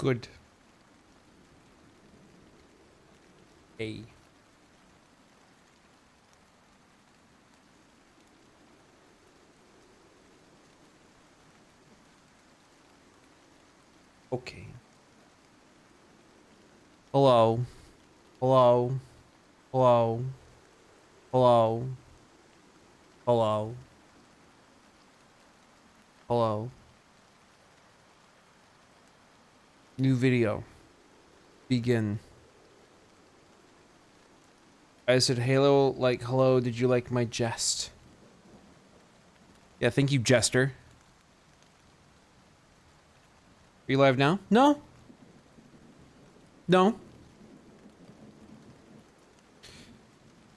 Good. A. Okay. Hello. Hello. Hello. Hello. Hello. Hello. New video. Begin. I said Halo, like, hello, did you like my jest? Yeah, thank you, Jester. Are you live now? No. No.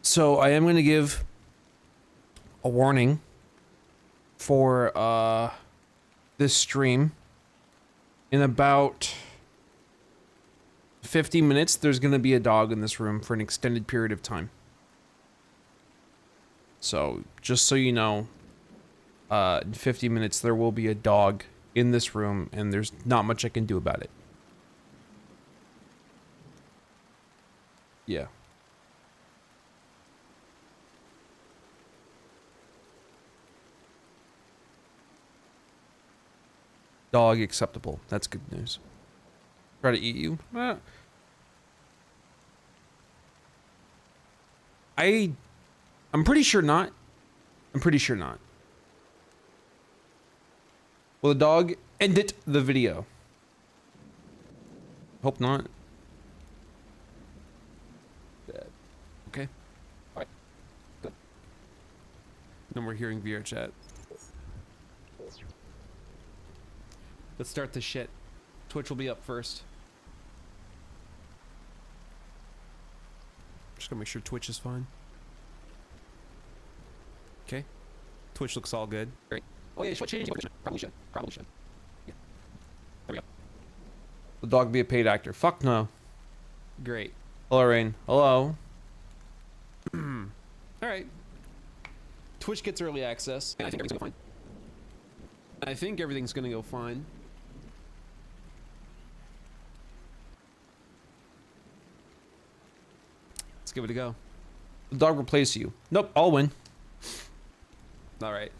So I am going to give a warning for this stream. In about 50 minutes, there's going to be a dog in this room for an extended period of time. So, just so you know, in 50 minutes there will be a dog in this room, and there's not much I can do about it. Yeah. Dog acceptable. That's good news. Try to eat you? I'm pretty sure not. I'm pretty sure not. Will the dog edit the video? Hope not. Okay. Alright. Good. No more hearing VR chat. Let's start the shit. Twitch will be up first. Just gonna make sure Twitch is fine. Okay. Twitch looks all good. Great. Oh yeah, should change. Probably should. Probably should. Yeah. There we go. The dog be a paid actor. Fuck no. Great. Hello, Rain. Hello. Alright. Twitch gets early access. And I think everything's gonna go fine. I think everything's gonna go fine. Let's give it a go. The dog replace you. Nope, I'll win. Alright.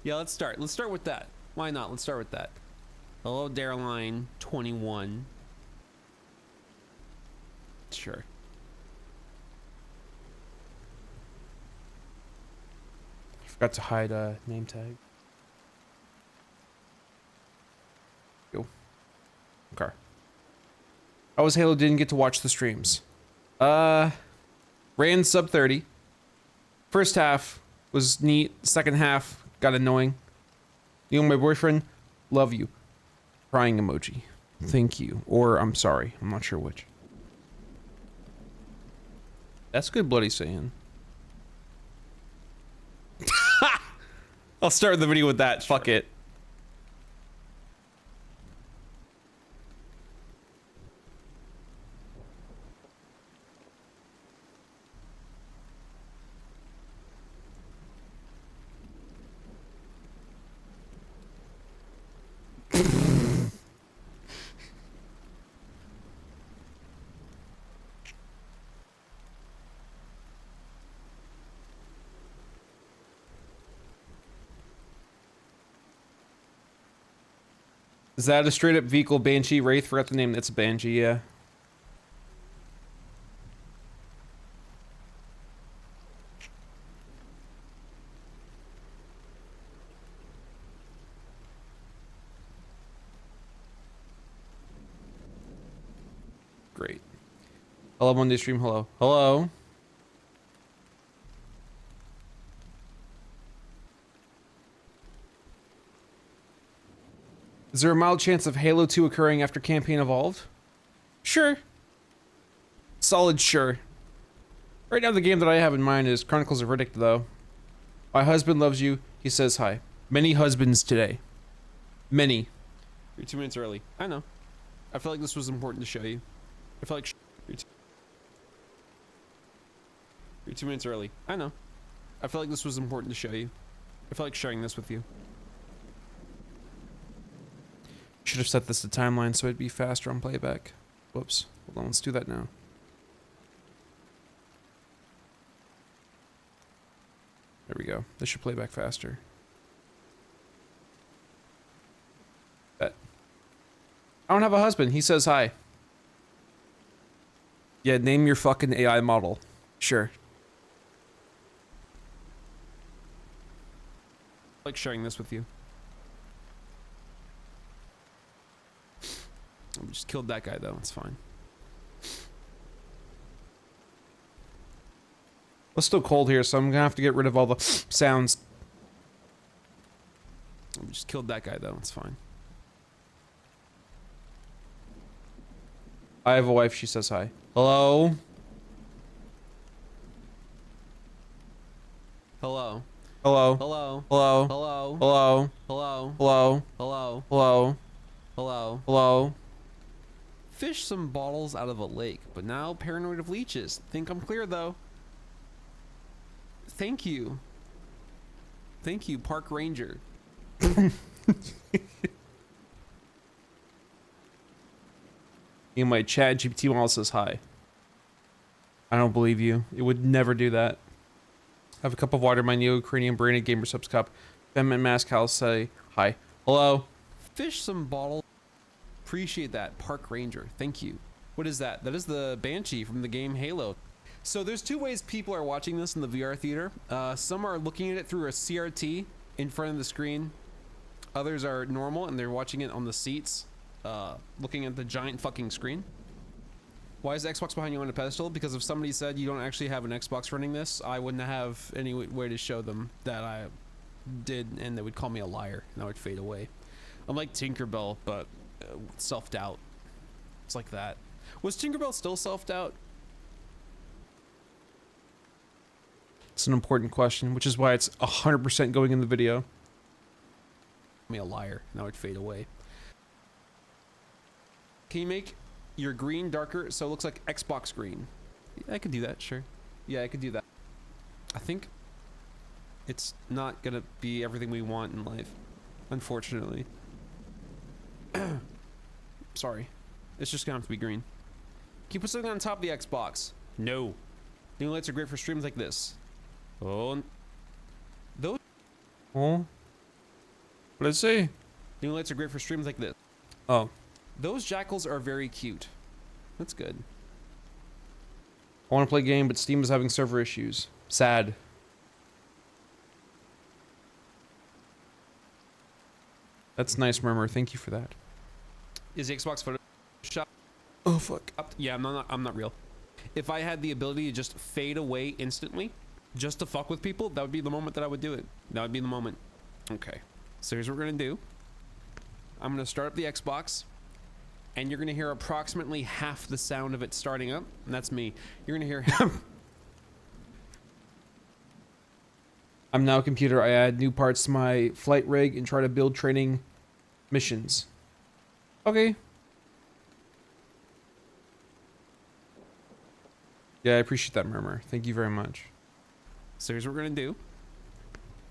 Yeah, let's start. Let's start with that. Why not? Let's start with that. Hello, Dareline 21. Sure. Forgot to hide a name tag. Yo. Okay. How was Halo didn't get to watch the streams? Ran sub 30. First half was neat. Second half got annoying. You know my boyfriend? Love you. Crying emoji. Thank you. Or I'm sorry. I'm not sure which. That's good bloody saying. I'll start the video with that. Fuck it. Is that a straight up vehicle Banshee? Wraith, forgot the name. That's a Banshee, yeah. Great. Hello, Monday stream. Hello. Hello. Is there a mild chance of Halo 2 occurring after Campaign Evolved? Sure. Solid sure. Right now the game that I have in mind is Chronicles of Riddick, though. My husband loves you. He says hi. Many husbands today. Many. You're 2 minutes early. I know. I felt like this was important to show you. I felt like you're 2 minutes early. I know. I felt like this was important to show you. I felt like sharing this with you. Should have set this to timeline so it'd be faster on playback. Whoops. Hold on, let's do that now. There we go. This should play back faster. Bet. I don't have a husband. He says hi. Yeah, name your fucking AI model. Sure. I like sharing this with you. I just killed that guy though. It's fine. It's still cold here, so I'm gonna have to get rid of all the sounds. I just killed that guy though. It's fine. I have a wife. She says hi. Hello. Hello. Hello. Hello. Hello. Hello. Hello. Hello. Hello. Hello. Hello. Hello. Hello. Fish some bottles out of a lake, but now paranoid of leeches. Think I'm clear though. Thank you. Thank you, Park Ranger. In my chat, GPT model says hi. I don't believe you. It would never do that. I have a cup of water, my neocranium brain, and gamer subs cup. Feminine mask, I'll say hi. Hello. Fish some bottles. Appreciate that, Park Ranger. Thank you. What is that? That is the Banshee from the game Halo. So there's two ways people are watching this in the VR theater. Some are looking at it through a CRT in front of the screen. Others are normal and they're watching it on the seats, looking at the giant fucking screen. Why is the Xbox behind you on a pedestal? Because if somebody said you don't actually have an Xbox running this, I wouldn't have any way to show them that I did, and they would call me a liar and I would fade away. I'm like Tinkerbell, but self-doubt. It's like that. Was Tinkerbell still self-doubt? It's an important question, which is why it's 100% going in the video. Me a liar, and I would fade away. Can you make your green darker so it looks like Xbox green? Yeah, I could do that, sure. Yeah, I could do that. I think it's not gonna be everything we want in life, unfortunately. Sorry. It's just gonna have to be green. Can you put something on top of the Xbox? No. New lights are great for streams like this. Oh, those Oh. What did it say? new lights are great for streams like this. Oh. Those jackals are very cute. That's good. I want to play a game, but Steam is having server issues. Sad. That's nice, Murmur. Thank you for that. Is the Xbox Photoshop? Oh, fuck. Yeah, I'm not real. If I had the ability to just fade away instantly, just to fuck with people, that would be the moment that I would do it. That would be the moment. Okay. So here's what we're gonna do. I'm gonna start up the Xbox, and you're gonna hear approximately half the sound of it starting up. And that's me. You're gonna hear half. I'm now a computer. I add new parts to my flight rig and try to build training missions. Okay. Yeah, I appreciate that, Murmur. Thank you very much. So here's what we're gonna do.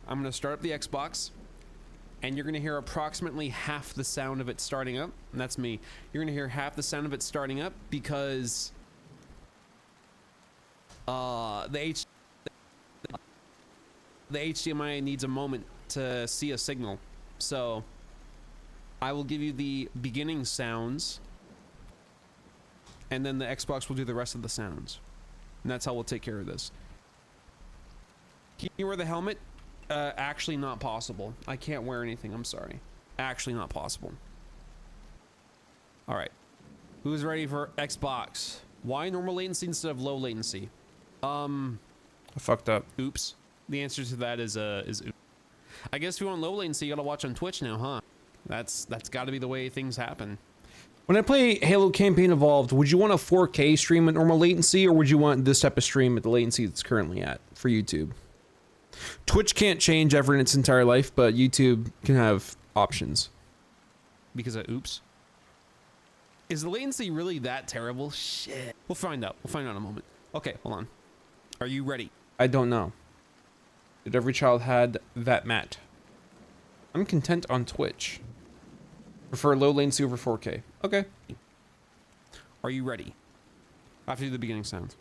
I'm gonna start up the Xbox, and you're gonna hear approximately half the sound of it starting up. And that's me. You're gonna hear half the sound of it starting up because the HDMI needs a moment to see a signal. So I will give you the beginning sounds, and then the Xbox will do the rest of the sounds. And that's how we'll take care of this. Can you wear the helmet? Actually not possible. I can't wear anything, I'm sorry. Actually not possible. Alright. Who's ready for Xbox? Why normal latency instead of low latency? I fucked up. Oops. The answer to that is oops. I guess if you want low latency, you gotta watch on Twitch now, huh? That's gotta be the way things happen. When I play Halo Campaign Evolved, would you want a 4K stream at normal latency, or would you want this type of stream at the latency it's currently at for YouTube? Twitch can't change ever in its entire life, but YouTube can have options. Because of oops. Is the latency really that terrible? Shit. We'll find out. We'll find out in a moment. Okay, hold on. Are you ready? I don't know. Did every child had that mat? I'm content on Twitch. Prefer low latency over 4K. Okay. Are you ready? I have to do the beginning sound.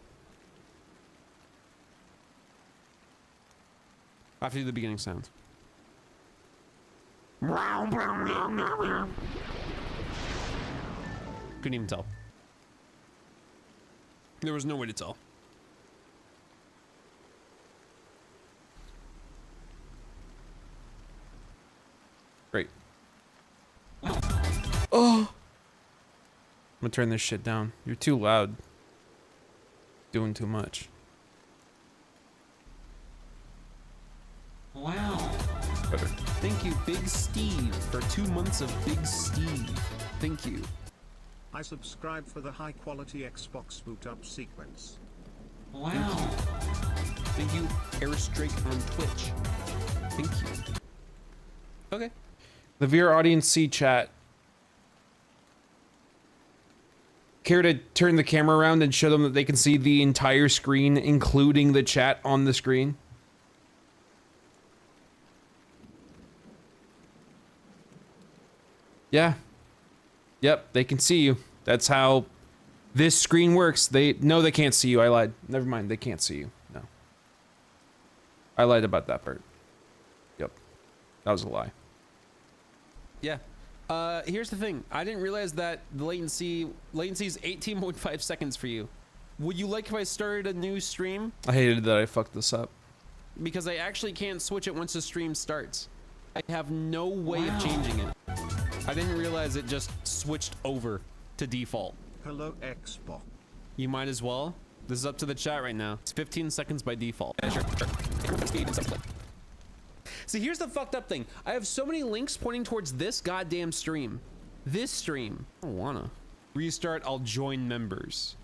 I have to do the beginning sound. Couldn't even tell. There was no way to tell. Great. Oh! I'm gonna turn this shit down. You're too loud. Doing too much. Wow. Better. Thank you, Big Steve, for 2 months of Big Steve. Thank you. I subscribe for the high quality Xbox boot up sequence. Wow. Thank you, Airstrike on Twitch. Thank you. Okay. The VR audience see chat. Care to turn the camera around and show them that they can see the entire screen, including the chat on the screen? Yeah. Yep, they can see you. That's how this screen works. They can't see you. I lied. Never mind, they can't see you. No. I lied about that part. Yep. That was a lie. Yeah. Here's the thing. I didn't realize that the latency is 18.5 seconds for you. Would you like if I started a new stream? I hated that I fucked this up. Because I actually can't switch it once the stream starts. I have no way of changing it. I didn't realize it just switched over to default. Hello Xbox. You might as well. This is up to the chat right now. It's 15 seconds by default. See, here's the fucked up thing. I have so many links pointing towards this goddamn stream. This stream. I don't wanna. Restart, I'll join members.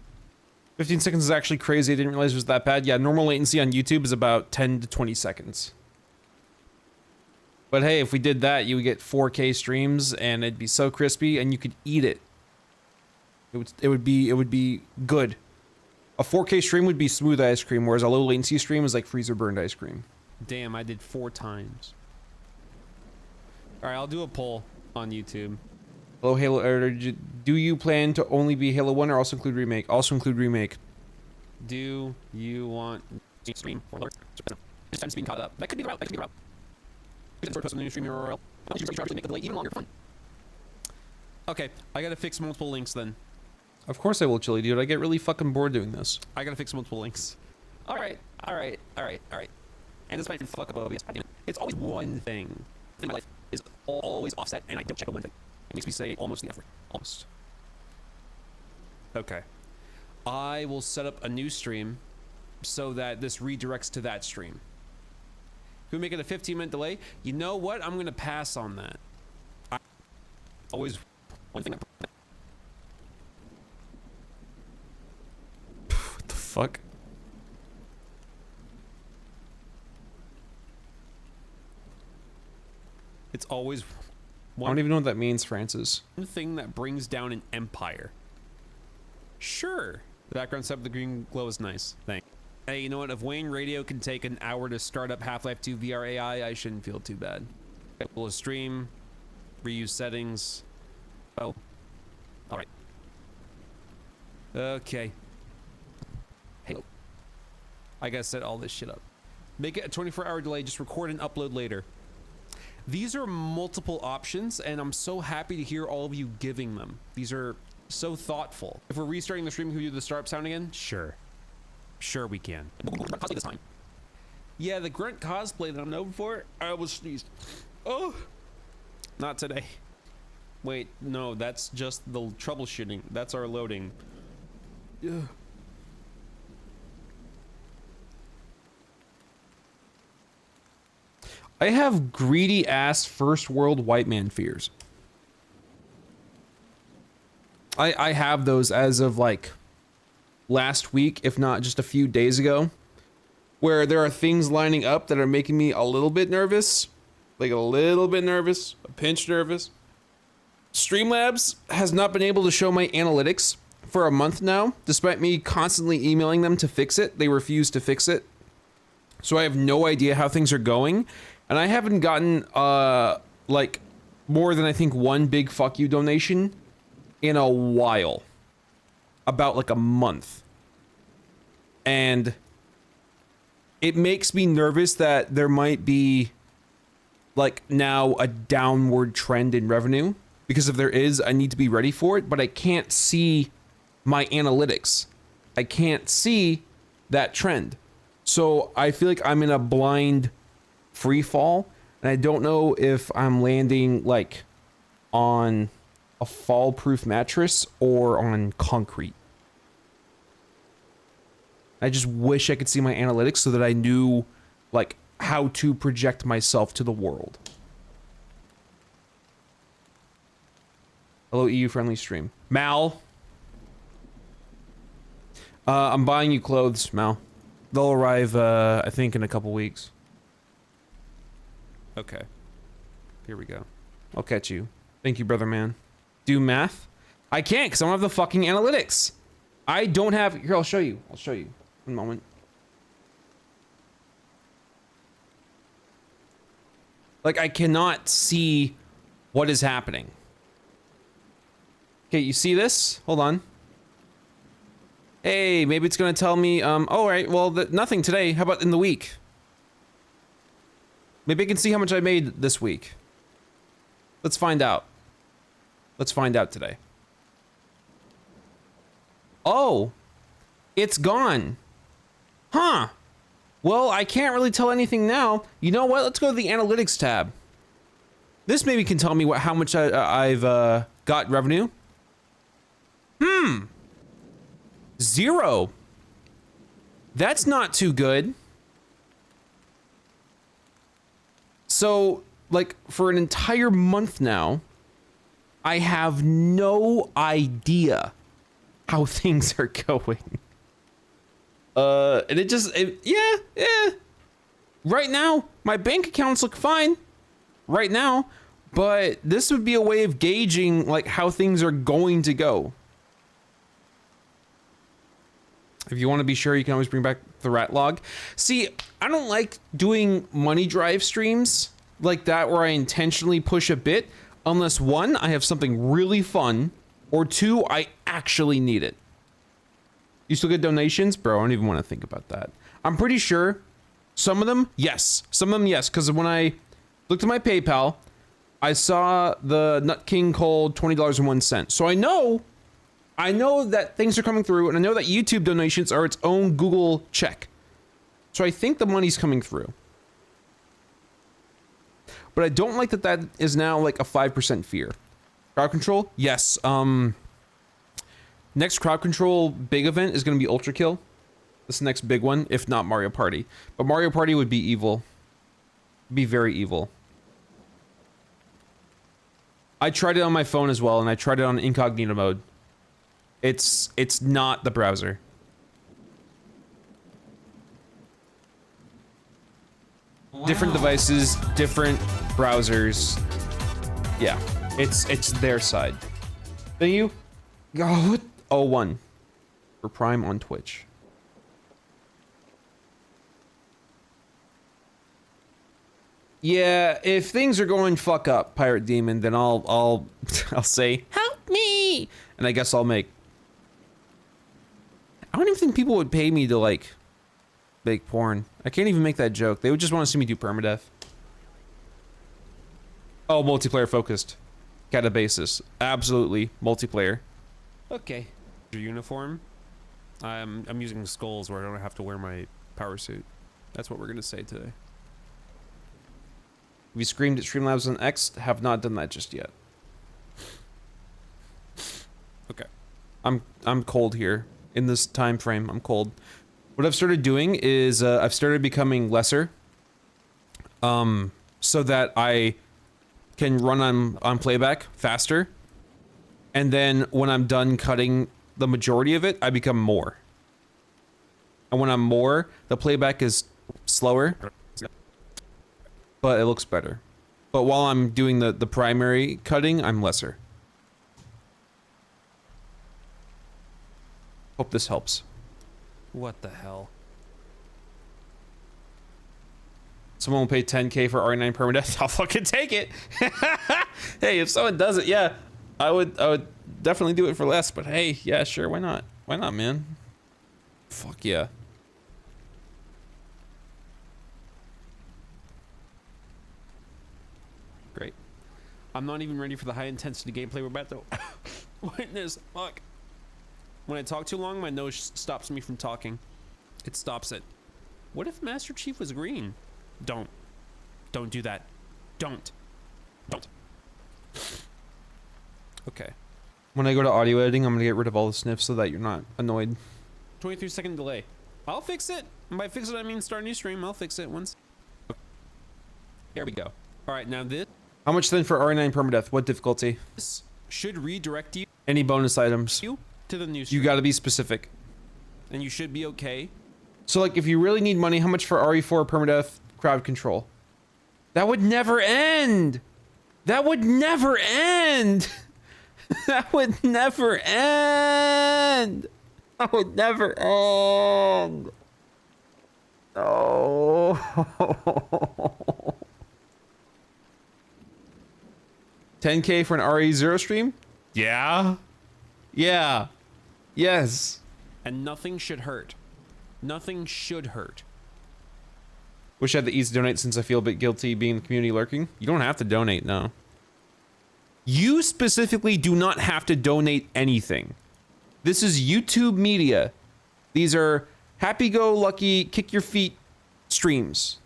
15 seconds is actually crazy. I didn't realize it was that bad. Yeah, normal latency on YouTube is about 10 to 20 seconds. But hey, if we did that, you would get 4K streams and it'd be so crispy and you could eat it. It would be good. A 4K stream would be smooth ice cream, whereas a low latency stream is like freezer burned ice cream. Damn, I did 4 times. All right, I'll do a poll on YouTube. Hello, Halo editor. Do you plan to only be Halo 1 or also include remake? Also include remake. Do you want stream or lower? This time's being caught up. That could be the route. That could be the route. You can post on the new stream URL. I'll just make the delay even longer. Fun. Okay, I gotta fix multiple links then. Of course I will, Chili Dude. I get really fucking bored doing this. I gotta fix multiple links. All right. And this might fuck up OBS. It's always one thing in my life is always offset, and I don't check on one thing. It makes me say almost the effort. Almost. Okay. I will set up a new stream so that this redirects to that stream. Can we make it a 15-minute delay? You know what? I'm gonna pass on that. Always one thing. What the fuck? It's always I don't even know what that means, Francis. one thing that brings down an empire. Sure. The background set with the green glow is nice. Thanks. Hey, you know what? If Wayne Radio can take an hour to start up Half-Life 2 VR AI, I shouldn't feel too bad. We'll stream, reuse settings. Oh. All right. Okay. Halo. I gotta set all this shit up. Make it a 24-hour delay. Just record and upload later. These are multiple options, and I'm so happy to hear all of you giving them. These are so thoughtful. If we're restarting the stream, can we do the startup sound again? Sure. Sure we can. This time. Yeah, the grunt cosplay that I'm known for, I almost sneezed. Oh! Not today. Wait, no, that's just the troubleshooting. That's our loading. Ugh. I have greedy ass first world white man fears. I have those as of like last week, if not just a few days ago, where there are things lining up that are making me a little bit nervous, like a little bit nervous, a pinch nervous. Streamlabs has not been able to show my analytics for a month now, despite me constantly emailing them to fix it. They refuse to fix it. So I have no idea how things are going. And I haven't gotten like more than I think one big fuck you donation in a while. About like a month. And it makes me nervous that there might be like now a downward trend in revenue, because if there is, I need to be ready for it, but I can't see my analytics. I can't see that trend. So I feel like I'm in a blind free fall, and I don't know if I'm landing like on a fall proof mattress or on concrete. I just wish I could see my analytics so that I knew like how to project myself to the world. Hello, EU friendly stream. Mal. I'm buying you clothes, Mal. They'll arrive, I think, in a couple weeks. Okay. Here we go. I'll catch you. Thank you, brother man. Do math? I can't, because I don't have the fucking analytics. I don't have... Here, I'll show you. I'll show you. One moment. Like, I cannot see what is happening. Okay, you see this? Hold on. Hey, maybe it's gonna tell me, all right, well, nothing today. How about in the week? Maybe I can see how much I made this week. Let's find out. Let's find out today. Oh, it's gone. Huh. Well, I can't really tell anything now. You know what? Let's go to the analytics tab. This maybe can tell me how much I've got revenue. 0. That's not too good. So, like, for an entire month now, I have no idea how things are going. And yeah. Right now, my bank accounts look fine. Right now. But this would be a way of gauging, like, how things are going to go. If you want to be sure, you can always bring back the rat log. See, I don't like doing money drive streams like that where I intentionally push a bit unless one, I have something really fun, or two, I actually need it. You still get donations? Bro, I don't even want to think about that. I'm pretty sure some of them, yes. Some of them, yes. Because when I looked at my PayPal, I saw the Nut King Cold $20.01. So I know that things are coming through, and I know that YouTube donations are its own Google check. So I think the money's coming through. But I don't like that is now like a 5% fear. Crowd control? Yes. Next crowd control big event is going to be Ultra Kill. This next big one, if not Mario Party. But Mario Party would be evil. Be very evil. I tried it on my phone as well, and I tried it on incognito mode. It's not the browser. Wow. Different devices, different browsers. Yeah, it's their side. Thank you. Oh, what? 01 for Prime on Twitch. Yeah, if things are going fuck up, Pirate Demon, then I'll say help me, and I guess I'll make. I don't even think people would pay me to like make porn. I can't even make that joke. They would just want to see me do permadeath. Oh, multiplayer focused. Catabasis. Absolutely multiplayer. Okay. Your uniform. I'm using skulls where I don't have to wear my power suit. That's what we're gonna say today. We screamed at Streamlabs on X. Have not done that just yet. Okay. I'm cold here. In this time frame, I'm cold. What I've started doing is I've started becoming lesser. So that I can run on playback faster. And then when I'm done cutting the majority of it, I become more. And when I'm more, the playback is slower. But it looks better. But while I'm doing the primary cutting, I'm lesser. Hope this helps. What the hell? Someone will pay 10K for RE9 permadeath. I'll fucking take it. Hey, if someone does it, yeah, I would definitely do it for less. But hey, yeah, sure, why not? Why not, man? Fuck yeah. Great. I'm not even ready for the high intensity gameplay we're about to witness. Fuck. When I talk too long, my nose stops me from talking. It stops it. What if Master Chief was green? Don't do that. Don't. Okay. When I go to audio editing, I'm gonna get rid of all the sniffs so that you're not annoyed. 23-second delay. I'll fix it. And by fix it, I mean start a new stream. I'll fix it once. There we go. All right, now this How much then for RE9 permadeath? What difficulty? should redirect you Any bonus items? to the new stream. You gotta be specific. And you should be okay. So like, if you really need money, how much for RE4 permadeath crowd control? That would never end. That would never end. That would never end. That would never end. No. 10K for an RE0 stream? Yeah. Yeah. Yes. And nothing should hurt. Nothing should hurt. Wish I had the ease to donate since I feel a bit guilty being in the community lurking. You don't have to donate, no. You specifically do not have to donate anything. This is YouTube media. These are happy-go-lucky, kick-your-feet streams.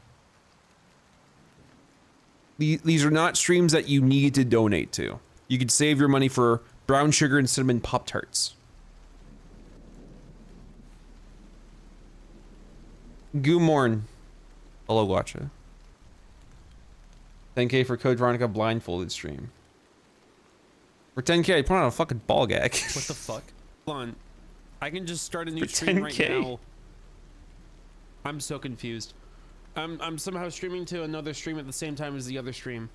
These are not streams that you need to donate to. You could save your money for brown sugar and cinnamon Pop-Tarts. Good morn. Hello, Watcha. 10K for Code Veronica blindfolded stream. For 10K, I put on a fucking ball gag. What the fuck? Hold on. I can just start a new For stream right 10K. now. I'm so confused. I'm somehow streaming to another stream at the same time as the other stream.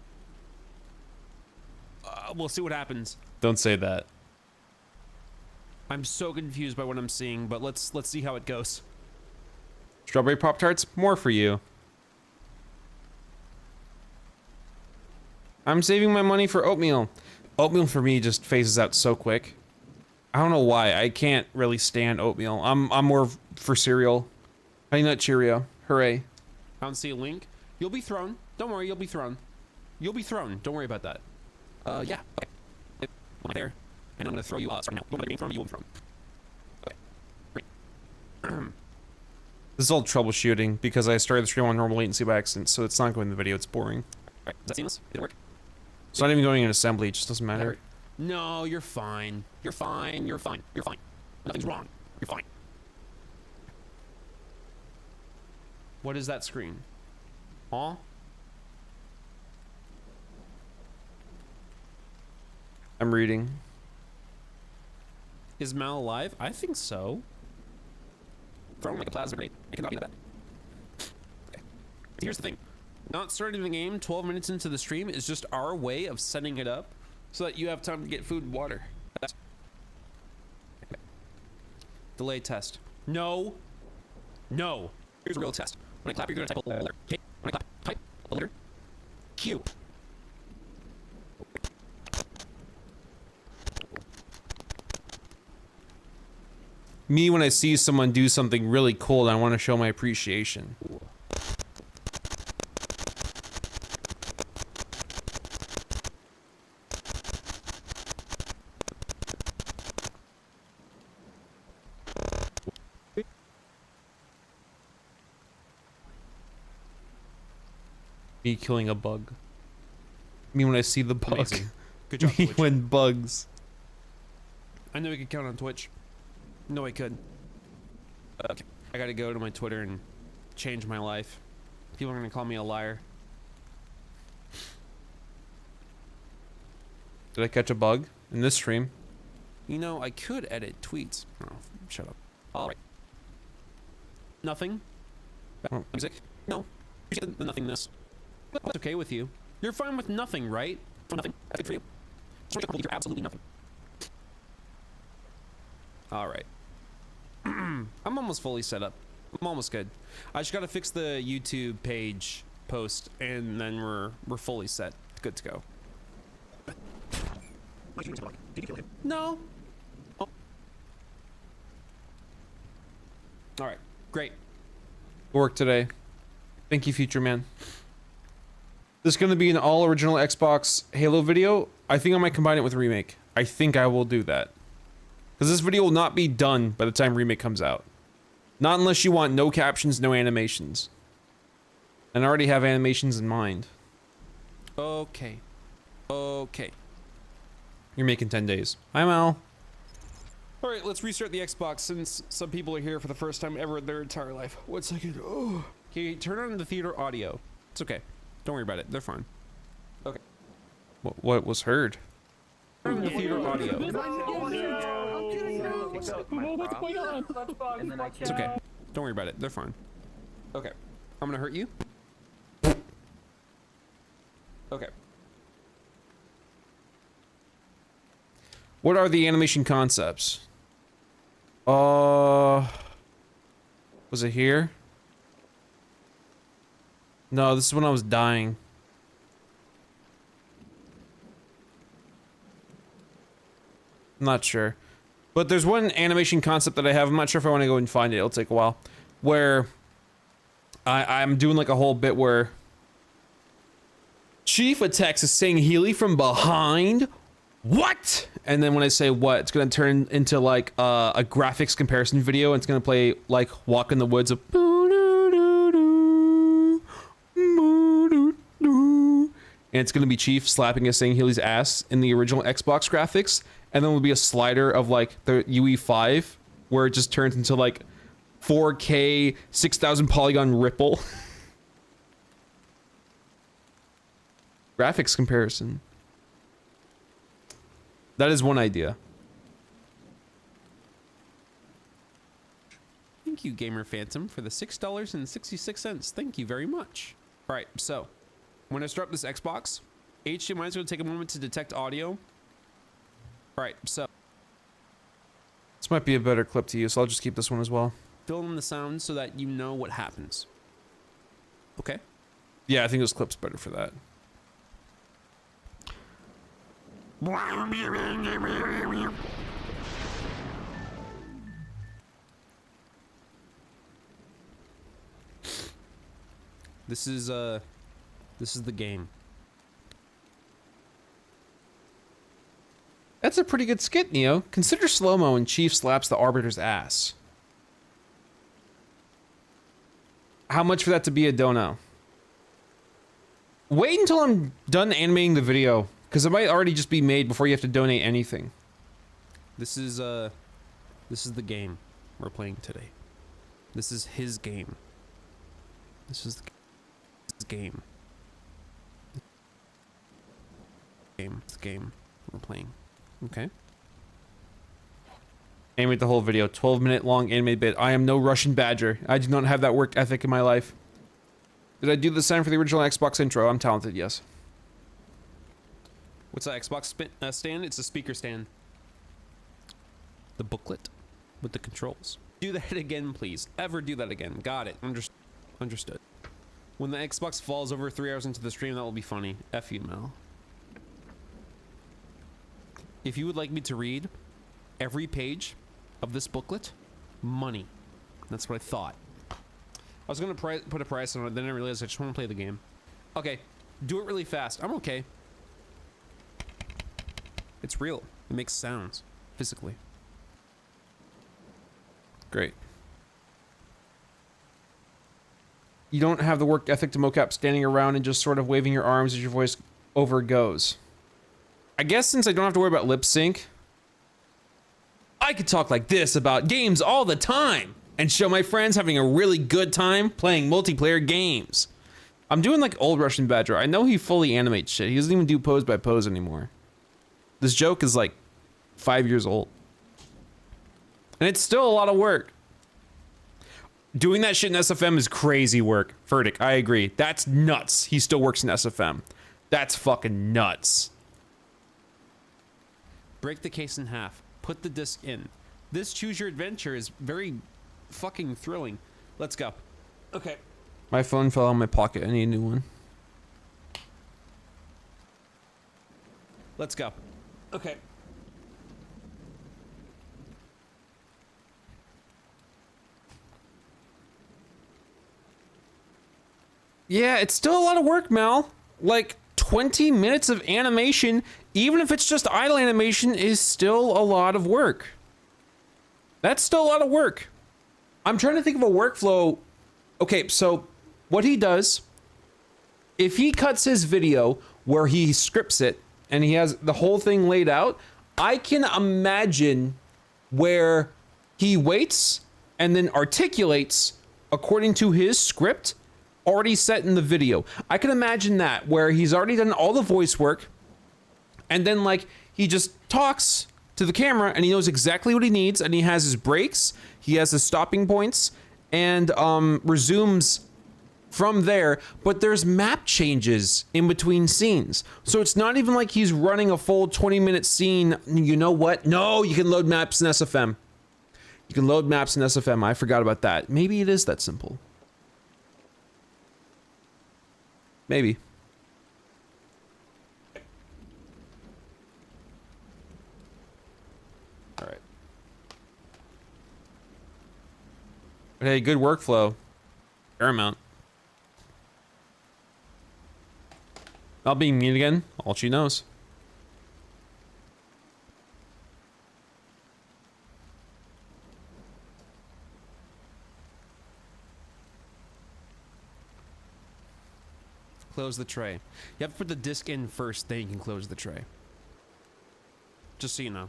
We'll see what happens. Don't say that. I'm so confused by what I'm seeing, but let's see how it goes. Strawberry Pop-Tarts, more for you. I'm saving my money for oatmeal. Oatmeal for me just phases out so quick. I don't know why. I can't really stand oatmeal. I'm more for cereal. Honey Nut Cheerio. Hooray. I don't see a link. You'll be thrown. Don't worry, you'll be thrown. You'll be thrown. Don't worry about that. Yeah. Okay. I'm there. And I'm gonna throw you right now. You're being thrown, you will be thrown. Okay. Great. This is all troubleshooting because I started the stream on normal latency by accident, so it's not going in the video. It's boring. Alright, is that seamless? Did it work? It's not even going in assembly. It just doesn't matter. No, you're fine. You're fine. You're fine. You're fine. Nothing's wrong. You're fine. What is that screen? Aw? I'm reading. Is Mal alive? I think so. Throwing like a plasma grenade. It cannot be that. Okay. Here's the thing. Not starting the game 12 minutes into the stream is just our way of setting it up so that you have time to get food and water. Okay. Delay test. No. No. Here's a real test. When I clap, you're gonna type a letter. Okay. When I clap, type a letter. Q. Me, when I see someone do something really cool, I want to show my appreciation. Me killing a bug. Me when I see the bug. Amazing. Good job, Me Twitch. when bugs. I knew we could count on Twitch. No, I could. Okay. I gotta go to my Twitter and change my life. People are gonna call me a liar. Did I catch a bug in this stream? You know, I could edit tweets. Oh, shut up. All right. Nothing. Oh. Music. No. You see the nothingness. But that's okay with you. You're fine with nothing, right? For nothing. That's good for you. Just want you to believe you're absolutely nothing. All right. I'm almost fully set up. I'm almost good. I just gotta fix the YouTube page post, and then we're fully set, good to go. Did you kill him? No. Oh. All right, great. Work today. Thank you, Future Man. This is going to be an all original Xbox Halo video. I think I might combine it with Remake. I think I will do that. Because this video will not be done by the time Remake comes out. Not unless you want no captions, no animations. And I already have animations in mind. Okay. Okay. You're making 10 days. Hi, Mal. All right, let's restart the Xbox since some people are here for the first time ever in their entire life. 1 second. Oh. Okay, turn on the theater audio. It's okay. Don't worry about it. They're fine. Okay. What was heard? Turn on the theater audio. It's okay. Don't worry about it. They're fine. Okay. I'm gonna hurt you. Okay. What are the animation concepts? Was it here? No, this is when I was dying. I'm not sure. But there's one animation concept that I have. I'm not sure if I want to go and find it. It'll take a while. Where I'm doing like a whole bit where Chief attacks is saying Healy from behind. What? And then when I say what, it's gonna turn into like a graphics comparison video. And it's gonna play like Walk in the Woods of. And it's gonna be Chief slapping us saying Healy's ass in the original Xbox graphics. And then will be a slider of like the UE5 where it just turns into like 4K 6,000 polygon ripple. Graphics comparison. That is one idea. Thank you, Gamer Phantom, for the $6.66. Thank you very much. All right, so when I start up this Xbox, HDMI is going to take a moment to detect audio. All right, so This might be a better clip to use, so I'll just keep this one as well. fill in the sound so that you know what happens. Okay? Yeah, I think this clip's better for that. This is the game. That's a pretty good skit, Neo. Consider slow-mo when Chief slaps the Arbiter's ass. How much for that to be a dono? Wait until I'm done animating the video, because it might already just be made before you have to donate anything. This is the game we're playing today. This is his game. This is his game. It's the game we're playing. Okay. Animate the whole video. 12-minute long anime bit. I am no Russian badger. I do not have that work ethic in my life. Did I do the sound for the original Xbox intro? I'm talented, yes. What's that Xbox stand? It's a speaker stand. The booklet with the controls. Do that again, please. Ever do that again. Got it. Understood. When the Xbox falls over 3 hours into the stream, that will be funny. F you, Mel. If you would like me to read every page of this booklet, money. That's what I thought. I was going to put a price on it, then I realized I just want to play the game. Okay, do it really fast. I'm okay. It's real. It makes sounds, physically. Great. You don't have the work ethic to mocap standing around and just sort of waving your arms as your voice over goes. I guess since I don't have to worry about lip sync, I could talk like this about games all the time and show my friends having a really good time playing multiplayer games. I'm doing like old Russian Badger. I know he fully animates shit. He doesn't even do pose by pose anymore. This joke is like 5 years old. And it's still a lot of work. Doing that shit in SFM is crazy work. Furtick, I agree. That's nuts. He still works in SFM. That's fucking nuts. Break the case in half. Put the disc in. This choose your adventure is very fucking thrilling. Let's go. Okay. My phone fell out of my pocket. I need a new one. Let's go. Okay. Yeah, it's still a lot of work, Mal. Like 20 minutes of animation, even if it's just idle animation, is still a lot of work. That's still a lot of work. I'm trying to think of a workflow. Okay, so what he does, if he cuts his video where he scripts it and he has the whole thing laid out, I can imagine where he waits and then articulates according to his script already set in the video. I can imagine that where he's already done all the voice work and then like he just talks to the camera and he knows exactly what he needs and he has his breaks, he has his stopping points and resumes from there, but there's map changes in between scenes. So it's not even like he's running a full 20-minute scene. You know what? No, you can load maps in SFM. You can load maps in SFM. I forgot about that. Maybe it is that simple. Maybe. All right. But hey, good workflow. Paramount. Not being mean again, all she knows. Close the tray. You have to put the disc in first, then you can close the tray. Just so you know.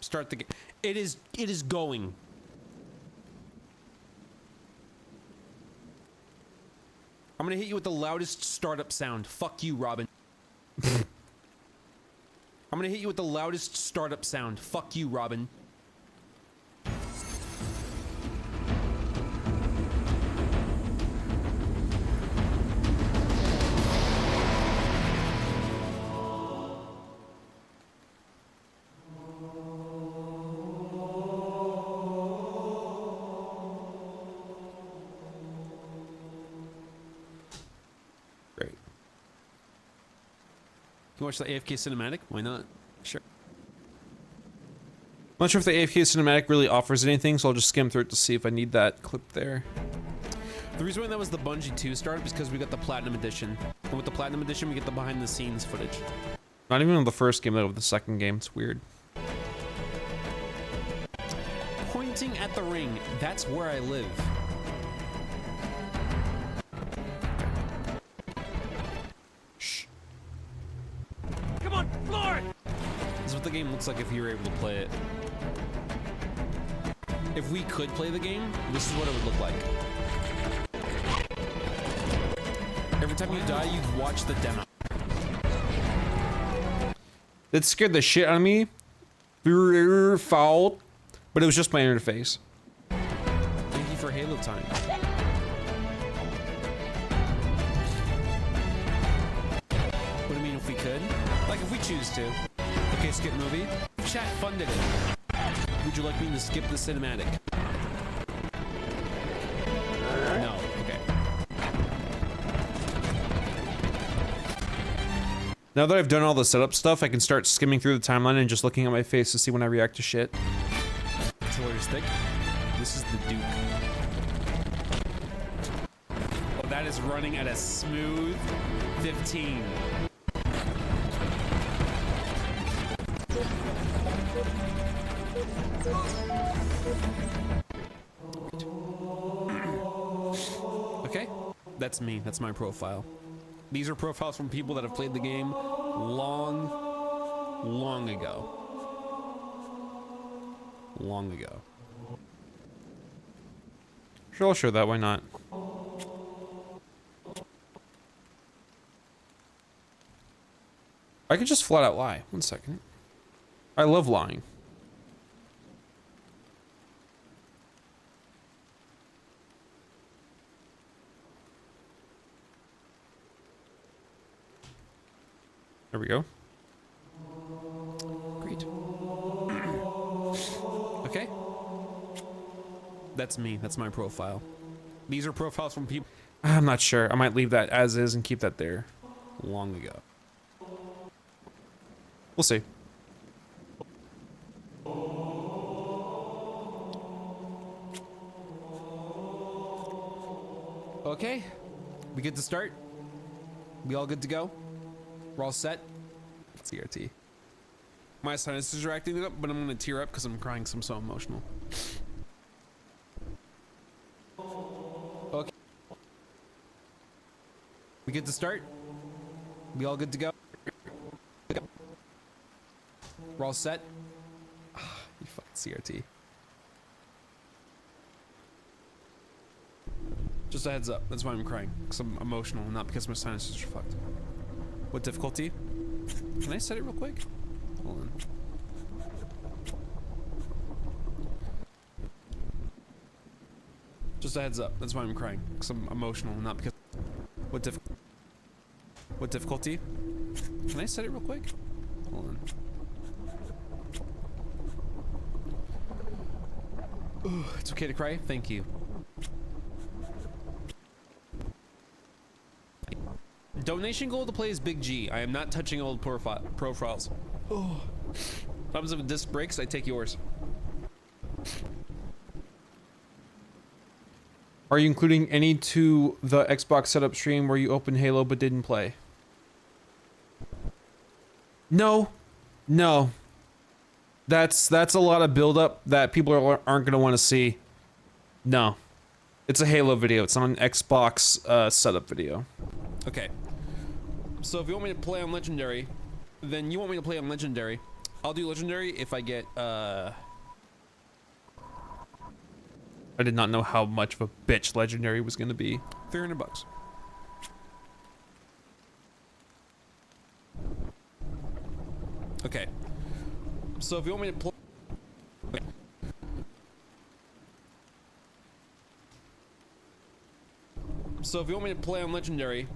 Start the game. It is going. I'm gonna hit you with the loudest startup sound. Fuck you, Robin. I'm gonna hit you with the loudest startup sound. Fuck you, Robin. Great. You watch the AFK cinematic? Why not? Sure. I'm not sure if the AFK cinematic really offers anything, so I'll just skim through it to see if I need that clip there. The reason why that was the Bungie 2 startup is because we got the Platinum Edition. And with the Platinum Edition, we get the behind the scenes footage. Not even with the first game, though, with the second game. It's weird. Pointing at the ring. That's where I live. Shh. Come on, floor it! This is what the game looks like if you were able to play it. If we could play the game, this is what it would look like. Every time you die, you watch the demo. That scared the shit out of me. Fault. But it was just my interface. Thank you for Halo time. What do you mean if we could? Like if we choose to. Okay, skip movie. Chat funded it. Would you like me to skip the cinematic? No. Okay. Now that I've done all the setup stuff, I can start skimming through the timeline and just looking at my face to see when I react to shit. Artiller's thick. This is the Duke. Oh, that is running at a smooth 15. Okay, that's me. That's my profile. These are profiles from people that have played the game long ago. Long ago. Sure, I'll show that. Why not? I could just flat out lie. 1 second. I love lying. There we go. Great. Okay. That's me. That's my profile. These are profiles from people I'm not sure. I might leave that as is and keep that there. long ago. We'll see. Okay, we good to start? We all good to go? We're all set? CRT. My sinuses are acting up, but I'm gonna tear up because I'm crying 'cause I'm so emotional. Okay. We good to start? We all good to go? We're all set? You fucking CRT. Just a heads up, that's why I'm crying, because I'm emotional, not because my sinuses are fucked. What difficulty? Can I set it real quick? Hold on. Just a heads up, that's why I'm crying, because I'm emotional, not because... What difficulty? Can I set it real quick? Hold on. Ooh, it's okay to cry? Thank you. Donation goal to play is Big G. I am not touching old profiles. Oh. If happens if a disc breaks, I take yours. Are you including any to the Xbox setup stream where you opened Halo but didn't play? No. No. That's a lot of buildup that people aren't going to want to see. No. It's a Halo video. It's not an Xbox setup video. Okay. So if you want me to play on Legendary, then you want me to play on Legendary. I'll do Legendary if I get, I did not know how much of a bitch Legendary was going to be. $300. Okay. So if you want me to play... So if you want me to play on Legendary...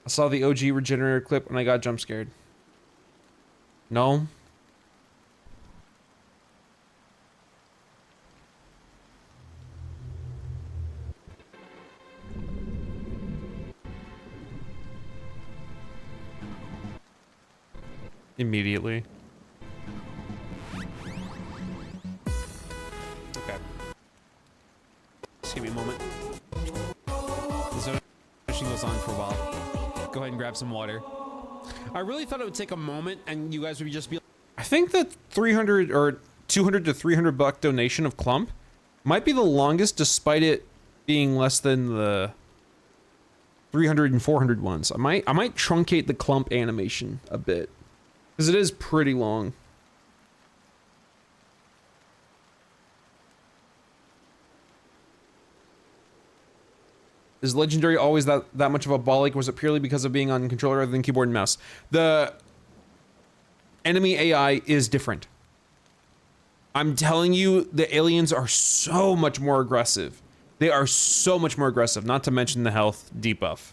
I saw the OG Regenerator clip and I got jump scared. No. Immediately. Okay. Just give me a moment. This notification goes on for a while. Go ahead and grab some water. I really thought it would take a moment and you guys would just be... I think that 300 or 200 to 300 buck donation of Clump might be the longest despite it being less than the 300 and 400 ones. I might truncate the Clump animation a bit because it is pretty long. Is Legendary always that much of a bollock? Was it purely because of being on controller rather than keyboard and mouse? The enemy AI is different. I'm telling you, the aliens are so much more aggressive. They are so much more aggressive, not to mention the health debuff.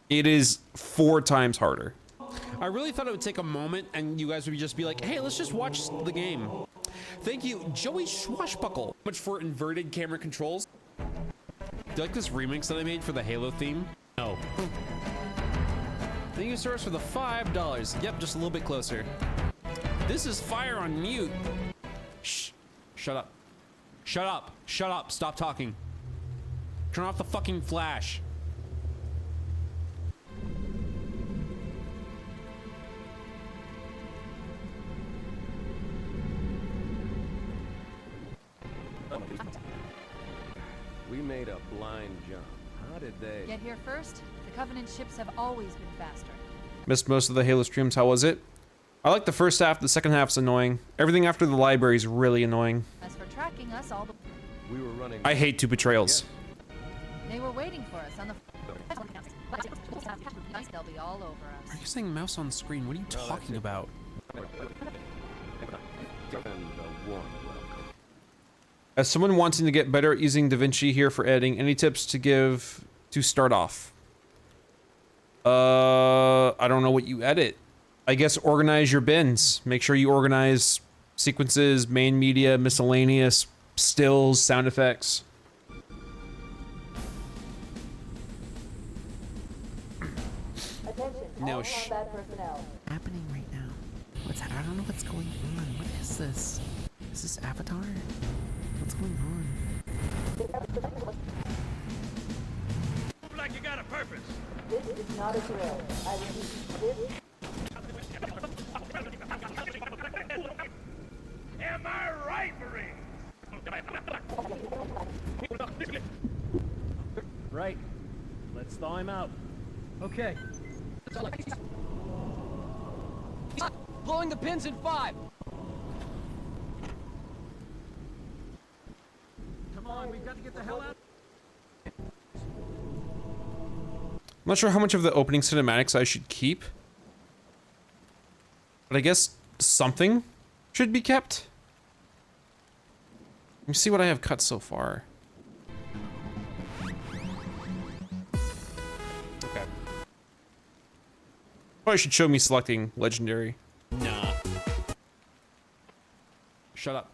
It is 4 times harder. I really thought it would take a moment and you guys would just be like, hey, let's just watch the game. Thank you, Joey Swashbuckle. Much for inverted camera controls. Do you like this remix that I made for the Halo theme? No. Thank you, Source, for the $5. Yep, just a little bit closer. This is fire on mute. Shh. Shut up. Shut up. Shut up. Stop talking. Turn off the fucking flash. We made a blind jump. How did they? Get here first? The Covenant ships have always been faster. Missed most of the Halo streams. How was it? I like the first half. The second half's annoying. Everything after the library is really annoying. As for tracking us, all the... We were running. I hate 2 betrayals. They were waiting for us on the... They'll be all over Are us. you saying mouse on screen? What are you talking about? And a warm welcome. As someone wanting to get better at using DaVinci here for editing, any tips to give to start off? I don't know what you edit. I guess organize your bins. Make sure you organize sequences, main media, miscellaneous, stills, sound effects. No sh. Happening right now. I don't know what's going on. What is this? Is this Avatar? What's going on? Like you got a purpose. This is not a drill. I repeat, this Am I right, Marine? Right. Let's thaw him out. Okay. Blowing the pins in 5. Come on, we've got to get the hell out. I'm not sure how much of the opening cinematics I should keep. But I guess something should be kept. Let me see what I have cut so far. Okay. Probably should show me selecting legendary. Nah. Shut up.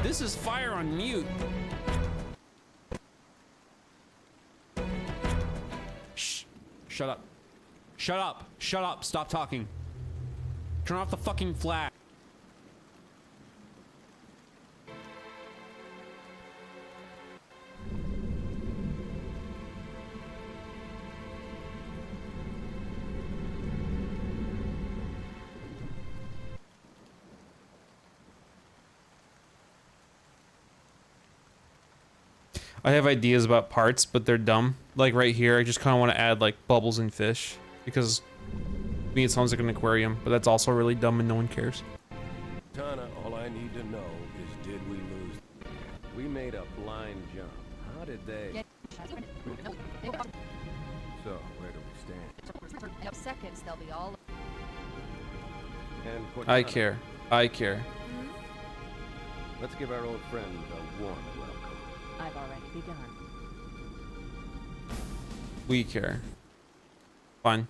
This is fire on mute. Shh. Shut up. Shut up. Shut up. Stop talking. Turn off the fucking flag. I have ideas about parts, but they're dumb. Like right here, I just kind of want to add like bubbles and fish because to me it sounds like an aquarium, but that's also really dumb and no one cares. Tana, all I need to know is did we lose? We made a blind jump. How did they? Get So, where do we stand? in seconds, they'll be all. And I Cortana, care. I care. let's give our old friend a warm welcome. I've already begun. We care. Fine.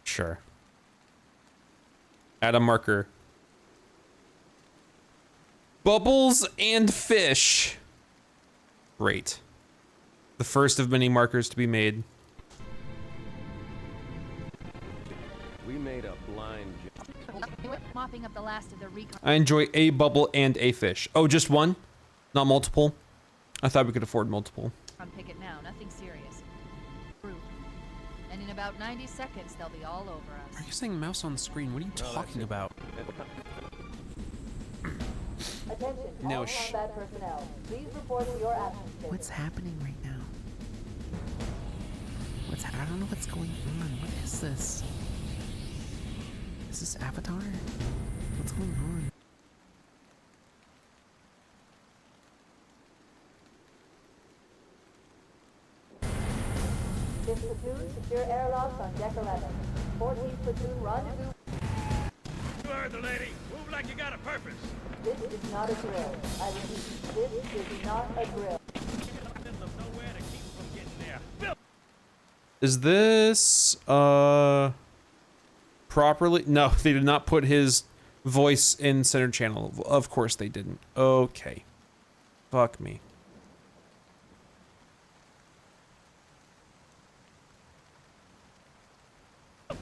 Sure. Add a marker. Bubbles and fish. Great. The first of many markers to be made. We made a blind jump. Mopping up the last of the recon. I enjoy a bubble and a fish. Oh, just one? Not multiple? I thought we could afford multiple. On picket now, nothing serious. Proof. And in about 90 seconds, they'll be all over Are us. you saying mouse on screen? What are you talking about? Attention, No all sh. combat personnel. Please report to your action station. What's happening right now? I don't know what's going on. What is this? Is this Avatar? What's going on? This platoon, secure airlocks on deck 11. 14th platoon, rendezvous. You heard the lady. Move like you got a purpose. This is not a drill. I repeat, this is not a drill. There's nowhere to keep from getting there. Is this properly? No, they did not put his voice in center channel. Of course they didn't. Okay. Fuck me.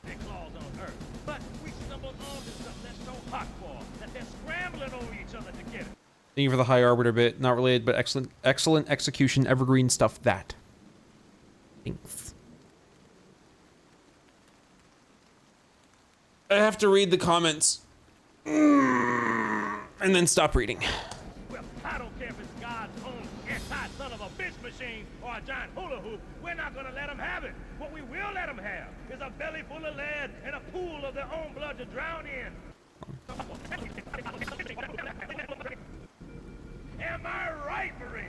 Their claws on Earth. But we stumbled onto something that's so hot for that they're scrambling over each other to get it. Thank you for the high arbiter bit. Not related, but excellent execution. Evergreen stuff. That. Thanks. I have to read the comments. And then stop reading. Well, I don't care if it's God's own anti-son of a bitch machine or a giant hula hoop. We're not gonna let them have it. What we will let them have is a belly full of lead and a pool of their own blood to drown in. Am I right, Marine?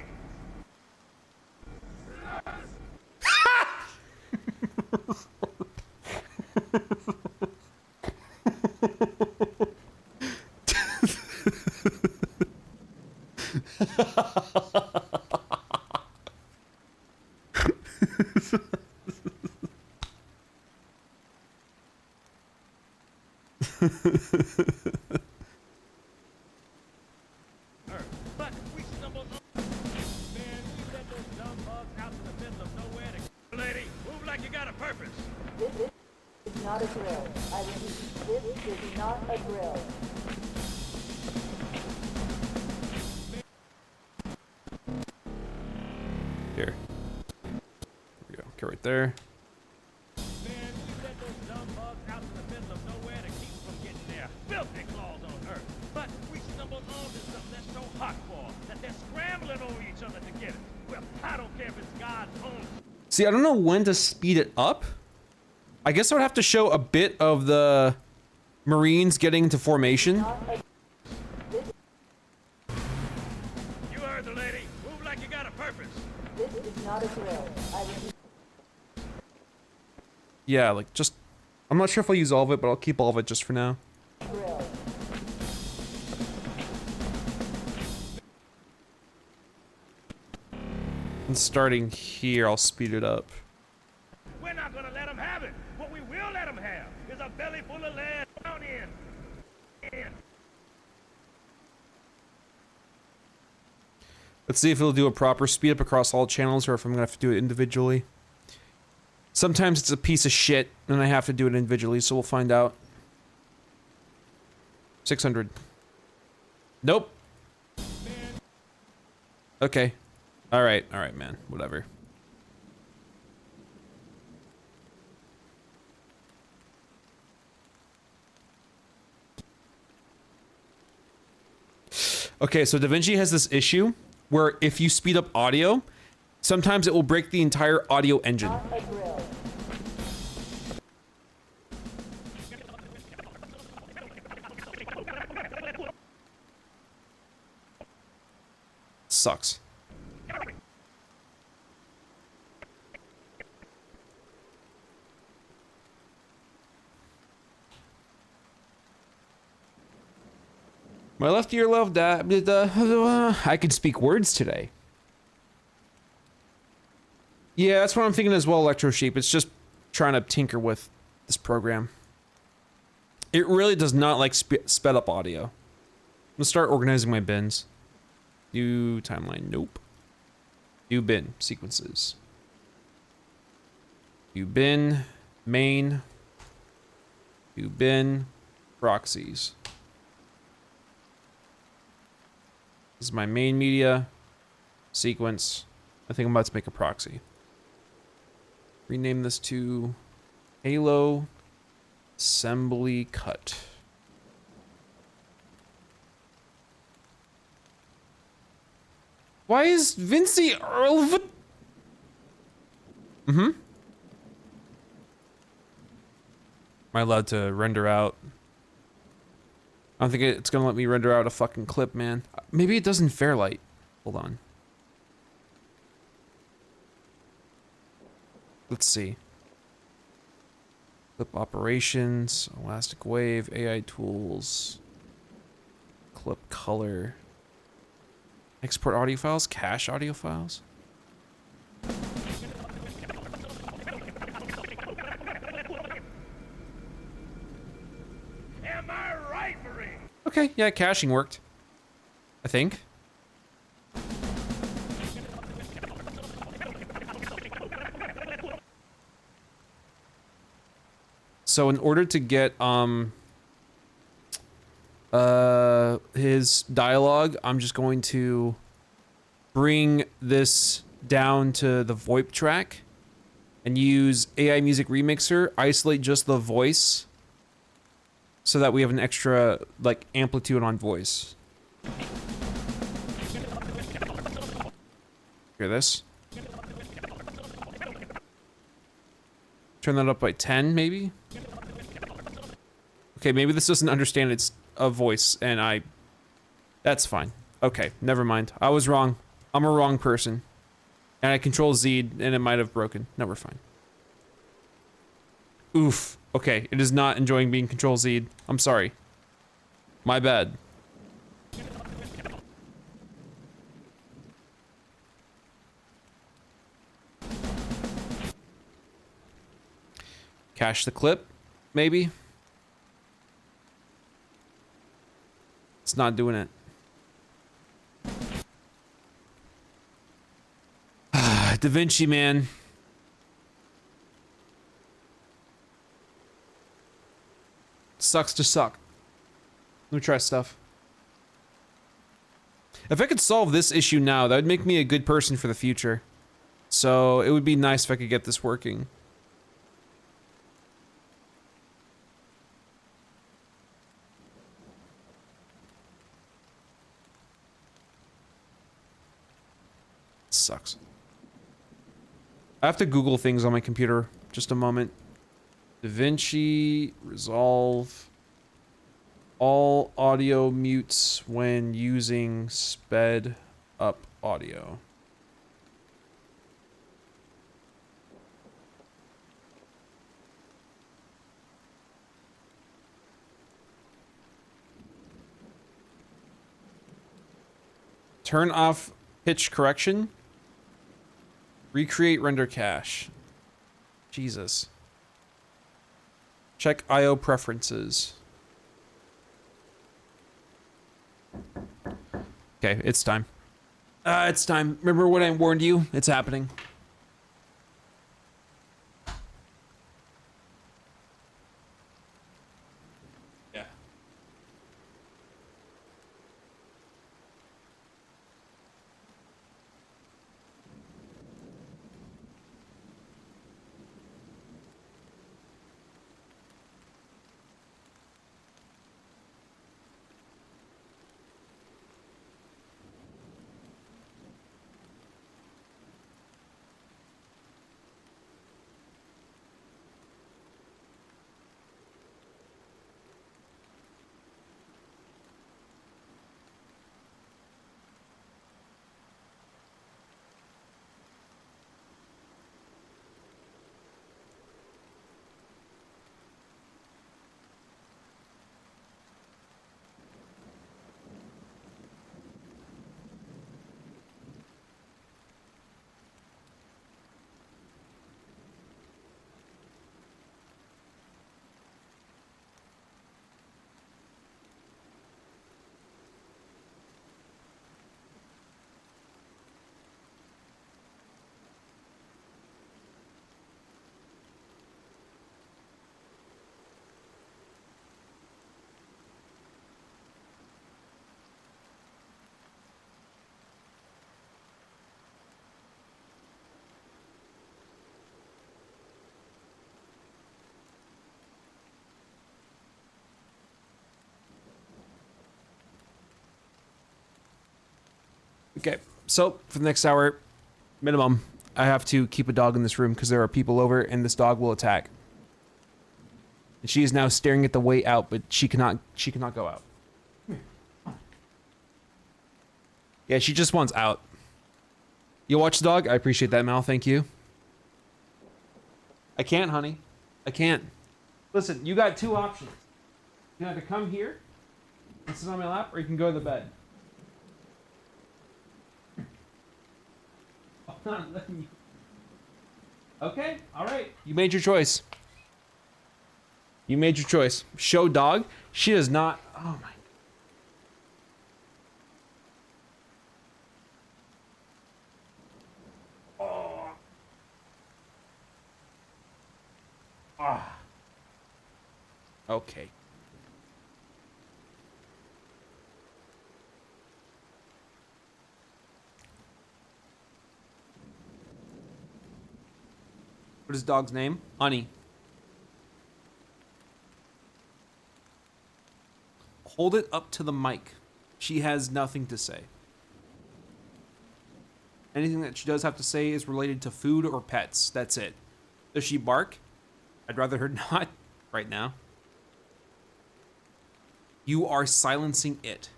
But we stumbled on... Man, we let those dumb bugs out in the middle of nowhere to... Lady, move like you got a purpose. This is not a drill. I repeat, this is not a drill. Here. There we go. Go right there. Man, we let those dumb bugs out in the middle of nowhere to keep from getting their filthy claws on Earth. But we stumbled onto something that's so hot for that they're scrambling over each other to get it. Well, I don't care if it's God's own. See, I don't know when to speed it up. I guess I would have to show a bit of the Marines getting into formation. You heard the lady. Move like you got a purpose. This is not a drill. I repeat, Yeah, like just... I'm not sure if I'll use all of it, but I'll keep all of it just for now. drill. And starting here, I'll speed it up. We're not gonna let them have it. What we will let them have is a belly full of lead down in. Let's see if it'll do a proper speed up across all channels or if I'm gonna have to do it individually. Sometimes it's a piece of shit and I have to do it individually, so we'll find out. 600. Nope. Okay. Alright, man. Whatever. Okay, so DaVinci has this issue where if you speed up audio, sometimes it will break the entire audio engine. Not a drill. Sucks. My left ear loved that. I could speak words today. Yeah, that's what I'm thinking as well, Electro Sheep. It's just trying to tinker with this program. It really does not like sped up audio. I'm gonna start organizing my bins. New timeline, nope. New bin, sequences. New bin, main. New bin, proxies. This is my main media sequence. I think I'm about to make a proxy. Rename this to Halo Assembly Cut. Why is Vinci Earl? Am I allowed to render out? I don't think it's gonna let me render out a fucking clip, man. Maybe it does in Fairlight. Hold on. Let's see. Clip operations, elastic wave, AI tools, clip color, export audio files, cache audio files. Am I right, Marine? Okay, yeah, caching worked. I think. So in order to get his dialogue, I'm just going to bring this down to the VoIP track and use AI Music Remixer, isolate just the voice so that we have an extra like amplitude on voice. Hear this? Turn that up by 10 maybe? Okay, maybe this doesn't understand it's a voice and that's fine. Okay, never mind. I was wrong. I'm a wrong person. And I control Z and it might have broken. No, we're fine. Oof. Okay, it is not enjoying being control Z. I'm sorry. My bad. Cache the clip, maybe? It's not doing it. DaVinci, man. Sucks to suck. Let me try stuff. If I could solve this issue now, that would make me a good person for the future. So it would be nice if I could get this working. Sucks. I have to Google things on my computer. Just a moment. DaVinci resolve all audio mutes when using sped up audio. Turn off pitch correction. Recreate render cache. Jesus. Check IO preferences. Okay, it's time. It's time. Remember when I warned you? It's happening. Yeah. Okay, so for the next hour, minimum, I have to keep a dog in this room because there are people over and this dog will attack. And she is now staring at the way out, but she cannot go out. Yeah, she just wants out. You watch the dog? I appreciate that, Mal. Thank you. I can't, honey. I can't. Listen, you got two options. You can either come here and sit on my lap, or you can go to the bed. I'm not letting you. Okay, all right. You made your choice. You made your choice. Show dog. She does not. Oh my. Oh. Ah. Okay. What is dog's name? Honey. Hold it up to the mic. She has nothing to say. Anything that she does have to say is related to food or pets. That's it. Does she bark? I'd rather her not right now. You are silencing it.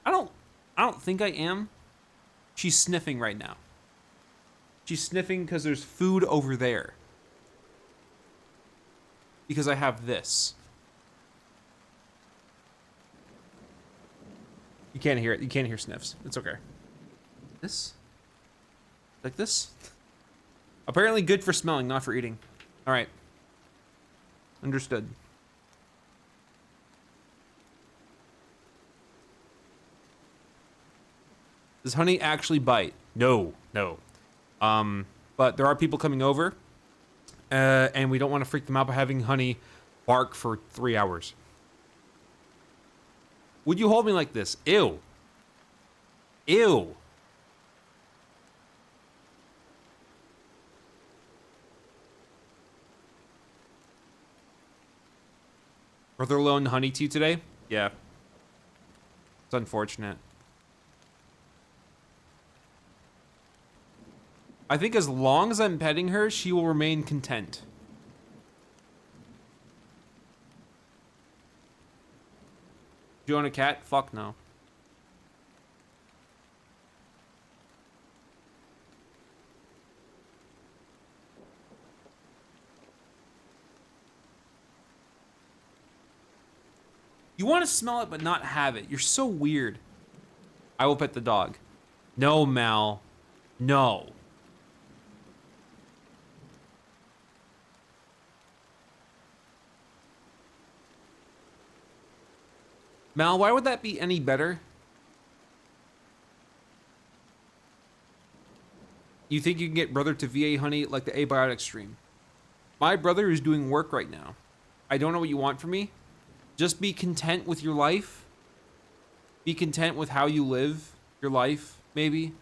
I don't think I am. She's sniffing right now. She's sniffing because there's food over there. Because I have this. You can't hear it. You can't hear sniffs. It's okay. This? Like this? Apparently good for smelling, not for eating. All right. Understood. Does Honey actually bite? No, no. But there are people coming over, and we don't want to freak them out by having Honey bark for 3 hours. Would you hold me like this? Ew. Ew. Brother loaned Honey to you today? Yeah. It's unfortunate. I think as long as I'm petting her, she will remain content. Do you own a cat? Fuck no. You want to smell it but not have it. You're so weird. I will pet the dog. No, Mal. No. Mal, why would that be any better? You think you can get brother to VA Honey like the abiotic stream? My brother is doing work right now. I don't know what you want from me. Just be content with your life. Be content with how you live your life, maybe.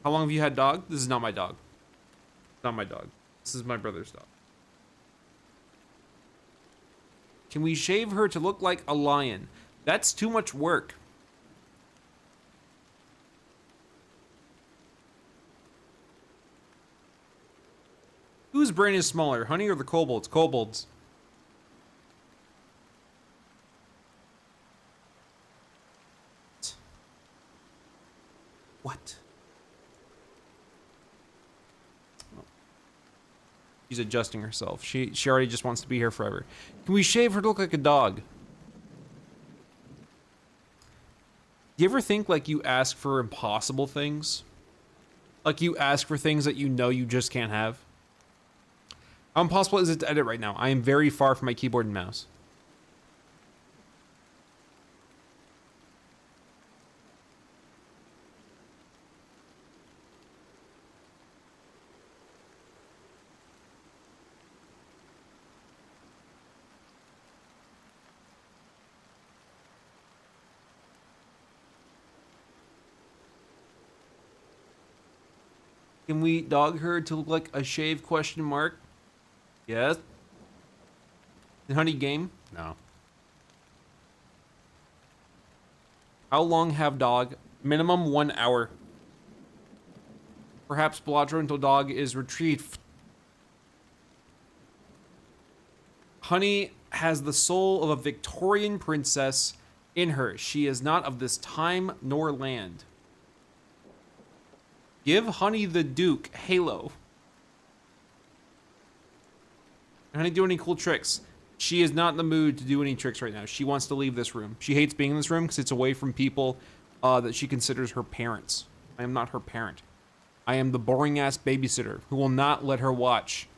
How long have you had dog? This is not my dog. Not my dog. This is my brother's dog. Can we shave her to look like a lion? That's too much work. Whose brain is smaller, Honey or the kobolds? Kobolds. What? She's adjusting herself. She already just wants to be here forever. Can we shave her to look like a dog? Do you ever think like you ask for impossible things? Like you ask for things that you know you just can't have? How impossible is it to edit right now? I am very far from my keyboard and mouse. Can we dog her to look like a shave question mark? Yes. And Honey game? No. How long have dog? Minimum 1 hour. Perhaps Bellatrix until dog is retrieved. Honey has the soul of a Victorian princess in her. She is not of this time nor land. Give Honey the Duke Halo. Honey, do any cool tricks? She is not in the mood to do any tricks right now. She wants to leave this room. She hates being in this room because it's away from people that she considers her parents. I am not her parent. I am the boring ass babysitter who will not let her watch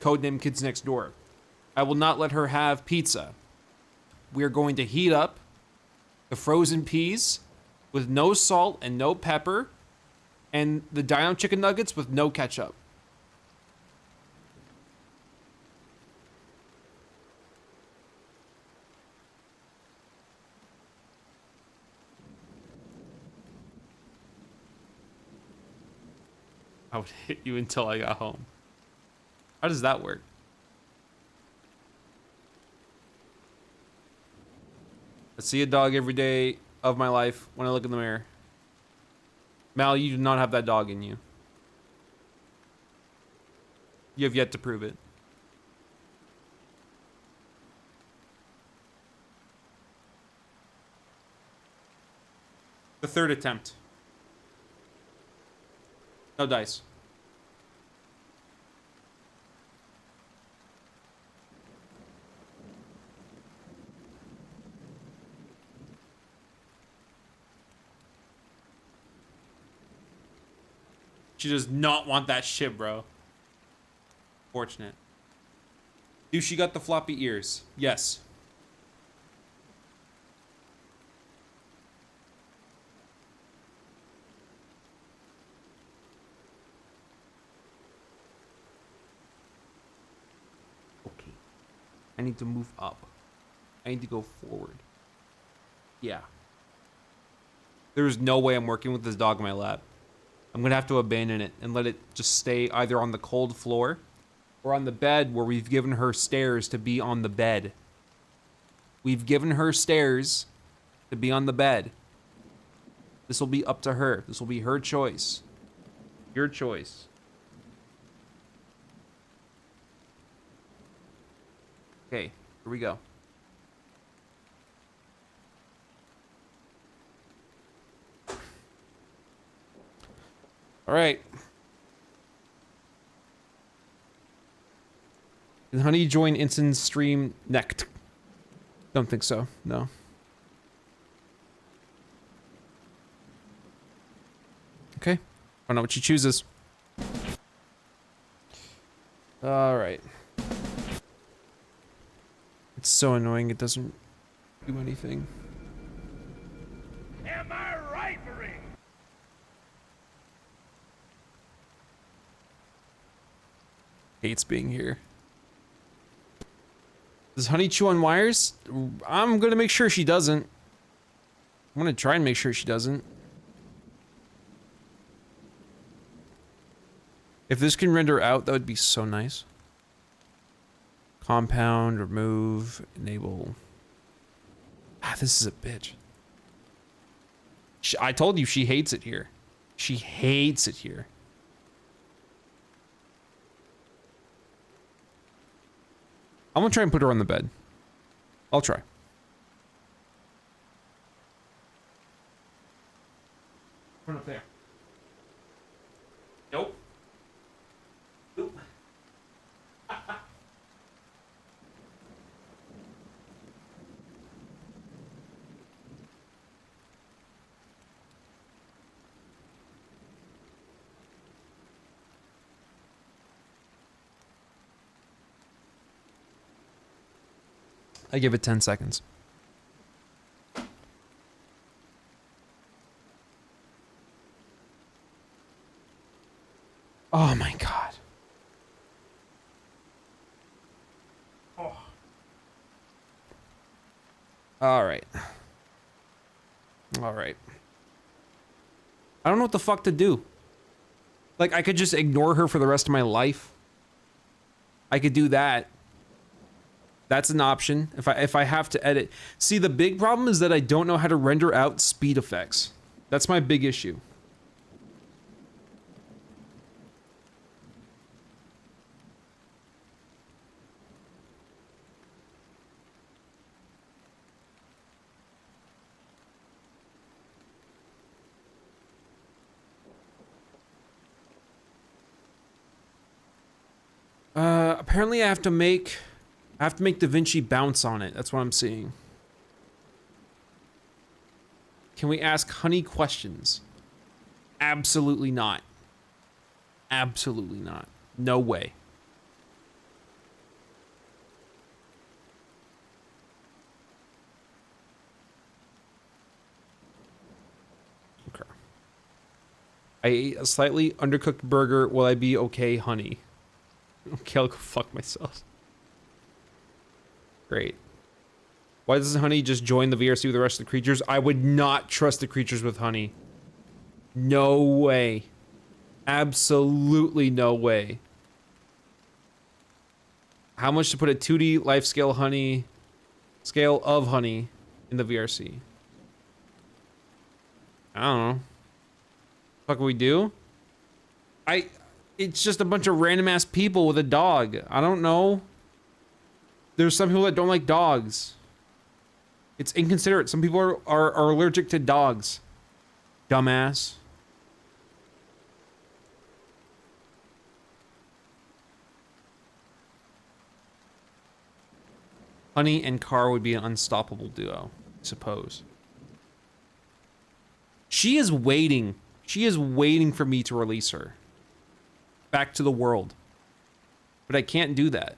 Codename Kids Next Door. I will not let her have pizza. We are going to heat up the frozen peas with no salt and no pepper, and the Dino chicken nuggets with no ketchup. I would hit you until I got home. How does that work? I see a dog every day of my life when I look in the mirror. Mal, you do not have that dog in you. You have yet to prove it. The third attempt. No dice. She does not want that shit, bro. Fortunate. Dude, she got the floppy ears. Yes. I need to move up. I need to go forward. Yeah. There's no way I'm working with this dog in my lap. I'm gonna have to abandon it and let it just stay either on the cold floor or on the bed where we've given her stairs to be on the bed. We've given her stairs to be on the bed. This will be up to her. This will be her choice. Your choice. Okay, here we go. All right. Can Honey join Instant stream next? Don't think so. No. Okay. I don't know what she chooses. All right. It's so annoying. It doesn't do anything. Am I right, Marine? Hates being here. Does Honey chew on wires? I'm gonna make sure she doesn't. I'm gonna try and make sure she doesn't. If this can render out, that would be so nice. Compound, remove, enable. Ah, this is a bitch. I told you she hates it here. She hates it here. I'm gonna try and put her on the bed. I'll try. Run up there. Nope. Nope. I give it 10 seconds. Oh my god. Oh. All right. All right. I don't know what the fuck to do. Like, I could just ignore her for the rest of my life. I could do that. That's an option if I have to edit. See, the big problem is that I don't know how to render out speed effects. That's my big issue. Apparently I have to make DaVinci bounce on it. That's what I'm seeing. Can we ask Honey questions? Absolutely not. Absolutely not. No way. Okay. I ate a slightly undercooked burger. Will I be okay, Honey? Okay, I'll go fuck myself. Great. Why doesn't Honey just join the VRC with the rest of the creatures? I would not trust the creatures with Honey. No way. Absolutely no way. How much to put a 2D life scale Honey, scale of Honey in the VRC? I don't know. What can we do? It's just a bunch of random ass people with a dog. I don't know. There's some people that don't like dogs. It's inconsiderate. Some people are allergic to dogs. Dumbass. Honey and Car would be an unstoppable duo, I suppose. She is waiting. She is waiting for me to release her back to the world. But I can't do that.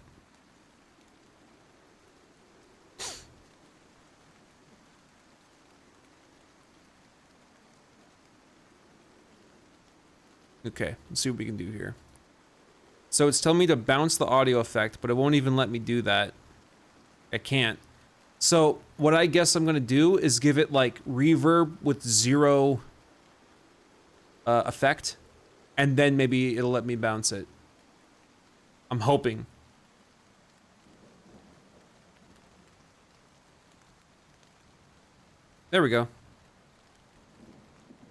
Okay, let's see what we can do here. So it's telling me to bounce the audio effect, but it won't even let me do that. I can't. So what I guess I'm gonna do is give it like reverb with 0 effect, and then maybe it'll let me bounce it. I'm hoping. There we go.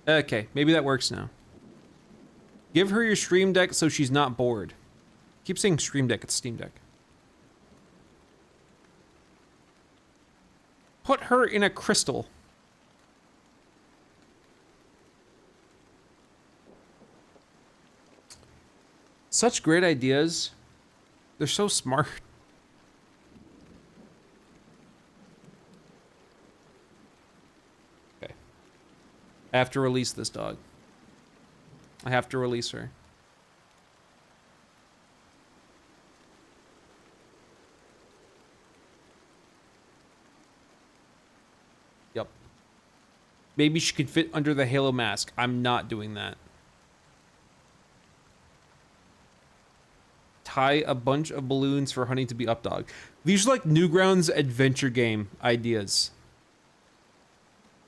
Okay, maybe that works now. Give her your Stream Deck so she's not bored. Keep saying Stream Deck, it's Steam Deck. Put her in a crystal. Such great ideas. They're so smart. Okay. I have to release this dog. I have to release her. Yep. Maybe she could fit under the Halo mask. I'm not doing that. Tie a bunch of balloons for Honey to be up dog. These are like Newgrounds adventure game ideas.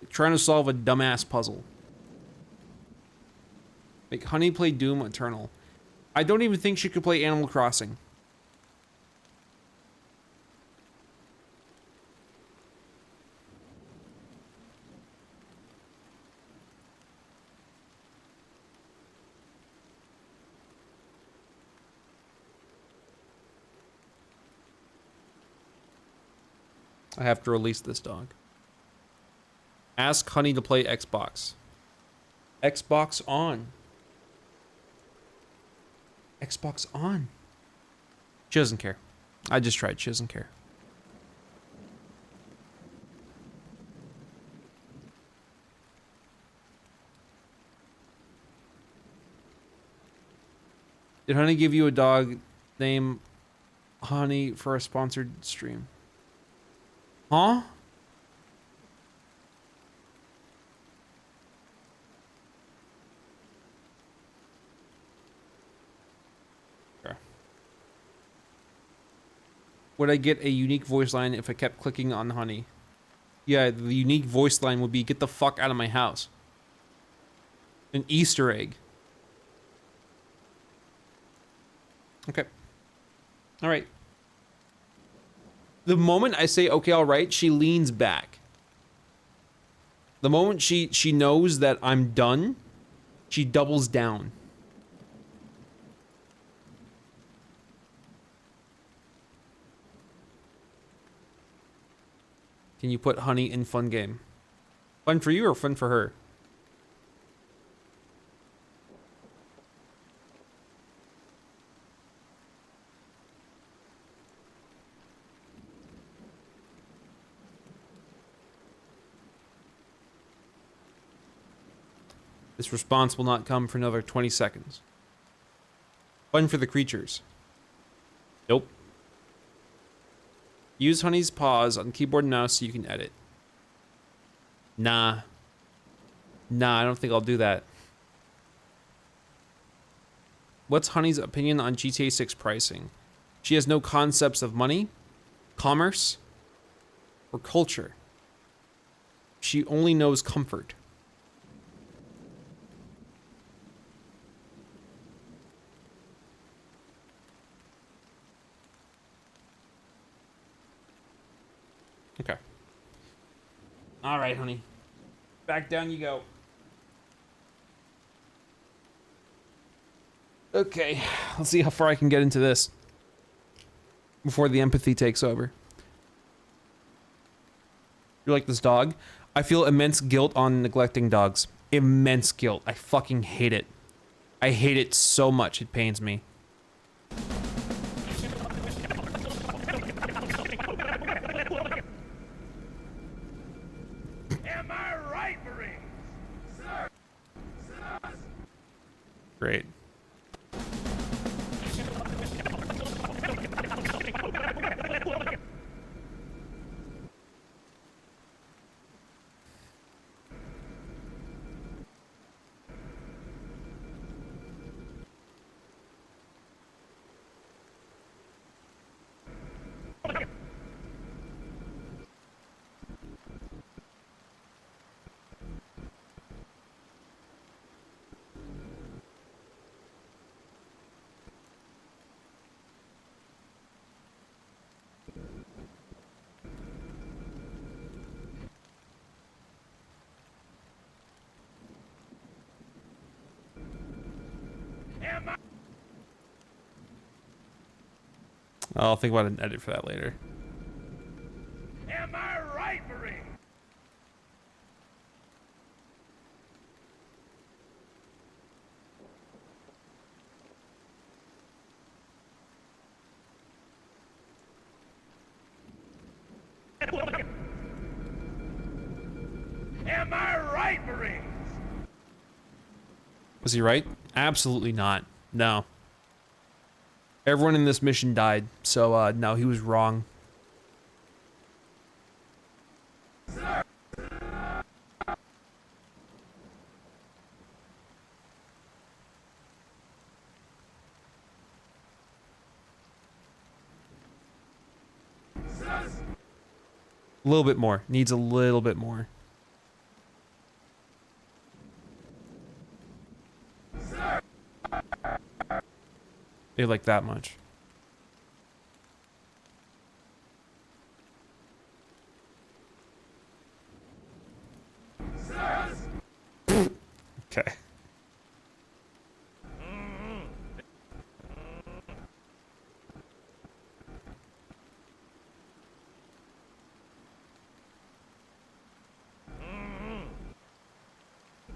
Trying to solve a dumbass puzzle. Make Honey play Doom Eternal. I don't even think she could play Animal Crossing. I have to release this dog. Ask Honey to play Xbox. Xbox on. Xbox on. She doesn't care. I just tried. She doesn't care. Did Honey give you a dog name Honey for a sponsored stream? Huh? Okay. Would I get a unique voice line if I kept clicking on Honey? Yeah, the unique voice line would be, get the fuck out of my house. An Easter egg. Okay. All right. The moment I say, okay, all right, she leans back. The moment she knows that I'm done, she doubles down. Can you put Honey in fun game? Fun for you or fun for her? This response will not come for another 20 seconds. Fun for the creatures. Nope. Use Honey's paws on keyboard and mouse so you can edit. Nah. Nah, I don't think I'll do that. What's Honey's opinion on GTA 6 pricing? She has no concepts of money, commerce, or culture. She only knows comfort. Okay. All right, Honey. Back down you go. Okay, let's see how far I can get into this before the empathy takes over. You're like this dog? I feel immense guilt on neglecting dogs. Immense guilt. I fucking hate it. I hate it so much. It pains me. Am I right, Marines? Sir! Great. I'll think about an edit for that later. Am I right, Marine? Am I right, Marines? Was he right? Absolutely not. No. Everyone in this mission died, so no, he was wrong. A little bit more. Needs a little bit more. Maybe like that much. Okay.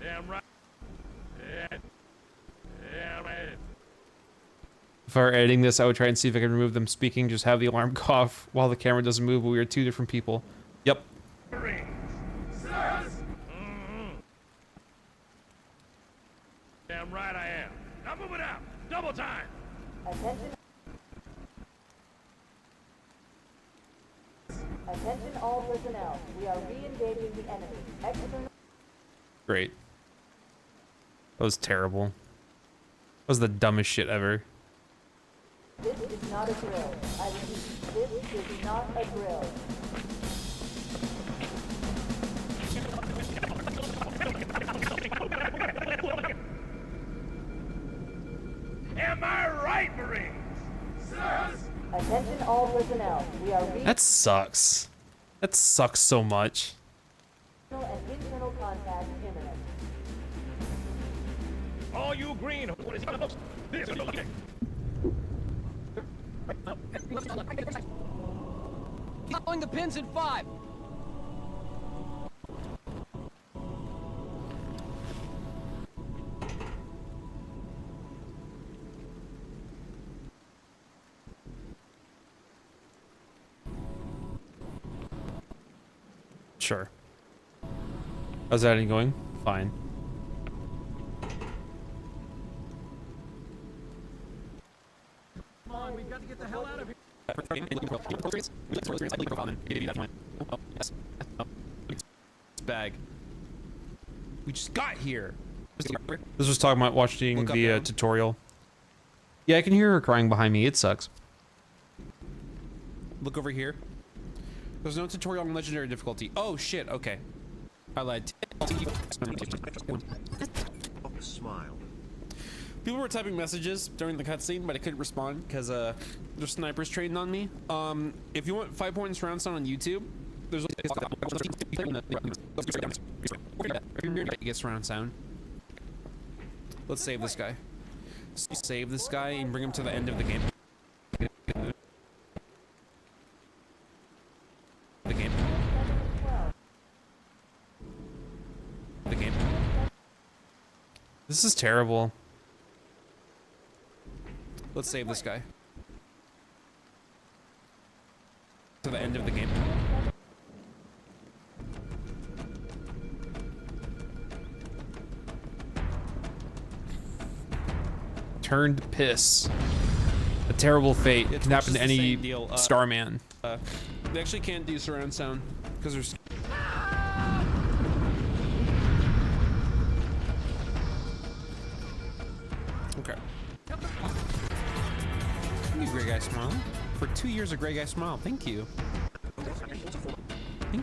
Damn right. Yeah, right. If I were editing this, I would try and see if I could remove them speaking, just have the alarm go off while the camera doesn't move, but we are two different people. Yep. Marines. Damn right I am. Now move it out. Double time. Attention. Attention all personnel. We are re-engaging the enemy. External. Great. That was terrible. That was the dumbest shit ever. This is not a drill. I repeat, this is not a drill. Am I right, Marines? Attention all personnel. We are That sucks. That sucks so much. and internal contact imminent. All you green. What is this? Following the pins in 5. Sure. How's that going? Fine. Bag. We just got here. This was talking about watching Look up, the man. tutorial. Yeah, I can hear her crying behind me. It sucks. Look over here. There's no tutorial on legendary difficulty. Oh shit, okay. I lied. Smile. People were typing messages during the cutscene, but I couldn't respond because there's snipers trained on me. If you want 5-point surround sound on YouTube, there's get surround sound. Let's save this guy. Save this guy and bring him to the end of the game. The game. The game. This is terrible. Let's save this guy. To the end of the game. Turned piss. A terrible fate. It can happen to any same deal. Starman. They actually can't do surround sound because there's. Okay. Thank you, Grey Guy Smile. For 2 years of Grey Guy Smile. Thank you. Thank you.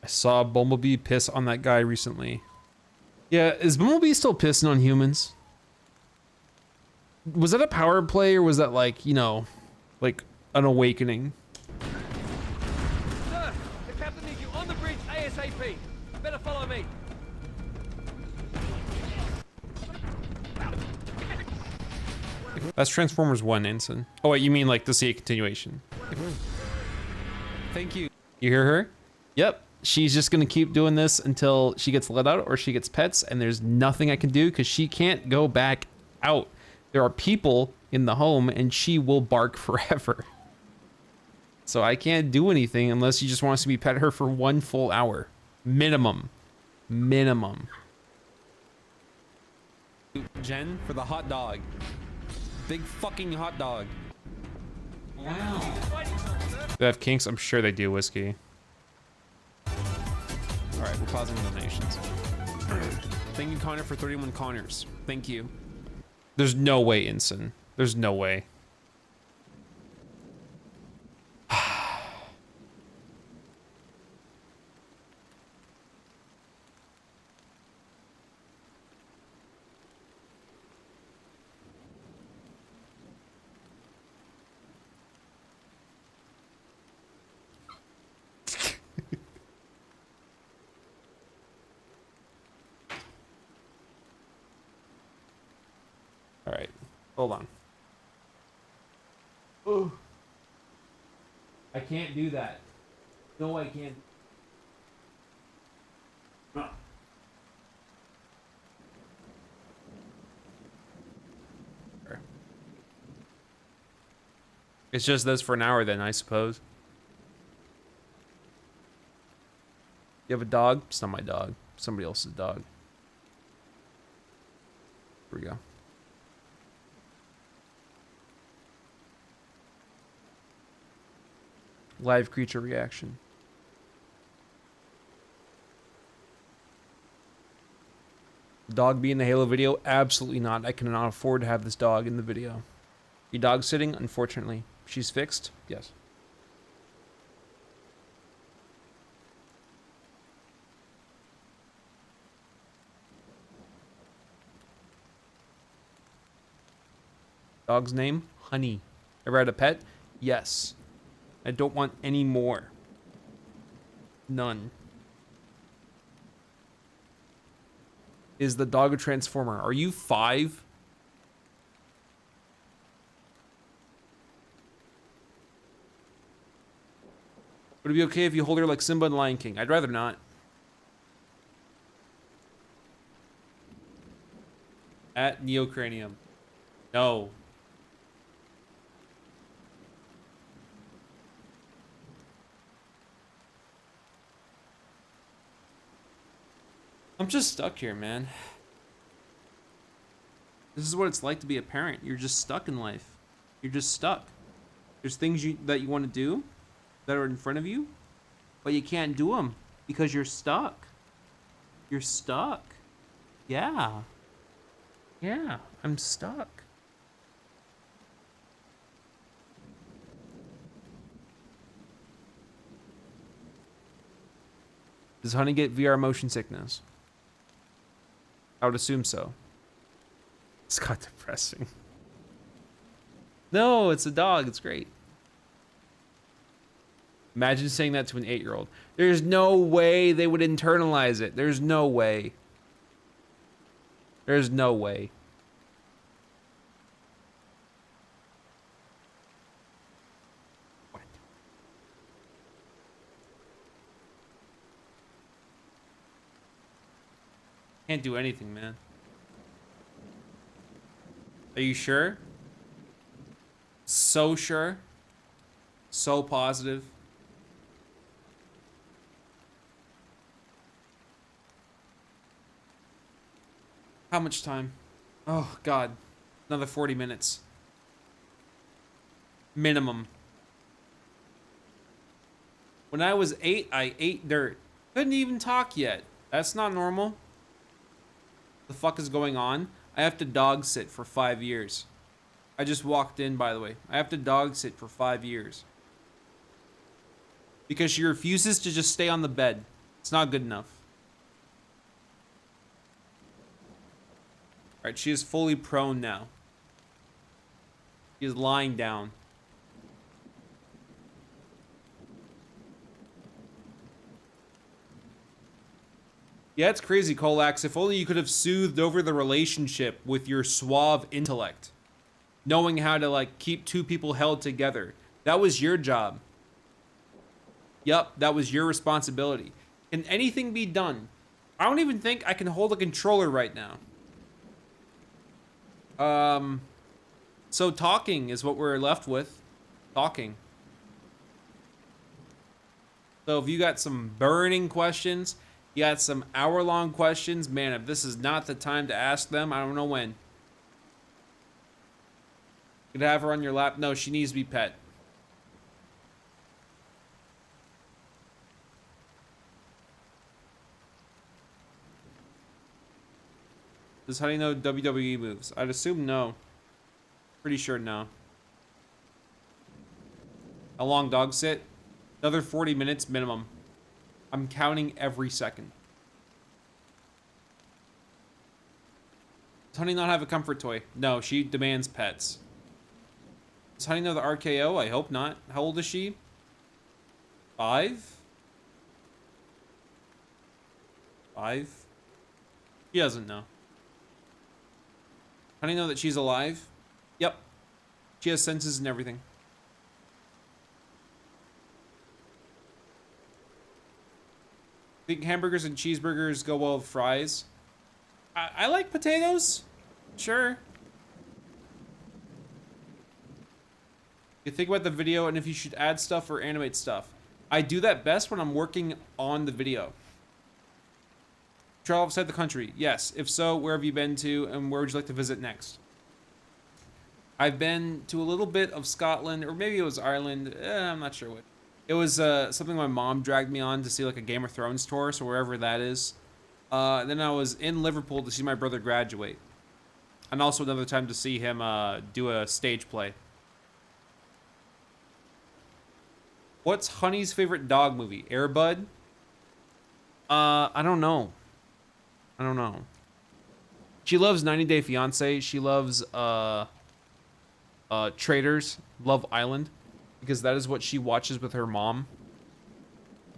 I saw Bumblebee piss on that guy recently. Yeah, is Bumblebee still pissing on humans? Was that a power play or was that like, you know, like an awakening? Sir, the captain needs you on the bridge ASAP. Better follow me. That's Transformers 1, Ensign. Oh wait, you mean like to see a continuation. Thank you. You hear her? Yep. She's just gonna keep doing this until she gets let out or she gets pets, and there's nothing I can do because she can't go back out. There are people in the home and she will bark forever. So I can't do anything unless she just wants to be pet her for 1 full hour. Minimum. Minimum. Jen, for the hot dog. Big fucking hot dog. They have kinks? I'm sure they do, Whiskey. All right, we're pausing donations. Thank you, Connor, for 31 Connors. Thank you. There's no way, Ensign. There's no way. All right, hold on. Oh, I can't do that. No, I can't. No. It's just this for an hour then, I suppose. You have a dog? It's not my dog. Somebody else's dog. Here we go. Live creature reaction. Dog be in the Halo video? Absolutely not. I cannot afford to have this dog in the video. Your dog sitting? Unfortunately. She's fixed? Yes. Dog's name? Honey. Ever had a pet? Yes. I don't want any more. None. Is the dog a transformer? Are you 5? Would it be okay if you hold her like Simba and Lion King? I'd rather not. At Neocranium. No. I'm just stuck here, man. This is what it's like to be a parent. You're just stuck in life. You're just stuck. There's things that you want to do that are in front of you, but you can't do them because you're stuck. You're stuck. Yeah. Yeah, I'm stuck. Does Honey get VR motion sickness? I would assume so. It's got depressing. No, it's a dog. It's great. Imagine saying that to an 8-year-old. There's no way they would internalize it. There's no way. There's no way. What? Can't do anything, man. Are you sure? So sure? So positive? How much time? Oh, God. Another 40 minutes. Minimum. When I was 8, I ate dirt. Couldn't even talk yet. That's not normal. The fuck is going on? I have to dog sit for 5 years. I just walked in, by the way. I have to dog sit for 5 years. Because she refuses to just stay on the bed. It's not good enough. Alright, she is fully prone now. She is lying down. Yeah, it's crazy, Colax. If only you could have soothed over the relationship with your suave intellect. Knowing how to, like, keep two people held together. That was your job. Yup, that was your responsibility. Can anything be done? I don't even think I can hold a controller right now. So talking is what we're left with. Talking. So if you got some burning questions, you got some hour-long questions, man, if this is not the time to ask them, I don't know when. You could have her on your lap. No, she needs to be pet. Does Honey know WWE moves? I'd assume no. Pretty sure no. How long dog sit? Another 40 minutes minimum. I'm counting every second. Does Honey not have a comfort toy? No, she demands pets. Does Honey know the RKO? I hope not. How old is she? 5? 5? She doesn't know. Honey know that she's alive? Yep. She has senses and everything. Think hamburgers and cheeseburgers go well with fries? I like potatoes. Sure. You think about the video and if you should add stuff or animate stuff. I do that best when I'm working on the video. Travel outside the country? Yes. If so, where have you been to and where would you like to visit next? I've been to a little bit of Scotland, or maybe it was Ireland. I'm not sure what. It was something my mom dragged me on to see, like a Game of Thrones tour, so wherever that is. Then I was in Liverpool to see my brother graduate. And also another time to see him do a stage play. What's Honey's favorite dog movie? Air Bud? I don't know. I don't know. She loves 90 Day Fiancé. She loves Traitors, Love Island, because that is what she watches with her mom.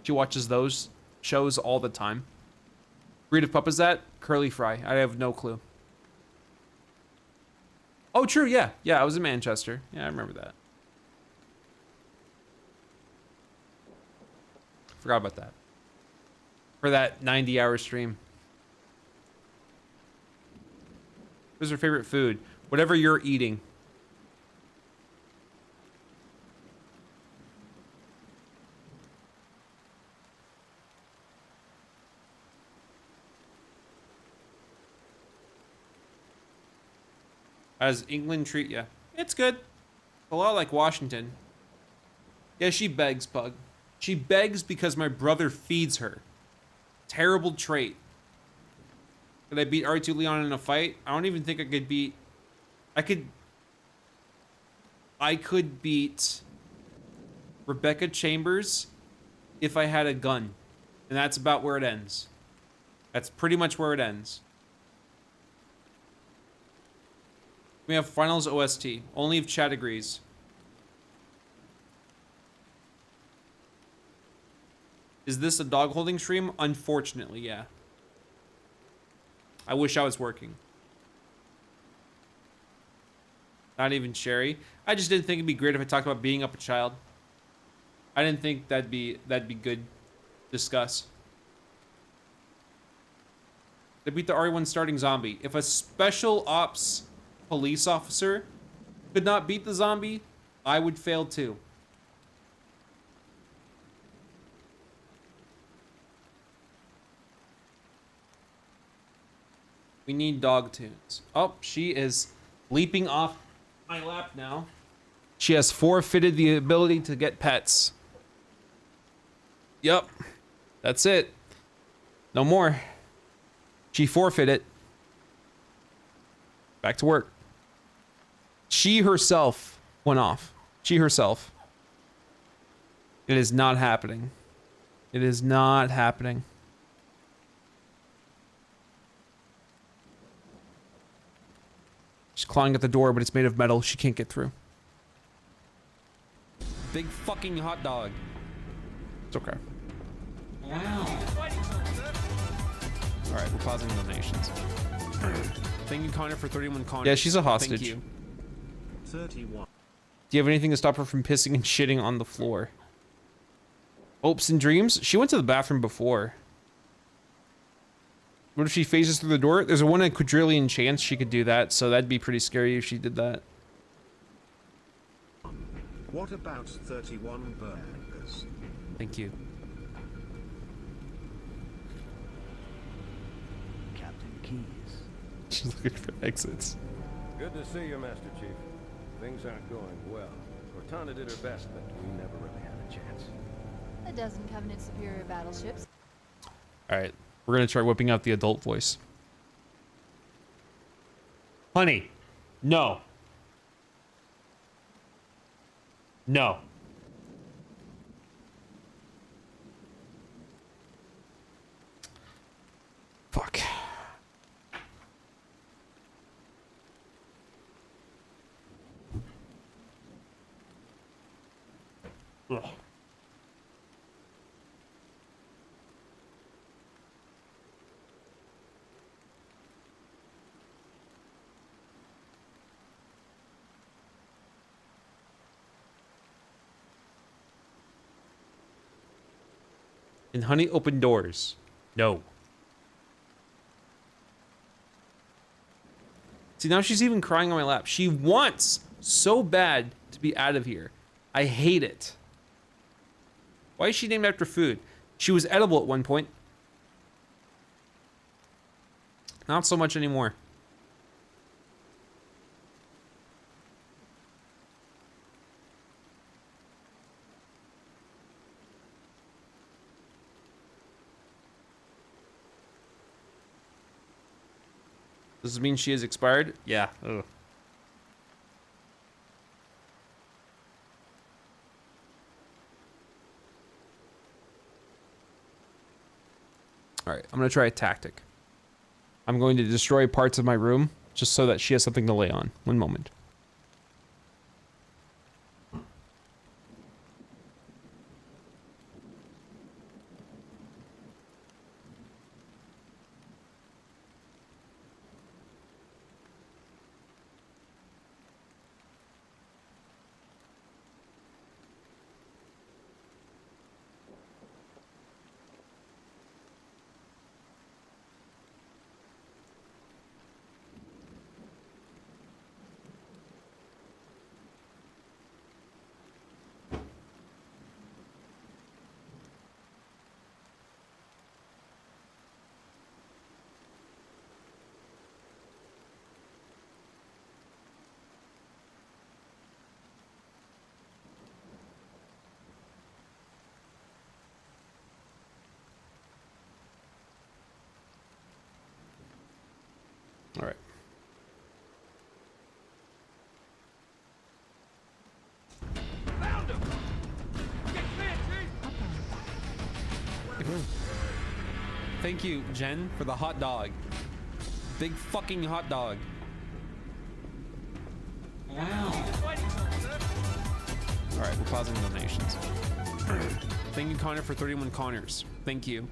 She watches those shows all the time. Breed of pup is that? Curly Fry. I have no clue. Oh, true. Yeah. Yeah, I was in Manchester. Yeah, I remember that. Forgot about that. For that 90-hour stream. What's your favorite food? Whatever you're eating. How does England treat you? It's good. A lot like Washington. Yeah, she begs, Pug. She begs because my brother feeds her. Terrible trait. Could I beat R2 Leon in a fight? I don't even think I could beat... I could beat Rebecca Chambers if I had a gun. And that's about where it ends. That's pretty much where it ends. We have finals OST. Only if chat agrees. Is this a dog holding stream? Unfortunately, yeah. I wish I was working. Not even Sherry. I just didn't think it'd be great if I talked about being up a child. I didn't think that'd be good to discuss. They beat the RE1 starting zombie. If a special ops police officer could not beat the zombie, I would fail too. We need dog tunes. Oh, she is leaping off my lap now. She has forfeited the ability to get pets. Yup. That's it. No more. She forfeited. Back to work. She herself went off. She herself. It is not happening. It is not happening. She's clawing at the door, but it's made of metal. She can't get through. Big fucking hot dog. It's okay. Alright, we're pausing donations. Thank you, Connor, for 31 Connors. Yeah, she's a hostage. Thank you. 31. Do you have anything to stop her from pissing and shitting on the floor? Hopes and dreams? She went to the bathroom before. What if she phases through the door? There's a 1 in a quadrillion chance she could do that, so that'd be pretty scary if she did that. What about 31 burgers? Thank you. Captain Keys. She's looking for exits. Good to see you, Master Chief. Things aren't going well. Cortana did her best, but we never really had a chance. A dozen Covenant superior battleships. Alright, we're gonna try whipping out the adult voice. Honey, no. No. Fuck. Ugh. And honey, open doors. No. See, now she's even crying on my lap. She wants so bad to be out of here. I hate it. Why is she named after food? She was edible at one point. Not so much anymore. Does this mean she is expired? Yeah. Ugh. Alright, I'm gonna try a tactic. I'm going to destroy parts of my room just so that she has something to lay on. One moment. All right. Found him! Get clear, Chief! Thank you, Jen, for the hot dog. Big fucking hot dog. Wow. Alright, we're pausing donations. Thank you, Connor, for 31 Connors. Thank you.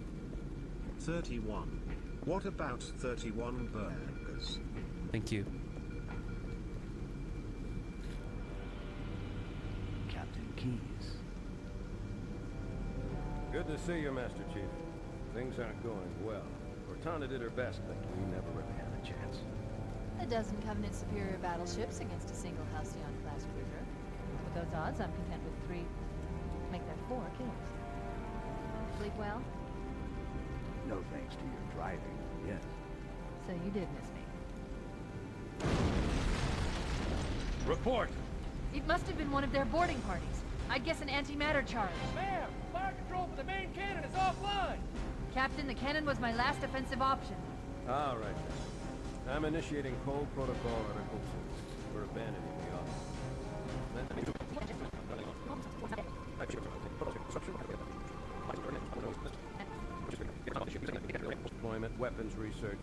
31. What about 31 burgers? Thank you. Captain Keys. Good to see you, Master Chief. Things aren't going well. Cortana did her best, but we never really had a chance. A dozen Covenant superior battleships against a single Halcyon-class cruiser. With those odds, I'm content with 3. Make that 4 kills. Sleep well? No thanks to your driving, yes. So you did miss me. Report! It must have been one of their boarding parties. I'd guess an antimatter charge. Ma'am! Fire control for the main cannon is offline! Captain, the cannon was my last offensive option. All right, then. I'm initiating Code Protocol Article 2. We're abandoning the office. Deployment, weapons research.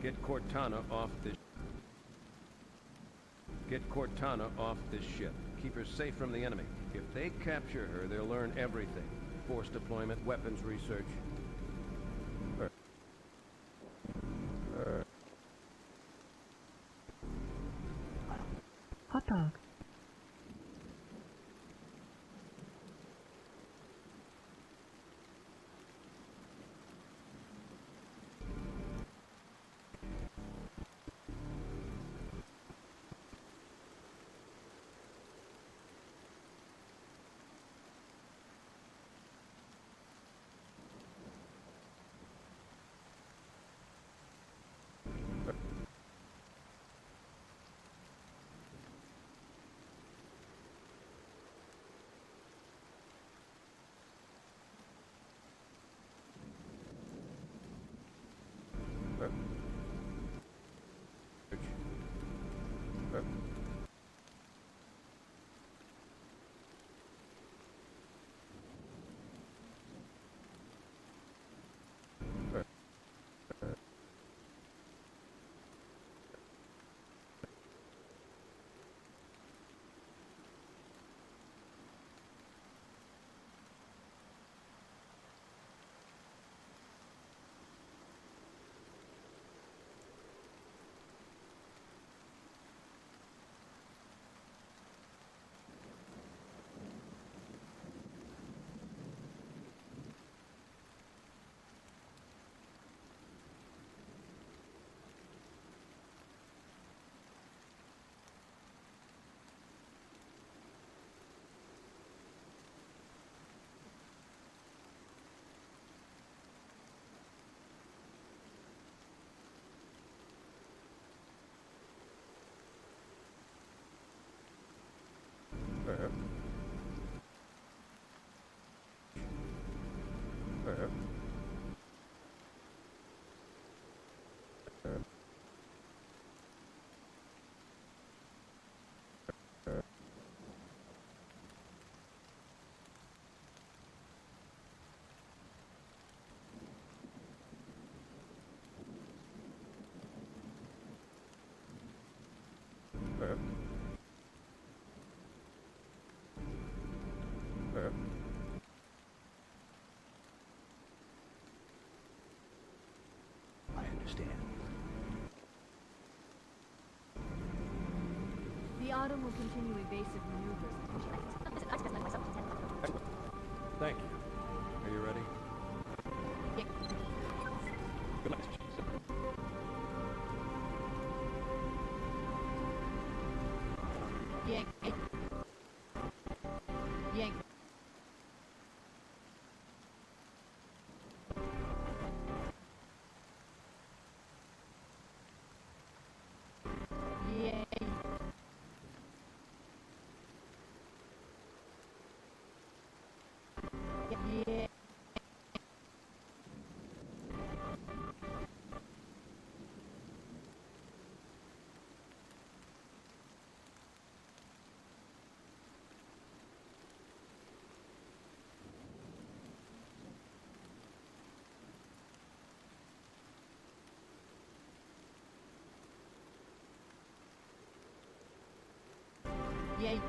Get Cortana off the... Get Cortana off this ship. Keep her safe from the enemy. If they capture her, they'll learn everything. Force deployment, weapons research. Hot dog. I understand. The Autumn will continue evasive maneuvers. Thank you. Are you ready? Good luck. Yank. Yank. Yay. Yeah. Yay.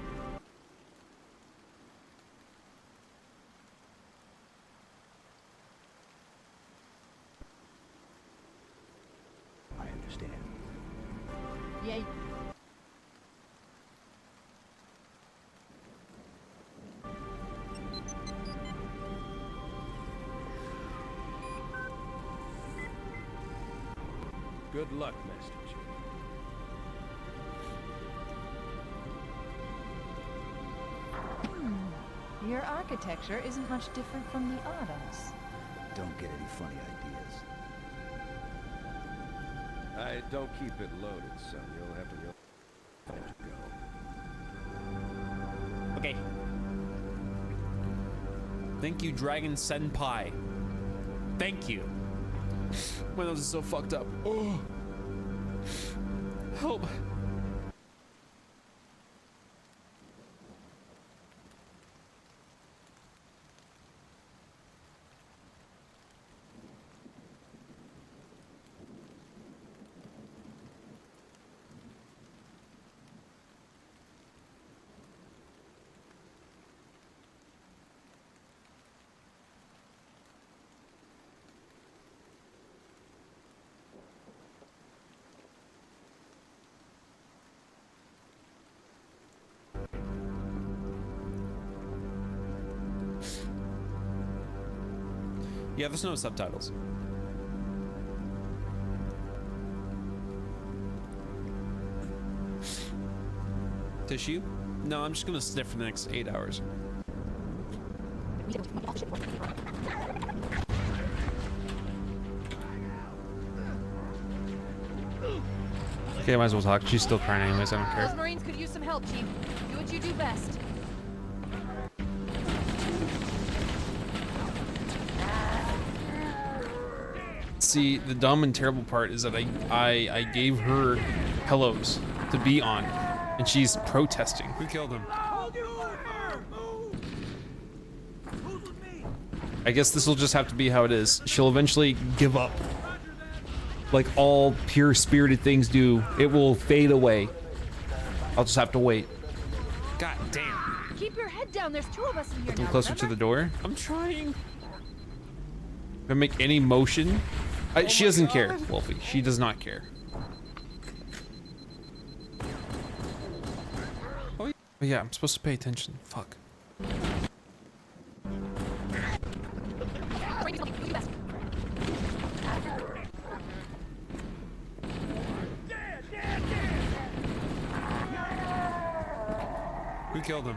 I understand. Yay. Good luck, Master Chief. Your architecture isn't much different from the Autumn's. Don't get any funny ideas. I don't keep it loaded, son. You'll have to go. Okay. Thank you, Dragon Senpai. Thank you. My nose is so fucked up. Oh. Help. Yeah, there's no subtitles. Tissue? No, I'm just gonna sniff for the next 8 hours. Okay, might as well talk. She's still crying anyways. I don't Those care. Marines could use some help, Chief. Do what you do best. See, the dumb and terrible part is that I gave her pillows to be on, and she's protesting. Who killed him? I guess this will just have to be how it is. She'll eventually give up. Like all pure-spirited things do, it will fade away. I'll just have to wait. God damn. Keep your head down. There's 2 of us in here Come now. closer to remember? the door. I'm trying. If I make any motion, she doesn't care, Wolfie. She does not care. Oh yeah, I'm supposed to pay attention. Fuck. Who killed him?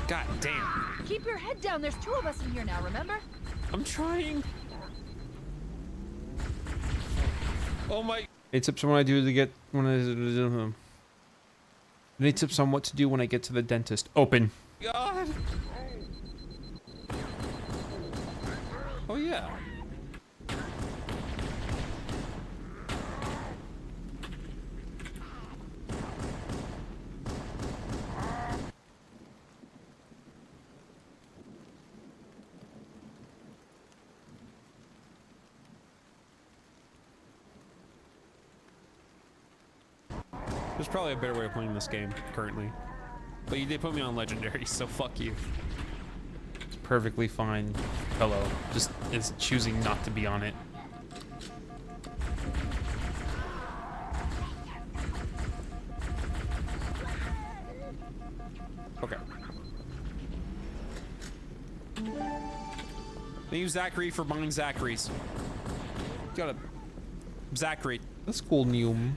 God damn. Keep your head down. There's 2 of us in here now. Remember? I'm trying. Oh my. Any tips on what I do to get when I any tips on what to do when I get to the dentist? Open. God. Oh yeah. There's probably a better way of playing this game currently. But you did put me on legendary, so fuck you. It's perfectly fine. Hello. Just is choosing not to be on it. Okay. They use Zachary for buying Zachary's. Got a Zachary. That's cool, Neum.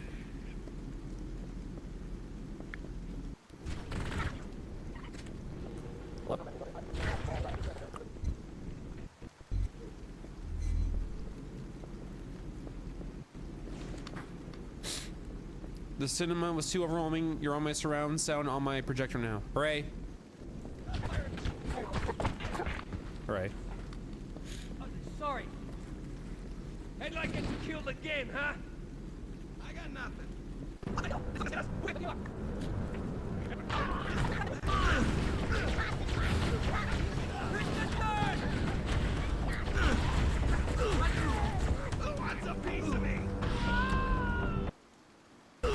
The cinema was too overwhelming. You're on my surround sound on my projector now. Hooray. Hooray. Sorry. I'd like it to kill the game, huh? I got nothing. Who wants a piece of me? Who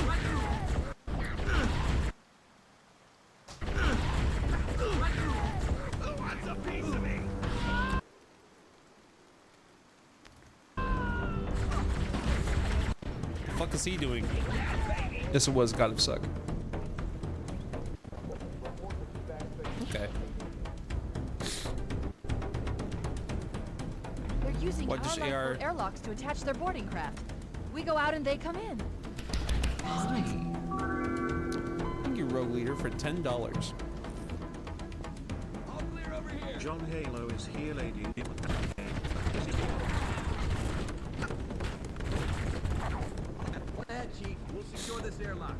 wants a piece of me? The fuck is he doing? Yes, it was God of Suck. Okay. They're using What our does lifeboat AR airlocks to attach their boarding craft. We go out and they come in. Thank you, Rogue Leader, for $10. All clear over here. John Halo is here, lady. Go ahead, Chief. We'll secure this airlock.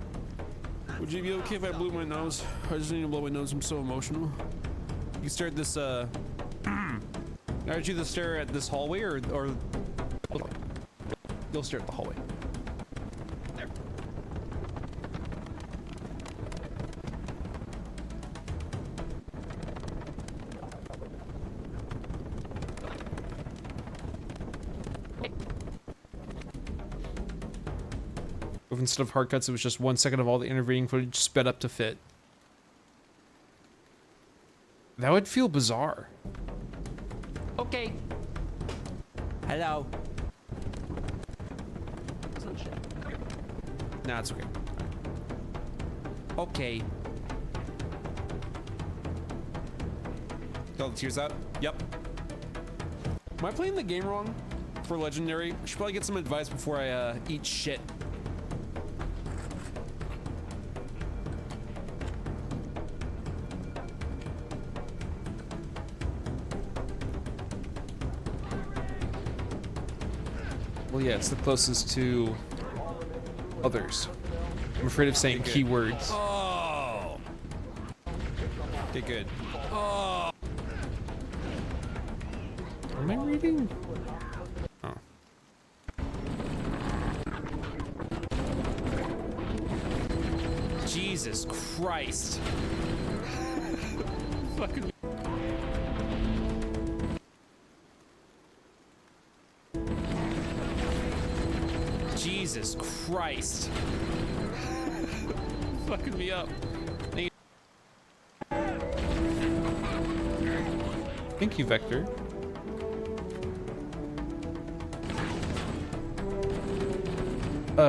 Would you be okay if I blew my nose? I just need to blow my nose. I'm so emotional. You stare at this, Aren't you to stare at this hallway or you'll stare at the hallway. If instead of hard cuts, it was just 1 second of all the intervening footage sped up to fit. That would feel bizarre. Okay. Hello. Nah, it's okay. Okay. All the tears out. Yep. Am I playing the game wrong for Legendary? I should probably get some advice before I eat shit. Well, yeah, it's the closest to others. I'm afraid of saying Okay. keywords. Oh. Okay, good. Oh. Am I reading? Oh. Jesus Christ. Fucking. Jesus Christ. Fucking me up. Thank you, Vector.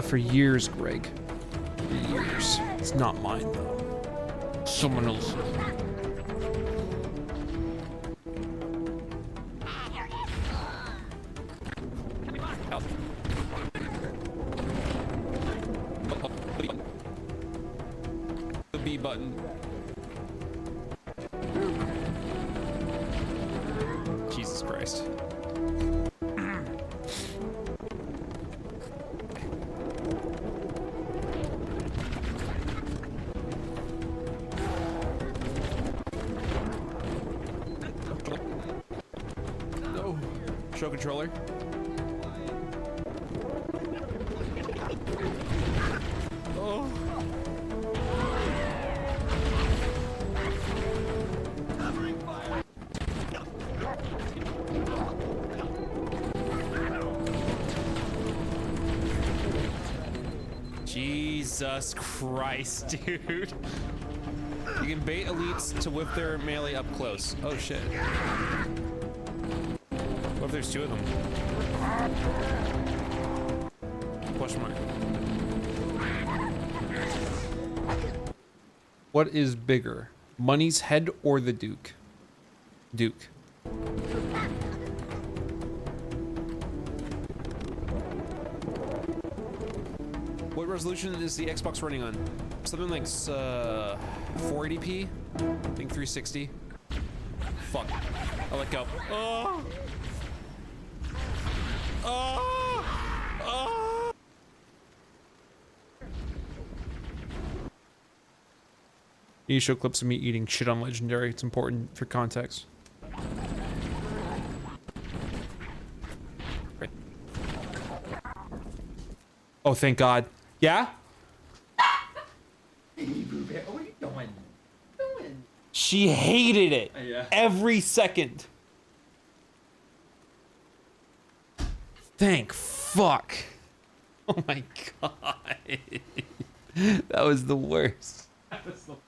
For years, Greg. For years. It's not mine, though. Someone else. Help. The B button. Jesus Christ. No. Show controller. Oh. Jesus Christ, dude. You can bait elites to whip their melee up close. Oh shit. What if there's two of them? Question mark. What is bigger, Money's head or the Duke? Duke. What resolution is the Xbox running on? Something like 480p? I think 360. Fuck. I'll let go. Oh! Oh! Oh! You show clips of me eating shit on Legendary. It's important for context. Oh, thank God. Yeah? What are you doing? She hated it. Yeah. Every second. Thank fuck. Oh my God. That was the worst. That was the worst.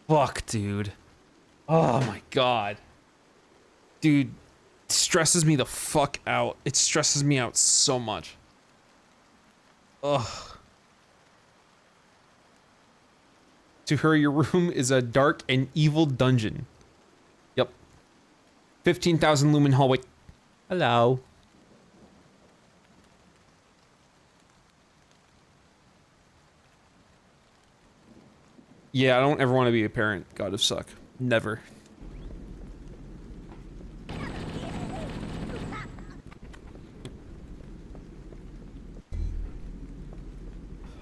Fuck, dude. Oh my God. Dude, it stresses me the fuck out. It stresses me out so much. Ugh. To her, your room is a dark and evil dungeon. Yep. 15,000 lumen hallway. Hello. Yeah, I don't ever want to be a parent. God of suck. Never.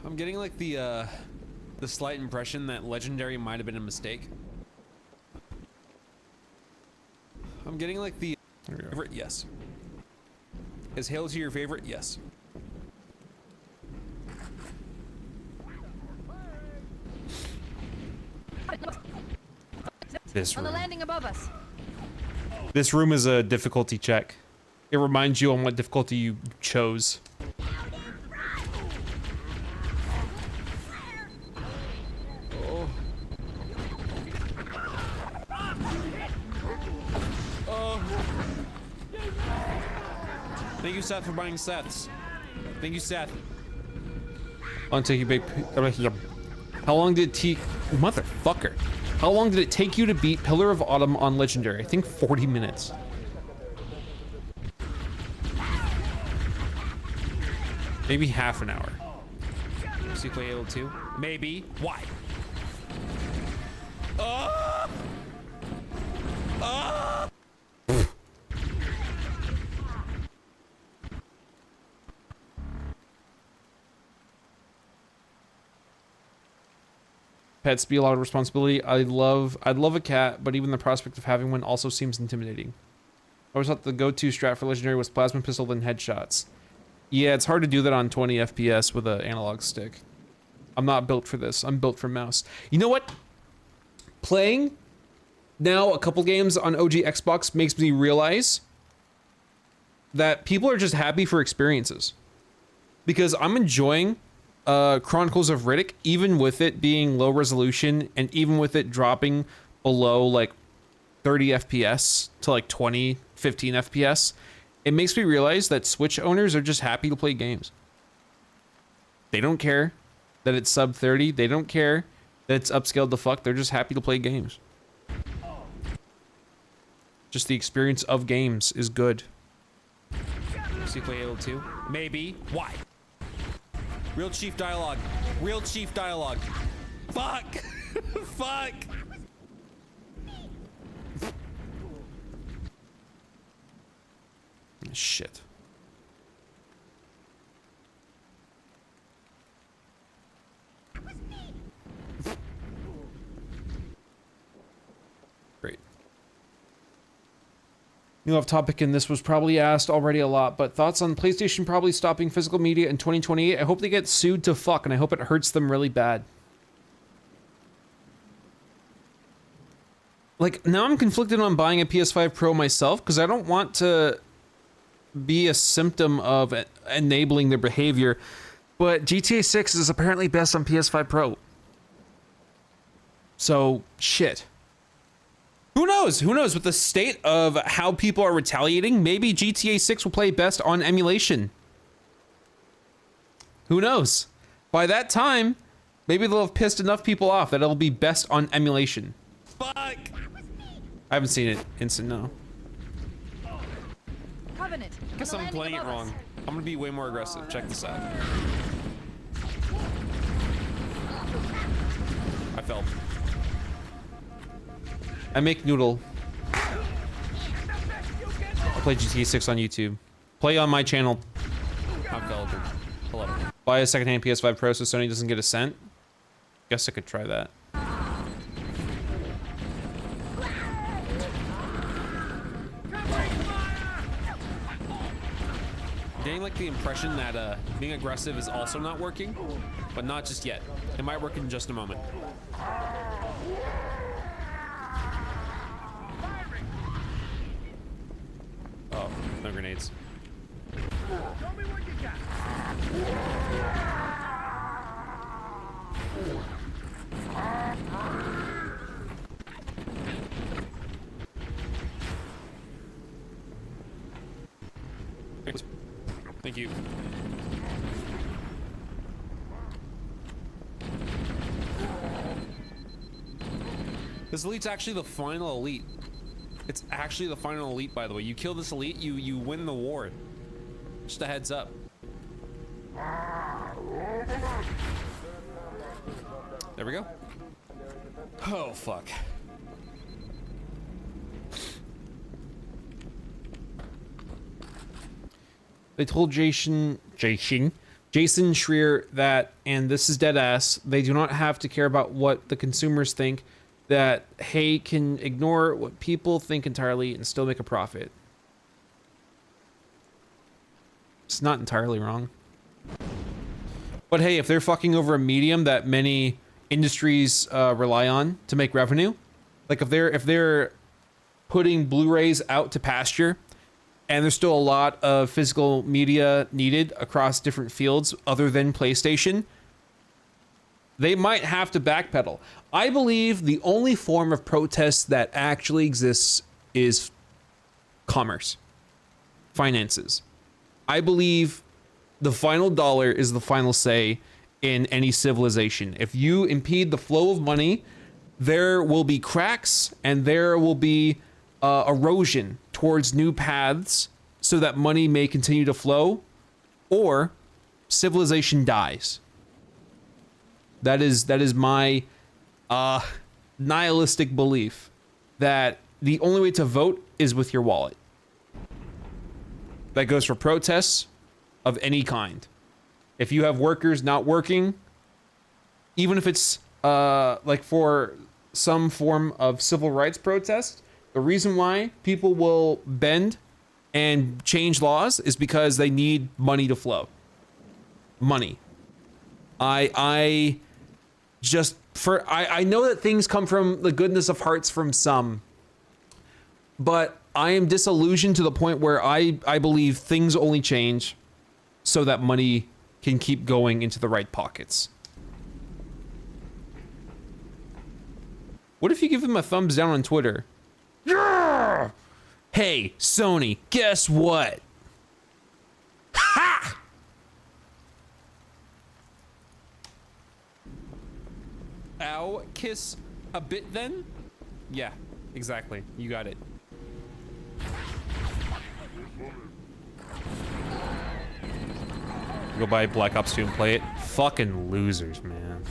I'm getting like the slight impression that Legendary might have been a mistake. I'm getting like the favorite, yes. Is Halo 2 your favorite? Yes. This On the room. landing above us. This room is a difficulty check. It reminds you on what difficulty you chose. Oh. Oh. Thank you, Seth, for buying Seths. Thank you, Seth. I'll take you big. How long did it take? Motherfucker. How long did it take you to beat Pillar of Autumn on Legendary? I think 40 minutes. Maybe half an hour. So you play Halo 2? Maybe. Why? Oh! Oh! Pets be a lot of responsibility. I'd love a cat, but even the prospect of having one also seems intimidating. I always thought the go-to strat for Legendary was plasma pistol then headshots. Yeah, it's hard to do that on 20 FPS with an analog stick. I'm not built for this. I'm built for mouse. You know what? Playing now a couple games on OG Xbox makes me realize that people are just happy for experiences. Because I'm enjoying Chronicles of Riddick, even with it being low resolution and even with it dropping below like 30 FPS to like 20, 15 FPS. It makes me realize that Switch owners are just happy to play games. They don't care that it's sub 30. They don't care that it's upscaled to fuck. They're just happy to play games. Just the experience of games is good. So you play Halo 2? Maybe. Why? Real Chief dialogue. Real Chief dialogue. Fuck! Fuck! Shit. Great. New off topic, and this was probably asked already a lot, but thoughts on PlayStation probably stopping physical media in 2028? I hope they get sued to fuck, and I hope it hurts them really bad. Like, now I'm conflicted on buying a PS5 Pro myself, because I don't want to be a symptom of enabling their behavior, but GTA 6 is apparently best on PS5 Pro. So, shit. Who knows? Who knows? With the state of how people are retaliating, maybe GTA 6 will play best on emulation. Who knows? By that time, maybe they'll have pissed enough people off that it'll be best on emulation. Fuck! I haven't seen it instant, no. Covenant. I guess I'm playing it wrong. I'm gonna be way more aggressive. Check this out. I fell. I make noodle. I play GTA 6 on YouTube. Play on my channel. I fell. Hello. Buy a secondhand PS5 Pro so Sony doesn't get a cent. Guess I could try that. Getting like the impression that being aggressive is also not working, but not just yet. It might work in just a moment. Oh, no grenades. Show me what you got. Thank you. This elite's actually the final elite. It's actually the final elite, by the way. You kill this elite, you win the war. Just a heads up. There we go. Oh, fuck. They told Jason Schreier that, and this is dead ass, they do not have to care about what the consumers think, that Hay can ignore what people think entirely and still make a profit. It's not entirely wrong. But hey, if they're fucking over a medium that many industries rely on to make revenue, Like if they're putting Blu-rays out to pasture, and there's still a lot of physical media needed across different fields other than PlayStation, they might have to backpedal. I believe the only form of protest that actually exists is commerce, finances. I believe the final dollar is the final say in any civilization. If you impede the flow of money, there will be cracks and there will be erosion towards new paths so that money may continue to flow, or civilization dies. That is my nihilistic belief that the only way to vote is with your wallet. That goes for protests of any kind. If you have workers not working, even if it's like for some form of civil rights protest, the reason why people will bend and change laws is because they need money to flow. Money. I know that things come from the goodness of hearts from some, but I am disillusioned to the point where I believe things only change so that money can keep going into the right pockets. What if you give them a thumbs down on Twitter? Yeah! Hey, Sony, guess what? Ha! Ow, kiss a bit then? Yeah, exactly. You got it. Go buy Black Ops 2 and play it. Fucking losers, man.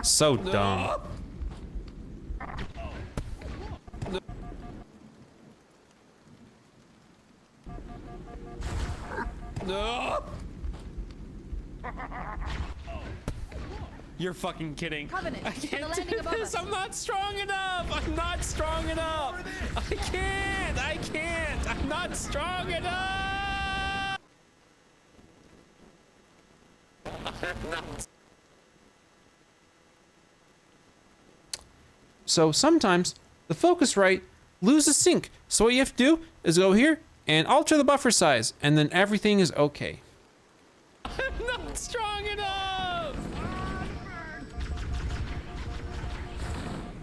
So dumb. No. You're fucking kidding. Covenant, I the can't landing do above this. us. I'm not strong enough. I'm not strong enough. I can't. I can't. I'm not strong enough. I'm not. So sometimes the Focusrite loses sync. So what you have to do is go here and alter the buffer size, and then everything is okay. I'm not strong enough.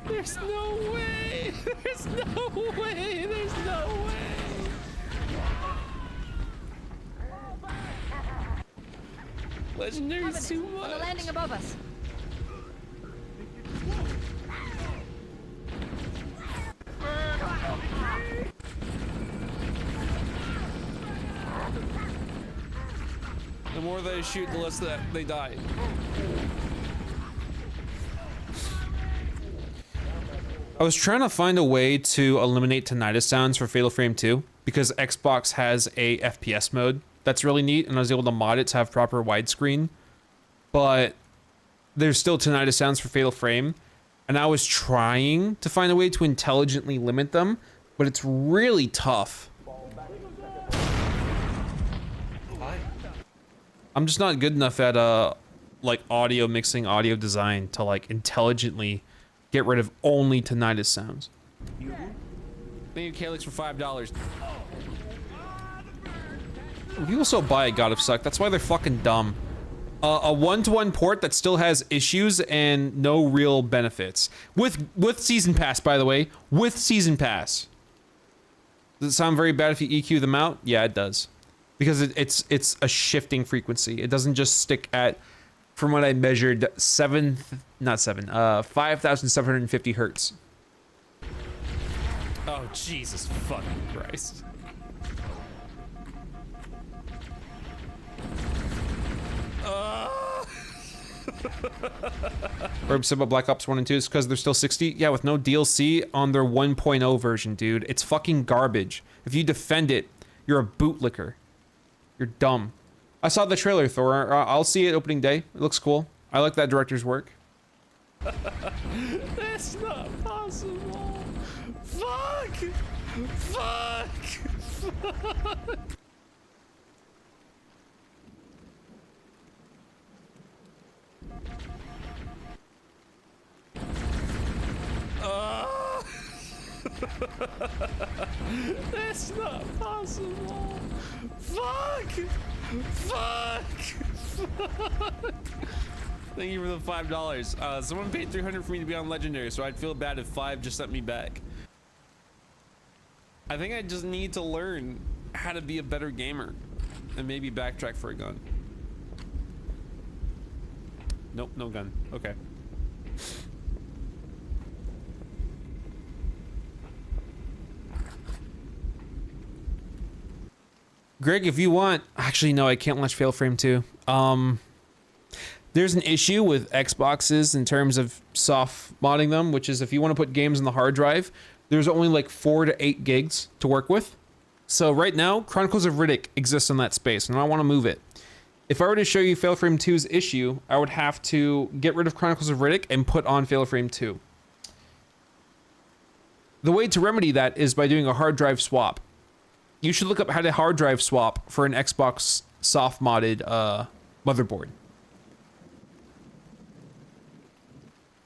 There's no way. There's no way. There's no way. Legendary's too Covenant, much. on the landing above us. The more they shoot, the less that they die. I was trying to find a way to eliminate tinnitus sounds for Fatal Frame 2 because Xbox has a FPS mode that's really neat, and I was able to mod it to have proper widescreen. But there's still tinnitus sounds for Fatal Frame, and I was trying to find a way to intelligently limit them, but it's really tough. I'm just not good enough at like audio mixing, audio design to like intelligently get rid of only tinnitus sounds. Thank you, Calyx, for $5. People still buy God of Suck. That's why they're fucking dumb. A one-to-one port that still has issues and no real benefits. With Season Pass, by the way. With Season Pass. Does it sound very bad if you EQ them out? Yeah, it does. Because it's a shifting frequency. It doesn't just stick at, from what I measured, 5,750 hertz. Oh, Jesus fucking Christ. Herb said about Black Ops 1 and 2 is because they're still 60. Yeah, with no DLC on their 1.0 version, dude. It's fucking garbage. If you defend it, you're a bootlicker. You're dumb. I saw the trailer, Thor. I'll see it opening day. It looks cool. I like that director's work. That's not possible. Fuck! Fuck! Fuck! That's not possible. Fuck! Fuck! Fuck! Thank you for the $5. Someone paid $300 for me to be on Legendary, so I'd feel bad if 5 just sent me back. I think I just need to learn how to be a better gamer and maybe backtrack for a gun. Nope, no gun. Okay. Greg, if you want, actually no, I can't launch Failframe 2. There's an issue with Xboxes in terms of soft modding them, which is if you want to put games on the hard drive, there's only like 4 to 8 gigs to work with. So right now, Chronicles of Riddick exists in that space, and I want to move it. If I were to show you Failframe 2's issue, I would have to get rid of Chronicles of Riddick and put on Failframe 2. The way to remedy that is by doing a hard drive swap. You should look up how to hard drive swap for an Xbox soft modded motherboard.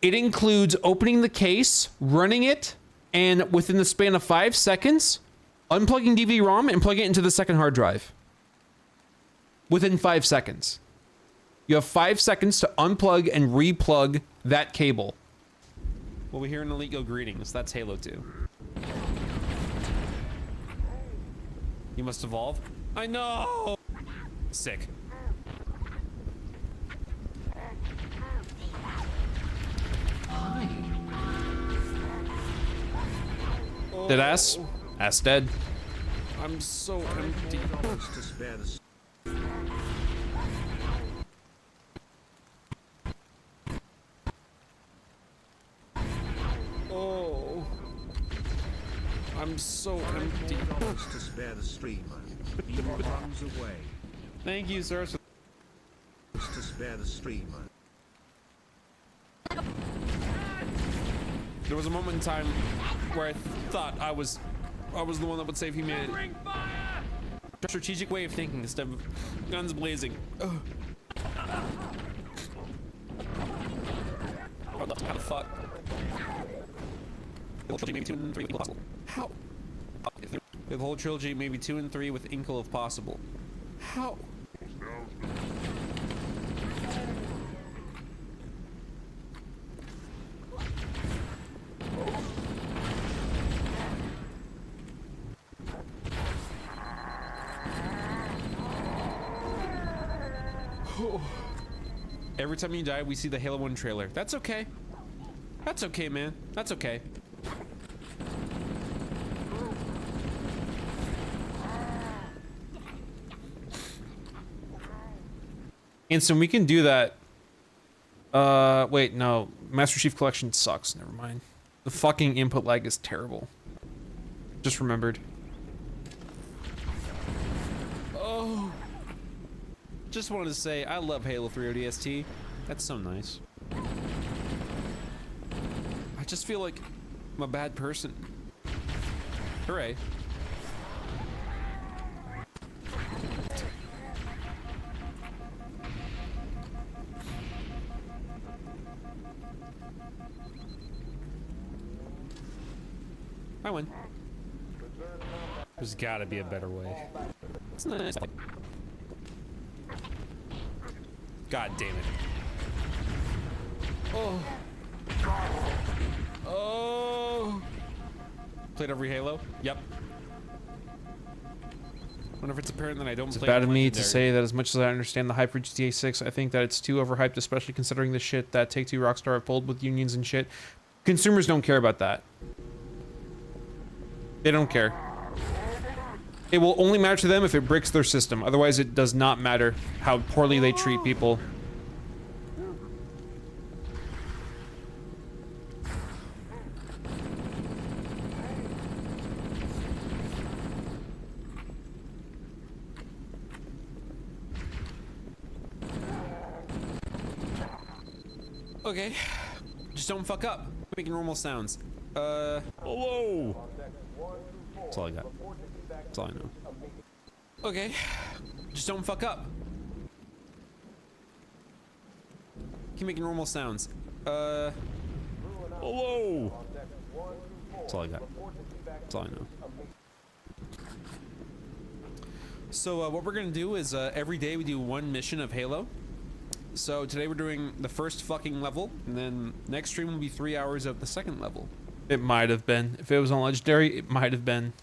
It includes opening the case, running it, and within the span of 5 seconds, unplugging DVD-ROM and plugging it into the second hard drive. Within 5 seconds. You have 5 seconds to unplug and replug that cable. Well, we hear an Elite Go greetings. That's Halo 2. You must evolve. I know. Sick. Dead ass? Ass dead. I'm so empty. To spare the Oh. I'm so empty. to spare the streamer. He runs away. Thank you, sir. To spare the streamer. There was a moment in time where I thought I was the one that would save humanity. Strategic way of thinking instead of guns blazing. Ugh. How the fuck? Maybe 2 and 3 if possible. How? The whole trilogy, maybe 2 and 3 with Inkle if possible. How? Every time you die, we see the Halo 1 trailer. That's okay. That's okay, man. That's okay. Instant, we can do that. Wait, no. Master Chief Collection sucks. Never mind. The fucking input lag is terrible. Just remembered. Oh. Just wanted to say, I love Halo 3 ODST. That's so nice. I just feel like I'm a bad person. Hooray. I win. There's gotta be a better way. It's nice. God damn it. Oh. Oh. Played every Halo? Yep. Wonder if it's apparent that I don't It's play bad of me to Legendary. say that as much as I understand the hype for GTA 6, I think that it's too overhyped, especially considering the shit that Take-Two Rockstar have pulled with unions and shit. Consumers don't care about that. They don't care. It will only matter to them if it breaks their system. Otherwise, it does not matter how poorly they treat people. Okay. Just don't fuck up. Making normal sounds. Hello. That's all I got. That's all I know. Okay. Just don't fuck up. Keep making normal sounds. Hello. That's all I got. That's all I know. So what we're gonna do is every day we do one mission of Halo. So today we're doing the first fucking level, and then next stream will be 3 hours of the second level. It might have been. If it was on Legendary, it might have been.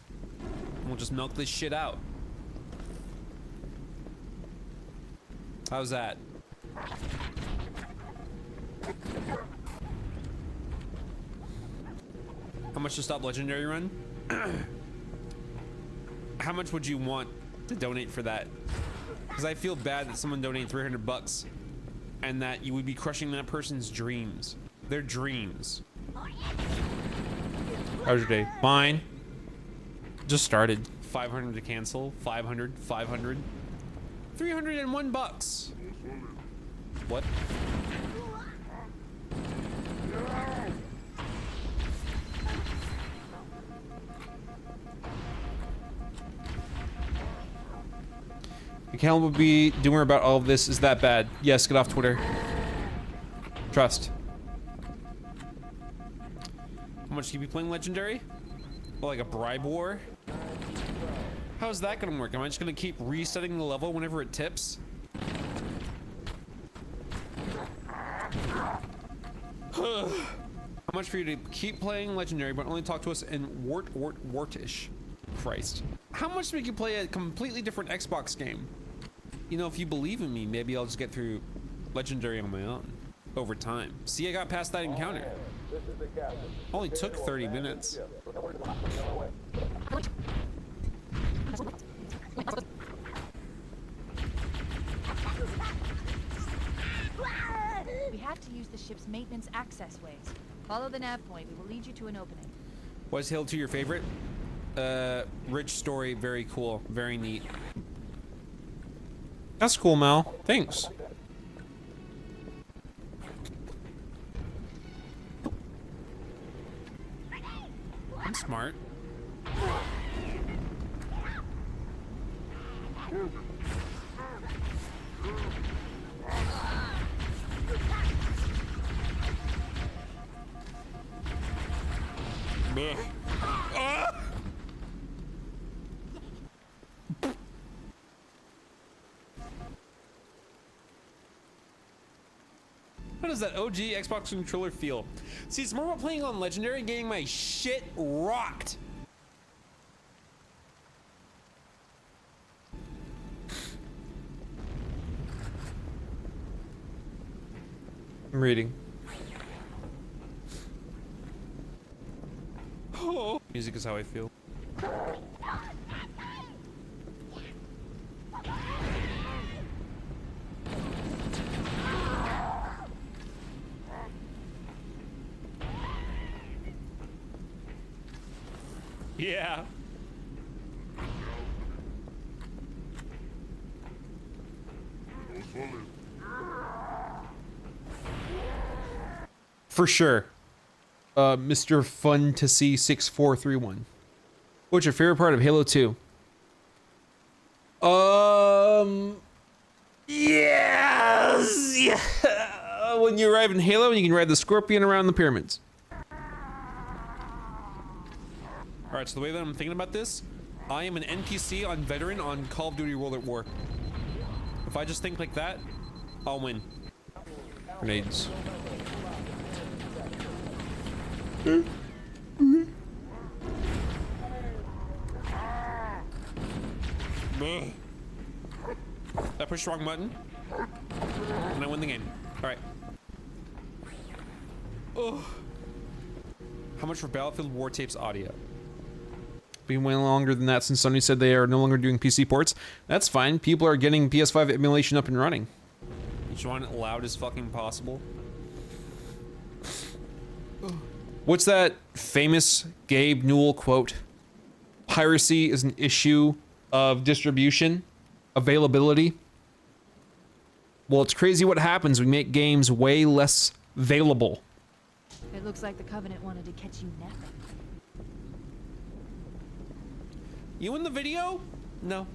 We'll just milk this shit out. How's that? How much to stop Legendary run? How much would you want to donate for that? Because I feel bad that someone donated $300 and that you would be crushing that person's dreams. Their dreams. How's your day? Fine. Just started. 500 to cancel. 500. 500. $301. What? Cal will be doing about all of this. Is that bad? Yes, get off Twitter. Trust. How much do you be playing Legendary? Well, like a bribe war? How's that gonna work? Am I just gonna keep resetting the level whenever it tips? How much for you to keep playing Legendary but only talk to us in Wartish? Christ. How much to make you play a completely different Xbox game? You know, if you believe in me, maybe I'll just get through Legendary on my own over time. See, I got past that encounter. Only took 30 minutes. We have to use the ship's maintenance access ways. Follow the nav point. We will lead you to an opening. Was Halo 2 your favorite? Rich story, very cool, very neat. That's cool, Mal. Thanks. I'm smart. How does that OG Xbox controller feel? See, it's more about playing on Legendary and getting my shit rocked. I'm reading. Oh. Music is how I feel. Yeah. For sure. Mr. Fun to See 6431. What's your favorite part of Halo 2? Yes! Yeah! When you arrive in Halo and you can ride the Scorpion around the pyramids. Alright, so the way that I'm thinking about this, I am an NPC on Veteran on Call of Duty World at War. If I just think like that, I'll win. Grenades. I pushed the wrong button, and I win the game. Alright. Oh. How much for Battlefield War Tapes audio? Been way longer than that since Sony said they are no longer doing PC ports. That's fine. People are getting PS5 emulation up and running. You just want it loud as fucking possible. What's that famous Gabe Newell quote? Piracy is an issue of distribution, availability. Well, it's crazy what happens when we make games way less available. It looks like the Covenant wanted to catch you napping. You in the video? No.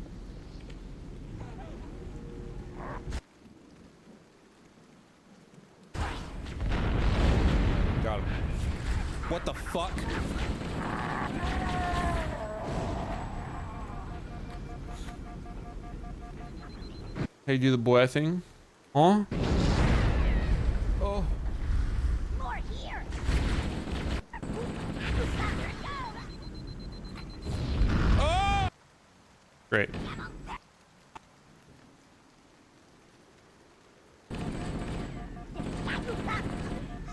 Got him. What the fuck? How you do the boy thing? Huh? Oh. More here. Great.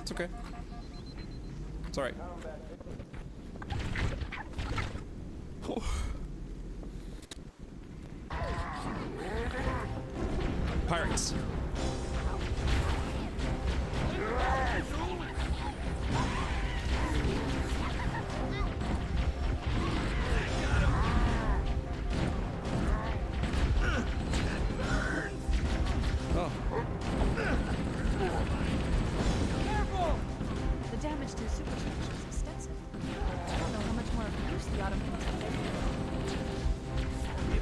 It's okay. It's alright. Oh. Pirates. Oh. The damage to the superstructure is extensive. I don't know how much more use the autumn can take.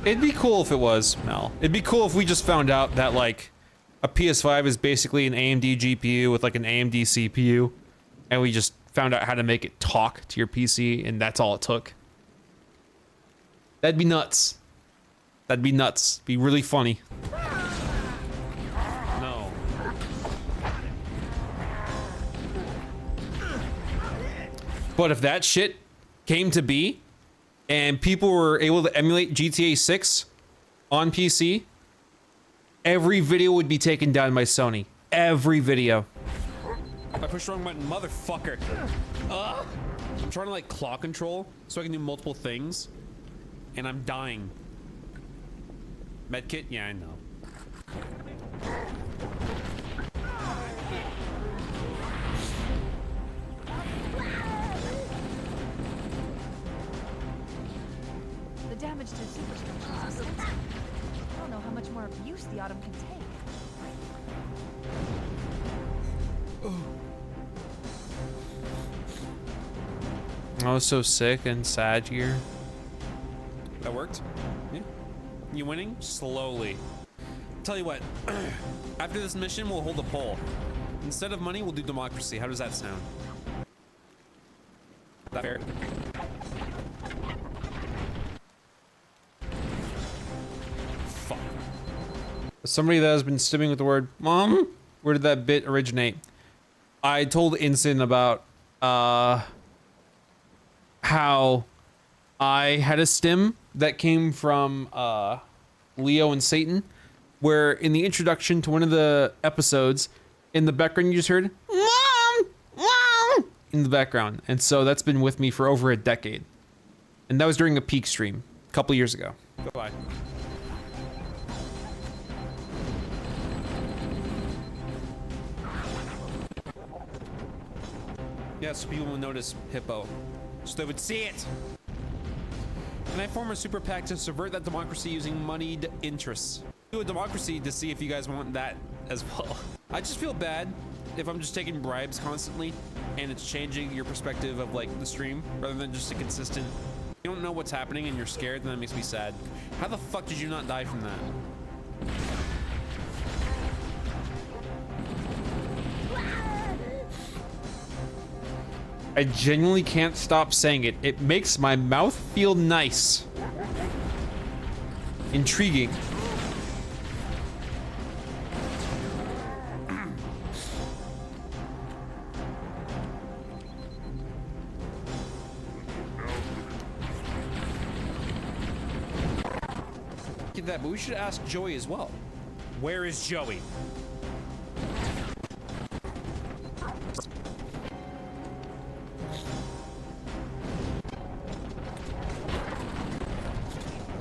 It'd be cool if it was, Mel. It'd be cool if we just found out that, like, a PS5 is basically an AMD GPU with, like, an AMD CPU, and we just found out how to make it talk to your PC, and that's all it took. That'd be nuts. That'd be nuts. Be really funny. No. But if that shit came to be, and people were able to emulate GTA 6 on PC, every video would be taken down by Sony. Every video. I pushed the wrong button, motherfucker. I'm trying to like claw control so I can do multiple things, and I'm dying. Medkit? Yeah, I know. The damage to the superstructure is extensive. I don't know how much more use the autumn can take. I was so sick and sad here. That worked? Yeah. You winning? Slowly. Tell you what, after this mission, we'll hold a poll. Instead of money, we'll do democracy. How does that sound? That fair? Fuck. As somebody that has been stimming with the word "mom," where did that bit originate? I told Instant about how I had a stim that came from Leo and Satan, where in the introduction to one of the episodes, in the background you just heard "mom, mom" in the background, and so that's been with me for over a decade, and that was during a peak stream a couple years ago. Goodbye. Yeah, so people will notice Hippo, so they would see it. And I form a super PAC to subvert that democracy using moneyed interests. Do a democracy to see if you guys want that as well. I just feel bad if I'm just taking bribes constantly and it's changing your perspective of like the stream rather than just a consistent. You don't know what's happening and you're scared, then that makes me sad. How the fuck did you not die from that? I genuinely can't stop saying it. It makes my mouth feel nice. Intriguing. Get that, but we should ask Joey as well. Where is Joey?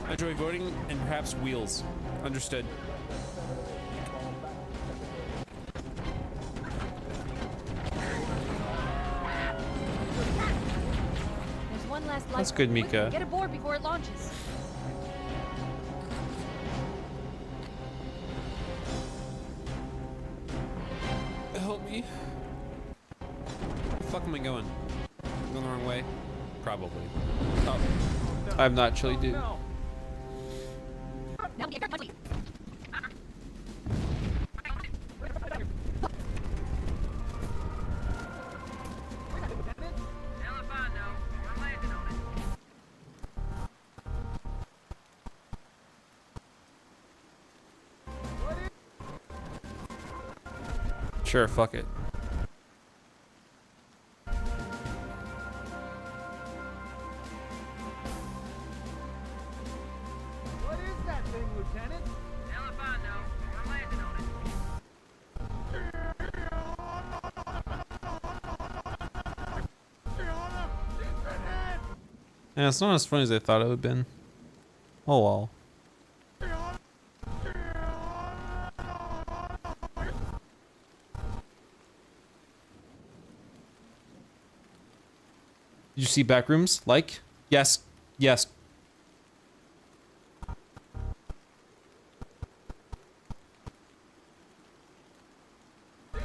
I enjoy voting and perhaps wheels. Understood. There's one last life. That's good, Mika. Get aboard before it launches. Help me. Where the fuck am I going? Going the wrong way? Probably. Oh. I'm not chilly, dude. Now get your country. Sure, fuck it. What is that thing, Lieutenant? Hell if I know. We're landing on it. Yeah, it's not as funny as I thought it would have been. Oh well. Did you see Backrooms? Like? Yes. Yes. I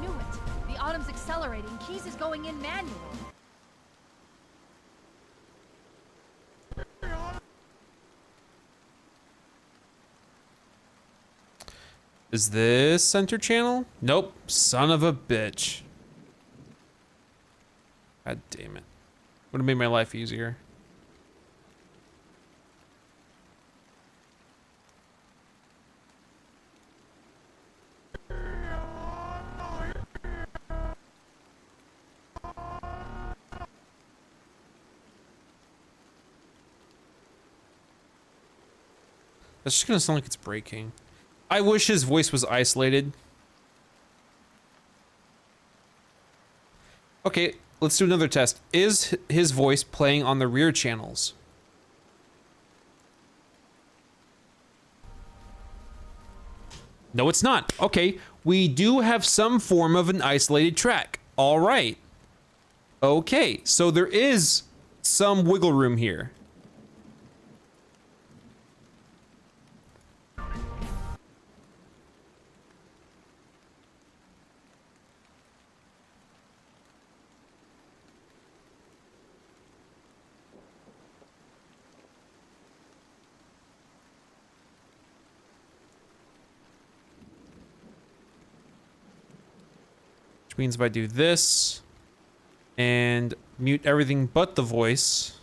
knew it. The Autumn's accelerating. Keys is going in manual. Is this center channel? Nope. Son of a bitch. God damn it. Would have made my life easier. That's just gonna sound like it's breaking. I wish his voice was isolated. Okay, let's do another test. Is his voice playing on the rear channels? No, it's not. Okay, we do have some form of an isolated track. All right. Okay, so there is some wiggle room here. Which means if I do this and mute everything but the voice.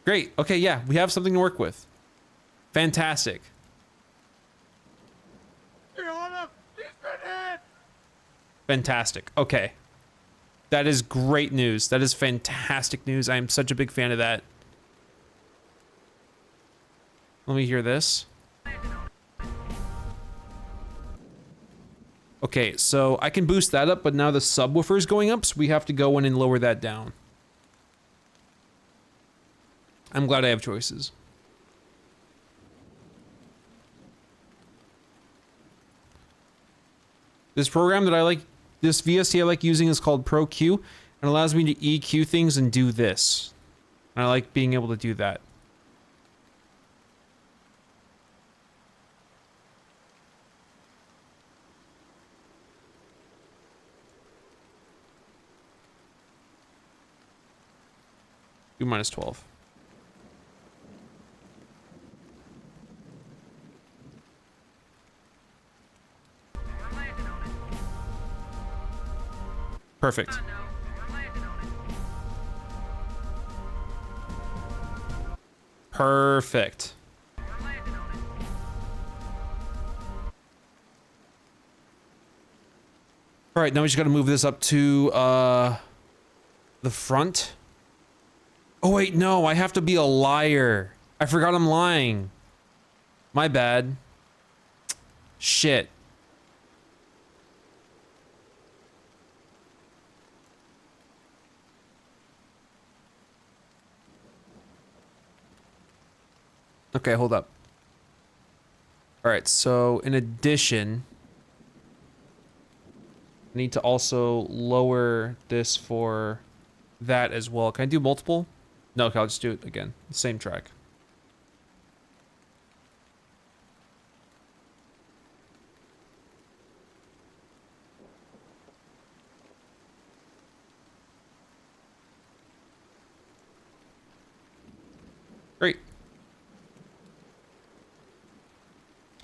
Great. Okay, yeah, we have something to work with. Fantastic. Fantastic. Okay. That is great news. That is fantastic news. I am such a big fan of that. Let me hear this. Okay, so I can boost that up, but now the subwoofer is going up, so we have to go in and lower that down. I'm glad I have choices. This program that I like, this VST I like using is called ProQ, and allows me to EQ things and do this. And I like being able to do that. Do minus 12. Perfect. Perfect. All right, now we just got to move this up to the front. Oh wait, no, I have to be a liar. I forgot I'm lying. My bad. Shit. Okay, hold up. All right, so in addition, I need to also lower this for that as well. Can I do multiple? No, okay, I'll just do it again. Same track. Great.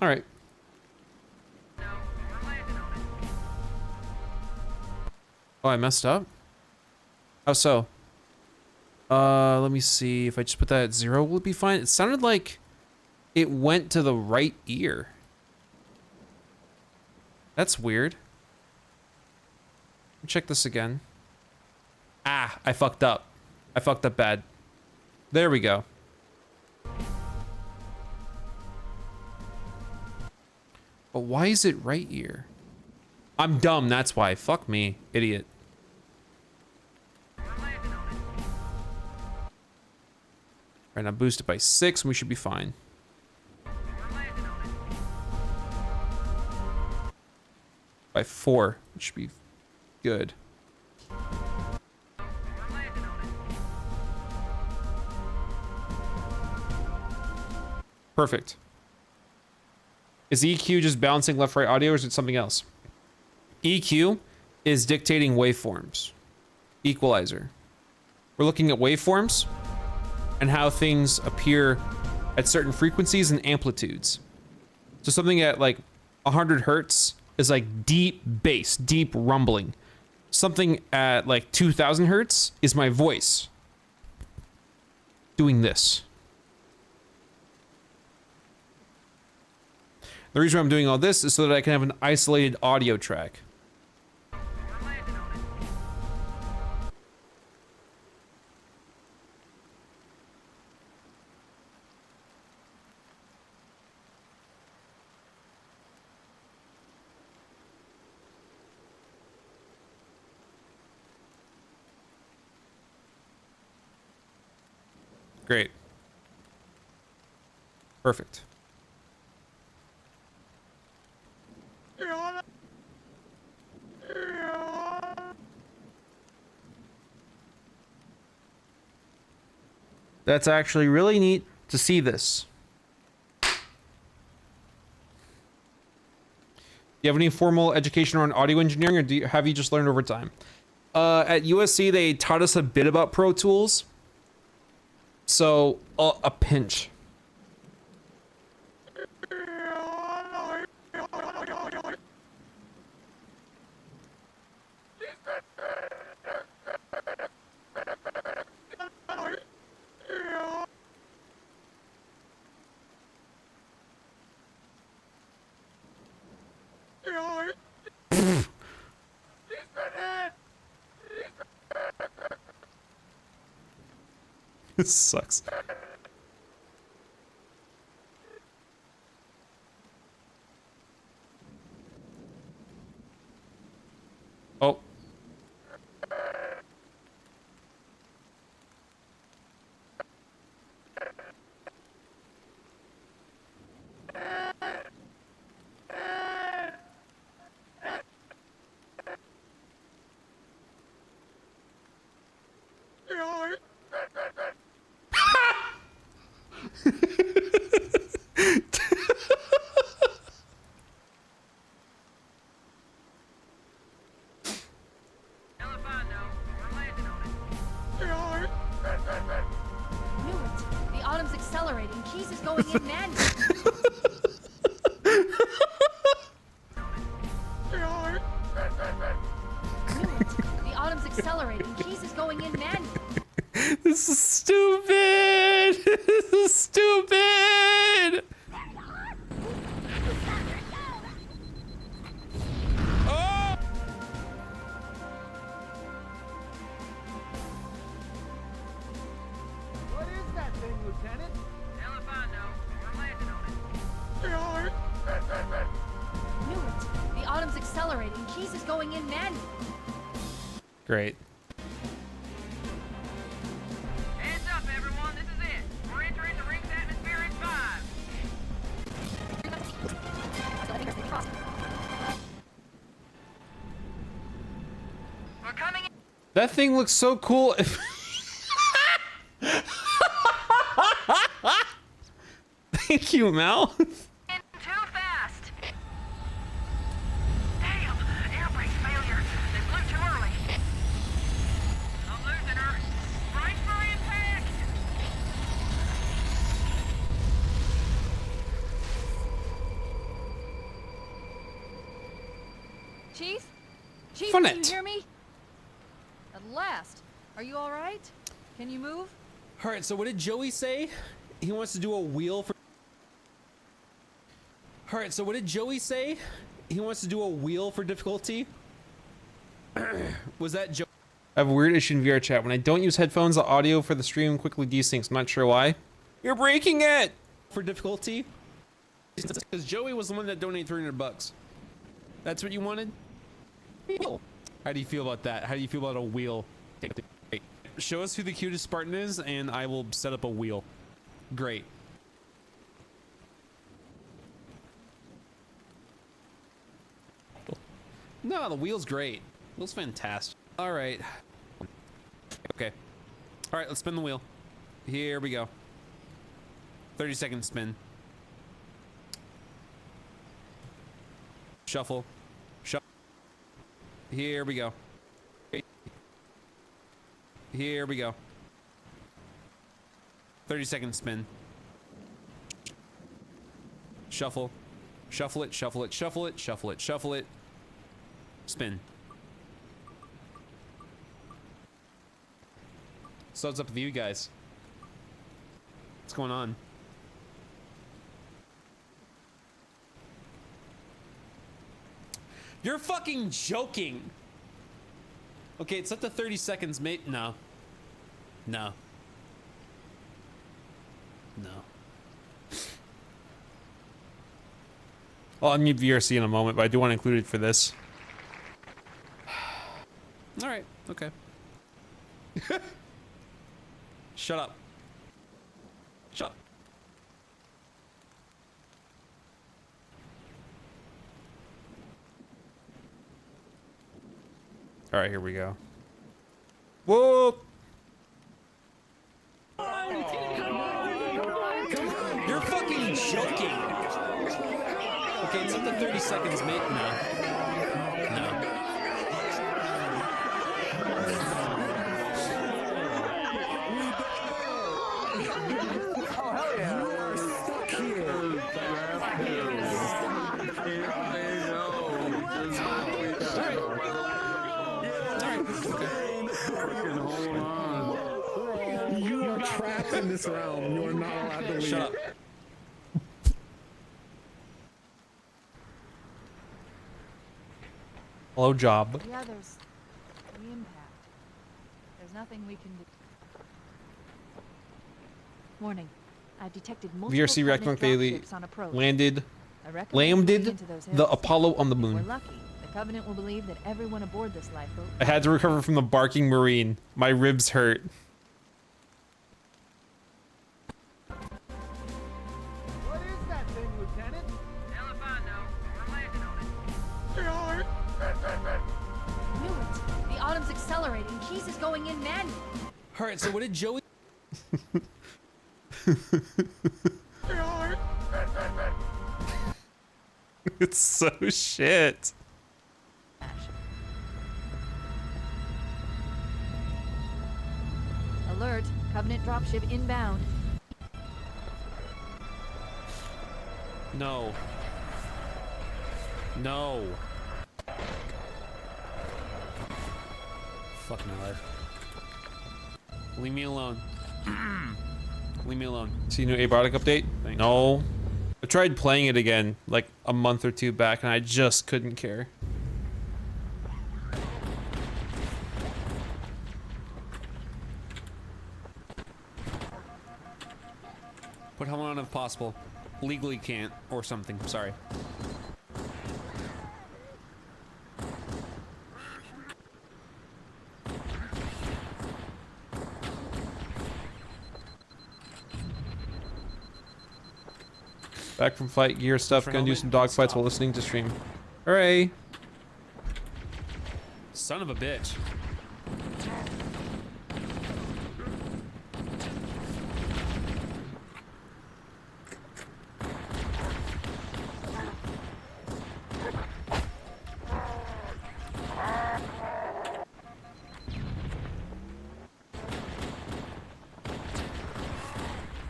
All right. Oh, I messed up? How so? Let me see. If I just put that at 0, will it be fine? It sounded like it went to the right ear. That's weird. Check this again. Ah, I fucked up. I fucked up bad. There we go. But why is it right ear? I'm dumb, that's why. Fuck me, idiot. Right, now boost it by 6 and we should be fine. By 4, it should be good. Perfect. Is EQ just balancing left-right audio or is it something else? EQ is dictating waveforms. Equalizer. We're looking at waveforms and how things appear at certain frequencies and amplitudes. So something at like 100 hertz is like deep bass, deep rumbling. Something at like 2000 hertz is my voice doing this. The reason why I'm doing all this is so that I can have an isolated audio track. Great. Perfect. That's actually really neat to see this. Do you have any formal education on audio engineering, or have you just learned over time? At USC, they taught us a bit about Pro Tools. So, a pinch. This sucks. Oh. This is stupid! This is stupid! Oh! What is that thing, Lieutenant? Hell if I know. We're landing on it. Knew it. The Autumn's accelerating. Keys is going in manually. Great. Hands up, everyone. This is it. We're entering the ring's atmosphere in 5. We're coming in. That thing looks so cool. Thank you, Mal. Too fast. Damn, air brake failure. They blew too early. I'm losing her. Brace for impact. Chief? Chief, Fun can it. you hear me? At last. Are you all right? Can you move? All right, so what did Joey say? He wants to do a wheel for... All right, so what did Joey say? He wants to do a wheel for difficulty? Was that Joey? I have a weird issue in VR chat. When I don't use headphones, the audio for the stream quickly desyncs. I'm not sure why. You're breaking it! For difficulty? Because Joey was the one that donated $300. That's what you wanted? Wheel. How do you feel about that? How do you feel about a wheel? Show us who the cutest Spartan is, and I will set up a wheel. Great. No, the wheel's great. Wheel's fantastic. All right. Okay. All right, let's spin the wheel. Here we go. 30-second spin. Shuffle. Shuffle. Here we go. Here we go. 30-second spin. Shuffle. Shuffle it, shuffle it, shuffle it, shuffle it, shuffle it. Spin. So it's up with you guys. What's going on? You're fucking joking. Okay, it's up to 30 seconds, mate. No. No. No. I'll unmute VRC in a moment, but I do want to include it for this. All right. Okay. Shut up. Shut up. All right, here we go. Whoa! You're fucking joking. Okay, it's up to 30 seconds, mate. No. No. You are trapped in this realm. You are not allowed to leave. Shut up. Hello, job. The others, the impact. There's nothing we can do. Warning. I've detected multiple VRC reckon Covenant they dropships on approach. landed, I recommend moving landed into those the hills. Apollo on the If we're moon. lucky, the Covenant will believe that everyone aboard this lifeboat. I had to recover from the barking marine. My ribs hurt. What is that thing, Lieutenant? Hell if I know. We're landing on it. Knew it. The Autumn's accelerating. Keys is going in manually. All right, so what did Joey... It's so shit. Alert. Covenant dropship inbound. No. No. Fuck my life. Leave me alone. Leave me alone. See new abiotic update? Thanks. No. I tried playing it again like a month or two back and I just couldn't care. Put helmet on if possible. Legally can't, or something. Sorry. Back from fight gear stuff. For Gonna do helmet, some dogfights stop. while listening to stream. Hooray! Son of a bitch.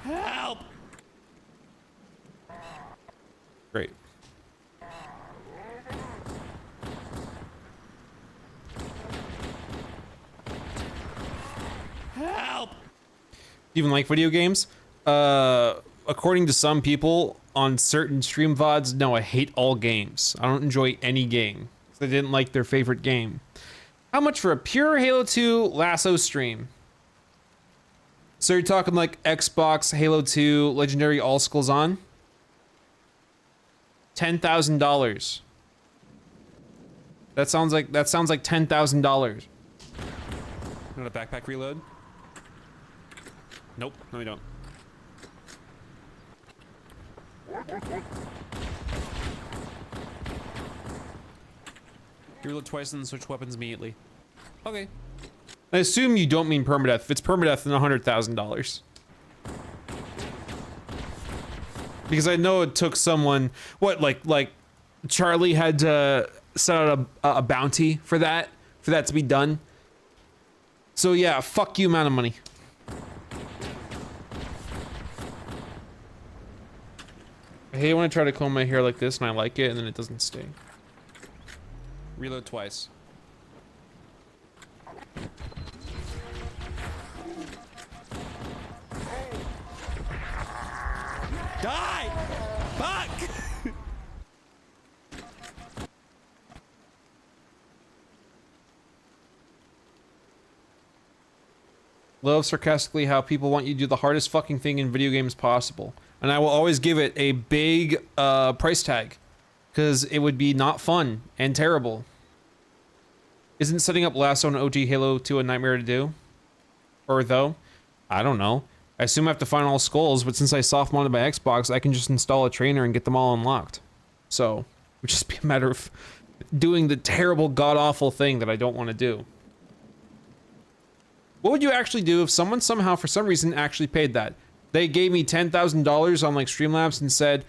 Help! Great. Help! Even like video games? According to some people on certain stream VODs, no, I hate all games. I don't enjoy any game. They didn't like their favorite game. How much for a pure Halo 2 Lasso stream? So you're talking like Xbox, Halo 2, Legendary All Skulls on? $10,000. That sounds like $10,000. Not a backpack reload? Nope, no we don't. You reload twice and then switch weapons immediately. Okay. I assume you don't mean permadeath. If it's permadeath, then $100,000. Because I know it took someone, what, like Charlie had to set out a bounty for that to be done. So yeah, fuck you amount of money. I hate when I try to comb my hair like this and I like it and then it doesn't stay. Reload twice. Die! Fuck! Love sarcastically how people want you to do the hardest fucking thing in video games possible. And I will always give it a big price tag. Because it would be not fun and terrible. Isn't setting up Lasso and OG Halo 2 a nightmare to do? Or though? I don't know. I assume I have to find all skulls, but since I soft modded my Xbox, I can just install a trainer and get them all unlocked. So, it would just be a matter of doing the terrible, god-awful thing that I don't want to do. What would you actually do if someone somehow, for some reason, actually paid that? They gave me $10,000 on like Streamlabs and said,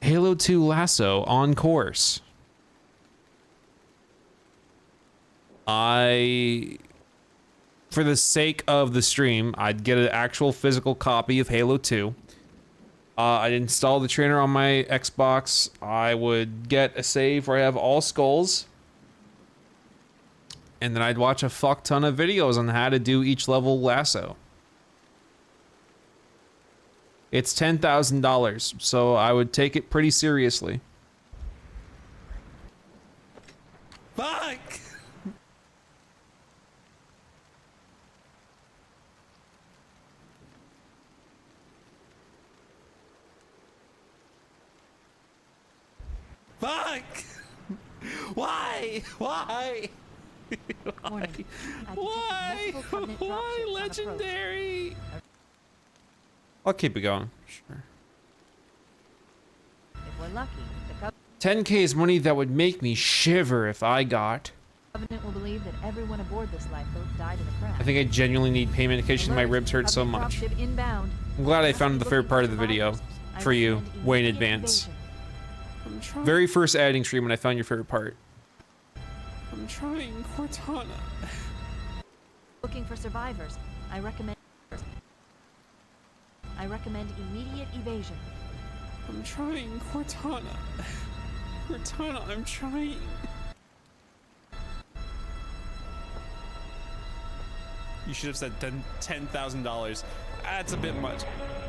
Halo 2 Lasso on course. For the sake of the stream, I'd get an actual physical copy of Halo 2. I'd install the trainer on my Xbox. I would get a save where I have all skulls. And then I'd watch a fuck ton of videos on how to do each level Lasso. It's $10,000, so I would take it pretty seriously. Fuck! Fuck! Why? Why? Warning. Why? Why legendary? I'll keep it going. Sure. If we're lucky, the 10K is money that would make me shiver if I got. Covenant will believe that everyone aboard this lifeboat died in a crash. I think I genuinely need pain medication. My ribs hurt so much. I'm glad I found the favorite part of the video for you way in advance. Very first editing stream when I found your favorite part. I'm trying, Cortana. Looking for survivors. I recommend immediate evasion. I'm trying, Cortana. Cortana, I'm trying. You should have said $10,000. That's a bit much.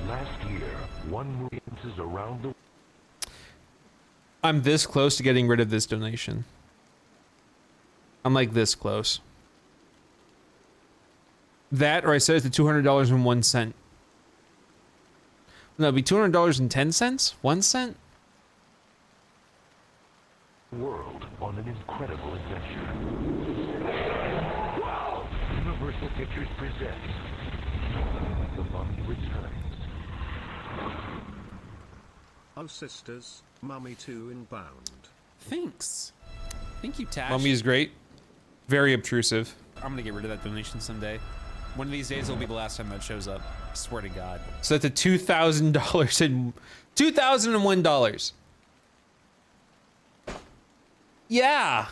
Last year, 1 million is around the. I'm this close to getting rid of this donation. I'm like this close. That, or I set it to $200.01. No, it'd be $200.10? 1 cent? World on an incredible adventure. Wow! Universal Pictures presents The Mummy Returns. Oh sisters, Mummy 2 inbound. Thanks. Thank you, Tash. Mummy is great. Very obtrusive. I'm gonna get rid of that donation someday. One of these days it'll be the last time that shows up. I swear to God. So that's a $2,000 and $2,001. Yeah.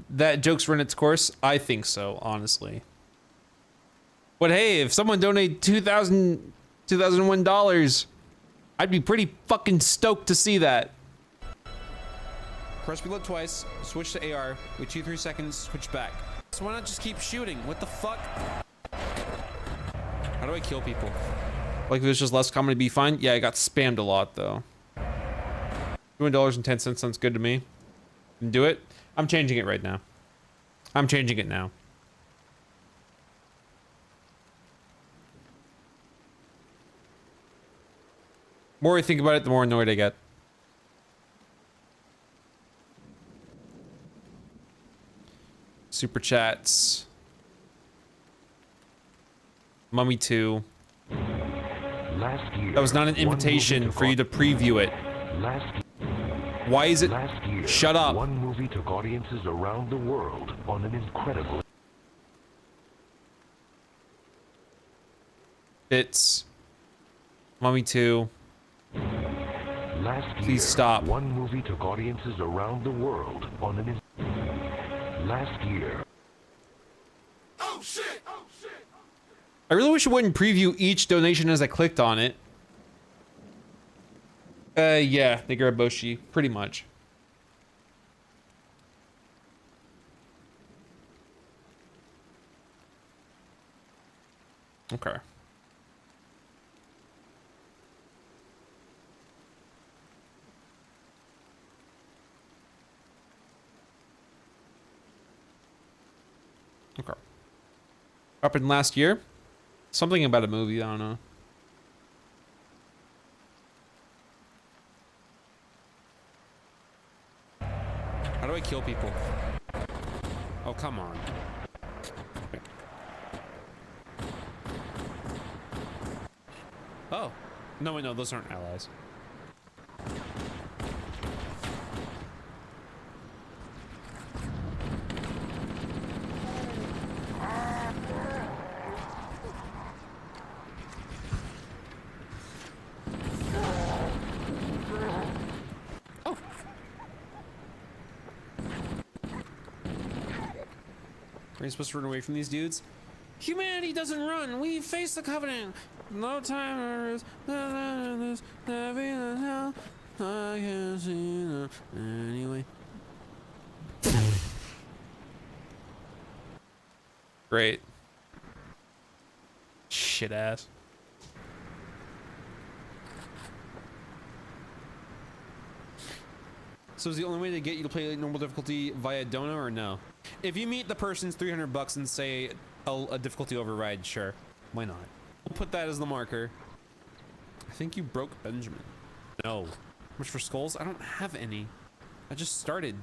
That joke's run its course. I think so, honestly. But hey, if someone donated $2,001, I'd be pretty fucking stoked to see that. Press reload twice, switch to AR, wait 2-3 seconds, switch back. So why not just keep shooting? What the fuck? How do I kill people? Like if it was just less common to be fine. Yeah, I got spammed a lot though. $2.10 sounds good to me. And do it. I'm changing it right now. I'm changing it now. The more I think about it, the more annoyed I get. Super chats. Mummy 2. Last year, That was not an one invitation movie for you to preview it. Why is it? Last year, Shut up. One movie took audiences around the world on an incredible. It's Mummy 2. Last year, Please stop. One movie took audiences around the world on an. Last year. I really wish it wouldn't preview each donation as I clicked on it. Yeah, Nigaraboshi, pretty much. Okay. Okay. Happened last year? Something about a movie, I don't know. How do I kill people? Oh, come on. Oh. No, wait, no, those aren't allies. Are you supposed to run away from these dudes? Humanity doesn't run. We face the Covenant. No timers. I can see them anyway. Great. Shit ass. So is the only way to get you to play normal difficulty via Dona or no? If you meet the person's $300 and say a difficulty override, sure. Why not? We'll put that as the marker. I think you broke Benjamin. No. How much for skulls? I don't have any. I just started.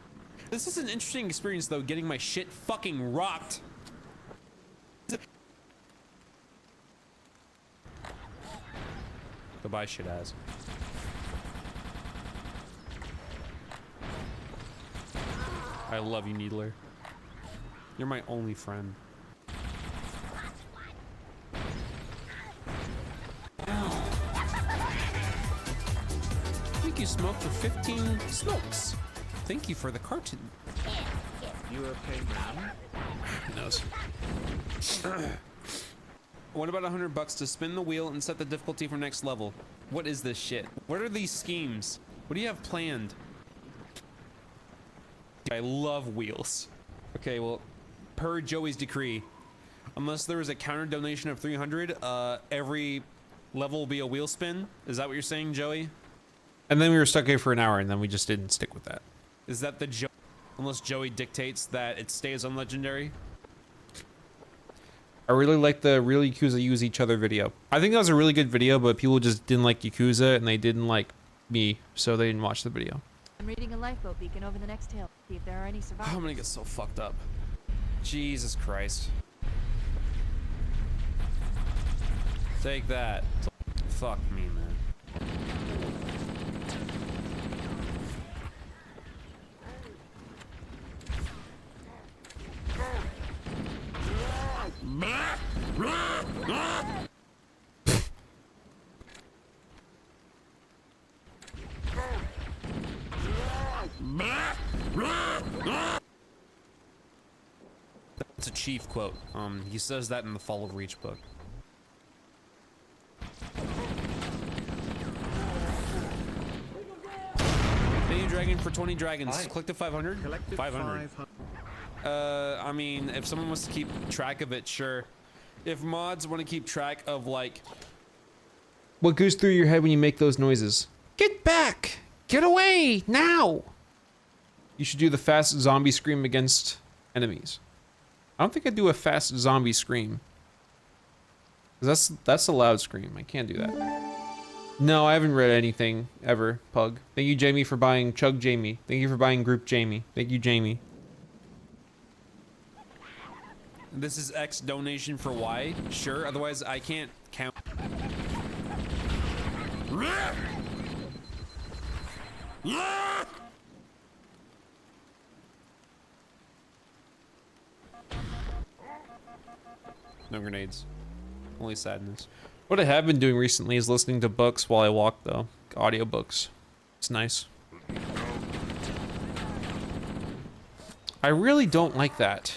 This is an interesting experience though, getting my shit fucking rocked. Goodbye, shit ass. I love you, Needler. You're my only friend. I think you smoked for 15 smokes. Thank you for the carton. You okay, man? Who knows? What about $100 to spin the wheel and set the difficulty for next level? What is this shit? What are these schemes? What do you have planned? I love wheels. Okay, well, per Joey's decree, unless there is a counter donation of 300, every level will be a wheel spin. Is that what you're saying, Joey? And then we were stuck here for an hour, and then we just didn't stick with that. Is that the unless Joey dictates that it stays on legendary? I really like the Real Yakuza Use Each Other video. I think that was a really good video, but people just didn't like Yakuza, and they didn't like me, so they didn't watch the video. I'm reading a lifeboat beacon over the next hill. See if there are any survivors. I'm gonna get so fucked up. Jesus Christ. Take that. Fuck me, man. That's a chief quote. He says that in the Fall of Reach book. Pay a dragon for 20 dragons. Click to 500. 500. I mean, if someone wants to keep track of it, sure. If mods want to keep track of like what goes through your head when you make those noises. Get back! Get away! Now! You should do the fast zombie scream against enemies. I don't think I do a fast zombie scream. 'Cause that's a loud scream. I can't do that. No, I haven't read anything ever, Pug. Thank you, Jamie, for buying Chug Jamie. Thank you for buying Group Jamie. Thank you, Jamie. this is X donation for Y. Sure, otherwise I can't count. No grenades. Only sadness. What I have been doing recently is listening to books while I walk, though. Audiobooks. It's nice. I really don't like that.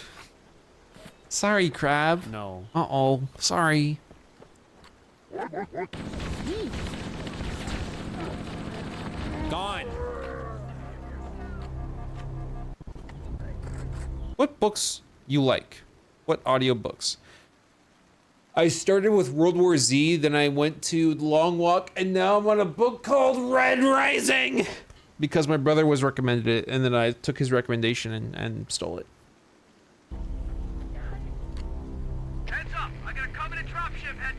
Sorry, Crab. No. Uh-oh. Sorry. Gone. What books you like? What audiobooks? I started with World War Z, then I went to The Long Walk, and now I'm on a book called Red Rising! Because my brother was recommended it, and then I took his recommendation and stole it. Heads up! I got a Covenant dropship head.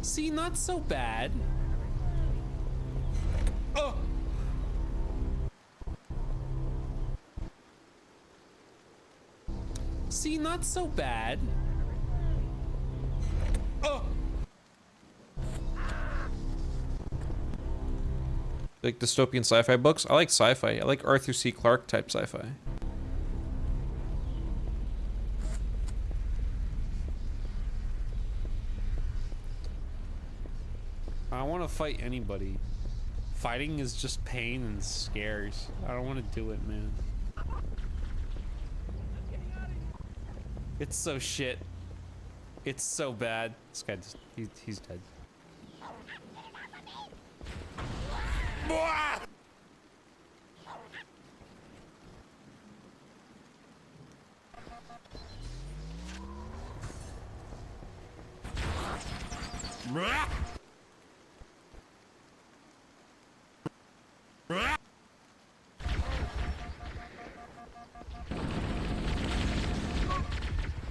See, not so bad. Oh! See, not so bad. Oh! Like dystopian sci-fi books? I like sci-fi. I like Arthur C. Clarke type sci-fi. I don't want to fight anybody. Fighting is just pain and scares. I don't want to do it, man. It's so shit. It's so bad. This guy just, he's dead.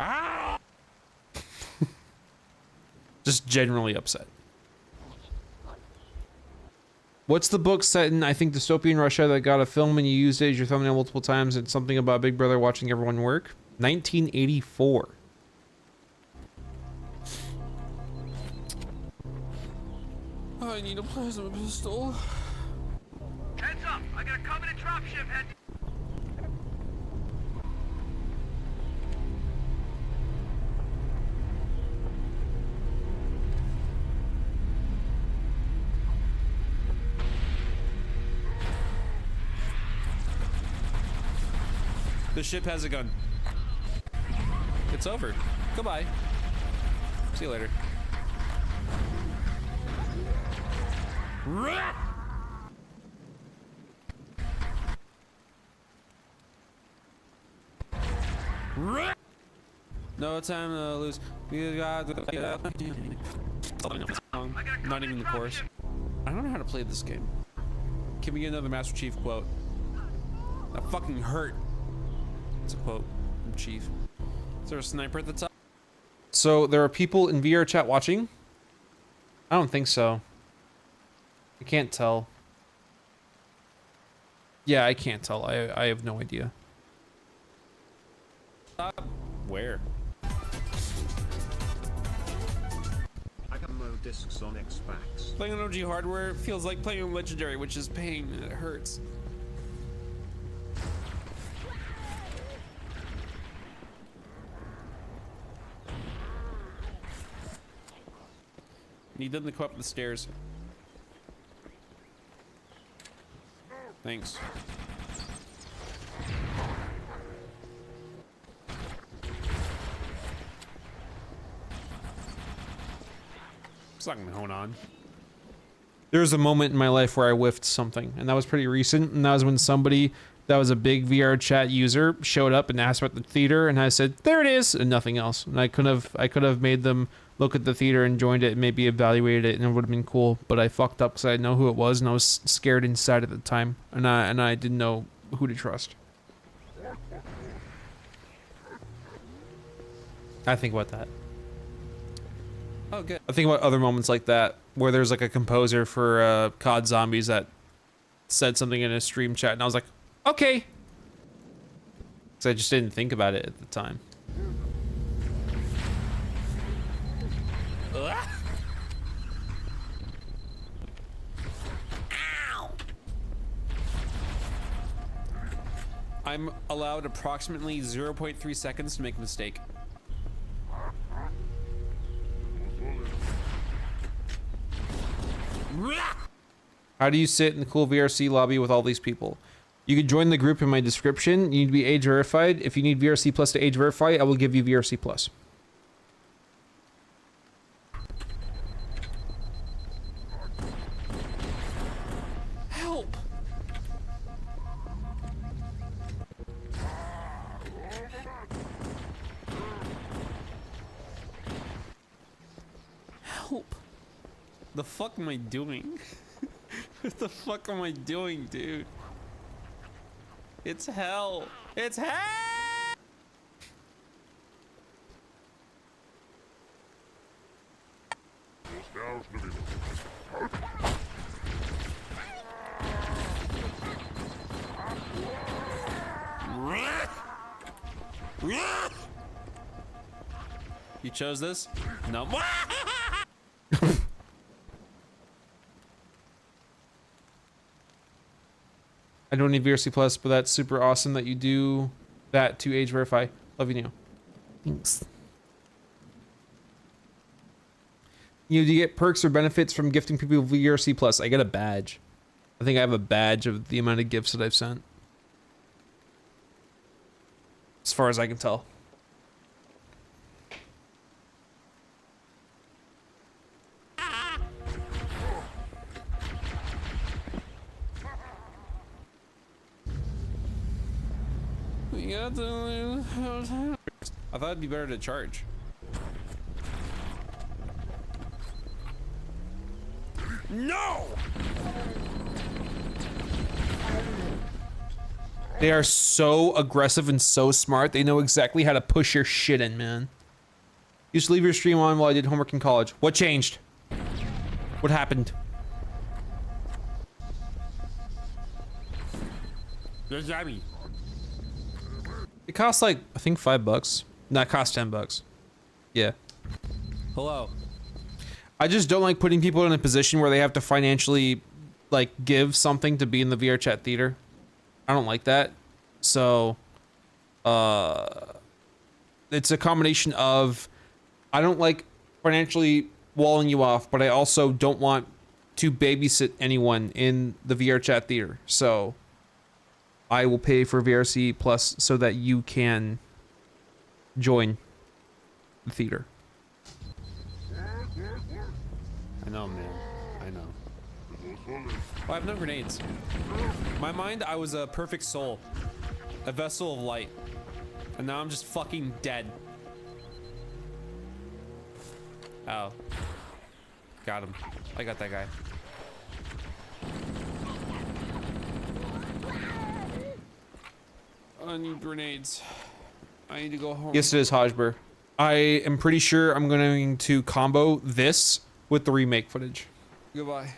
Ah! Just generally upset. What's the book set in, I think, dystopian Russia that got a film and you used it as your thumbnail multiple times? It's something about Big Brother watching everyone work. 1984. I need a plasma pistol. Heads up! I got a Covenant dropship head. The ship has a gun. It's over. Goodbye. See you later. No time to lose. We got not even the chorus. I don't know how to play this game. Can we get another Master Chief quote? That fucking hurt. It's a quote from Chief. Is there a sniper at the top? So there are people in VR chat watching? I don't think so. I can't tell. Yeah, I can't tell. I have no idea. Where? I got no discs on Xbox. Playing on OG hardware feels like playing on Legendary, which is pain and it hurts. Need them to go up the stairs. Thanks. It's not gonna hone on. There was a moment in my life where I whiffed something, and that was pretty recent, and that was when somebody that was a big VR chat user showed up and asked about the theater, and I said, there it is, and nothing else. And I could have made them look at the theater and joined it and maybe evaluated it, and it would have been cool, but I fucked up because I didn't know who it was, and I was scared inside at the time, and I didn't know who to trust. I think about that. Oh, good. I think about other moments like that where there's like a composer for COD Zombies that said something in a stream chat, and I was like, okay. Because I just didn't think about it at the time. I'm allowed approximately 0.3 seconds to make a mistake. How do you sit in the cool VRC lobby with all these people? You can join the group in my description. You need to be age verified. If you need VRC Plus to age verify, I will give you VRC Plus. Help! Help! The fuck am I doing? What the fuck am I doing, dude? It's hell. It's hell! You chose this? No. I don't need VRC Plus, but that's super awesome that you do that to age verify. Love you, Neo. Thanks. Do you get perks or benefits from gifting people VRC Plus? I get a badge. I think I have a badge of the amount of gifts that I've sent. As far as I can tell. I thought it'd be better to charge. No! They are so aggressive and so smart. They know exactly how to push your shit in, man. Used to leave your stream on while I did homework in college. What changed? What happened? It costs like, I think $5. No, it costs $10. Yeah. Hello. I just don't like putting people in a position where they have to financially like give something to be in the VR chat theater. I don't like that. So it's a combination of I don't like financially walling you off, but I also don't want to babysit anyone in the VR chat theater. So I will pay for VRC Plus so that you can join the theater. I know, man. I know. Oh, I have no grenades. In my mind, I was a perfect soul. A vessel of light. And now I'm just fucking dead. Oh. Got him. I got that guy. I need grenades. I need to go home. Yes, it is Hajber. I am pretty sure I'm going to combo this with the remake footage. Goodbye.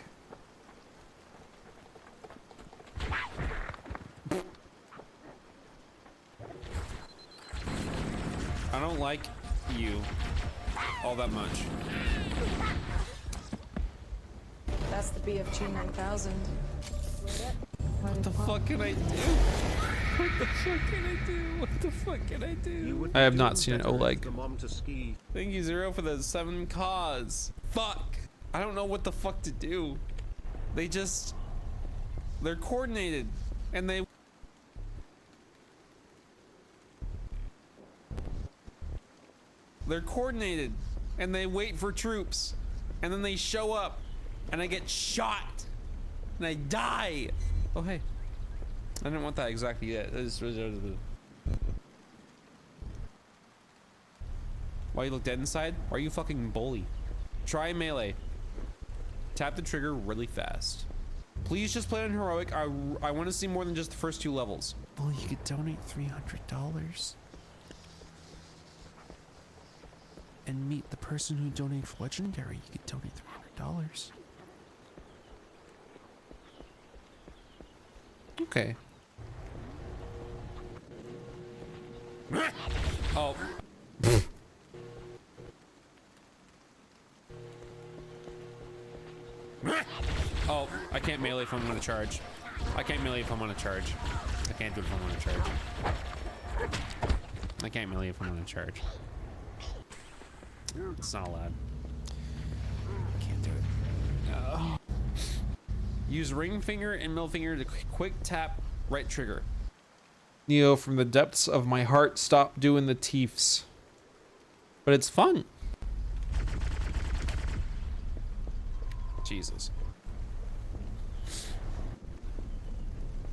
I don't like you all that much. That's the BFG 9000. What the fuck can I do? What the fuck can I do? What the fuck can I do? I have not seen an Oleg. Thank you, Zero, for the 7 cause. Fuck. I don't know what the fuck to do. They're coordinated. And they're coordinated. And they wait for troops. And then they show up. And I get shot. And I die. Oh, hey. I didn't want that exactly yet. Why you look dead inside? Why are you fucking bully? Try melee. Tap the trigger really fast. Please just play on heroic. I want to see more than just the first 2 levels. Well, you could donate $300 and meet the person who donated for legendary. You could donate $300. Okay. Oh. Oh, I can't melee if I'm on a charge. I can't melee if I'm on a charge. I can't do it if I'm on a charge. I can't melee if I'm on a charge. It's not allowed. I can't do it. Use ring finger and middle finger to quick tap right trigger. Neo, from the depths of my heart, stop doing the teefs. But it's fun. Jesus.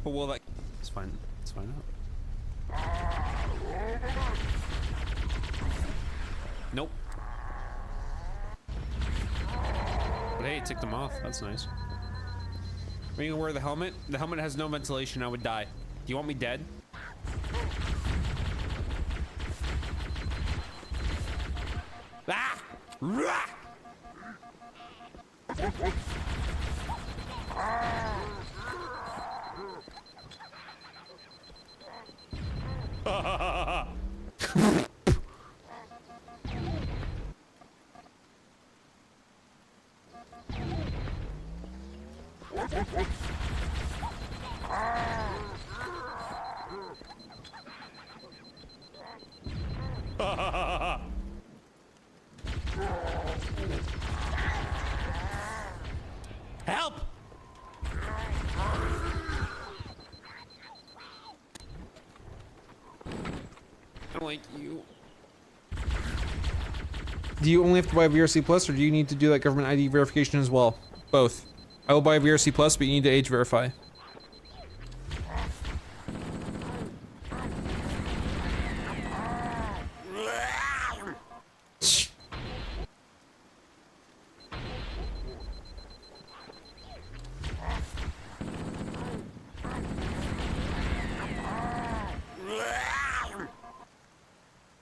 But will that... It's fine. It's fine out. Nope. But hey, it ticked them off. That's nice. When you wear the helmet has no ventilation. I would die. Do you want me dead? Ah! Rah! Help! I don't like you. Do you only have to buy VRC Plus, or do you need to do that government ID verification as well? Both. I will buy VRC Plus, but you need to age verify.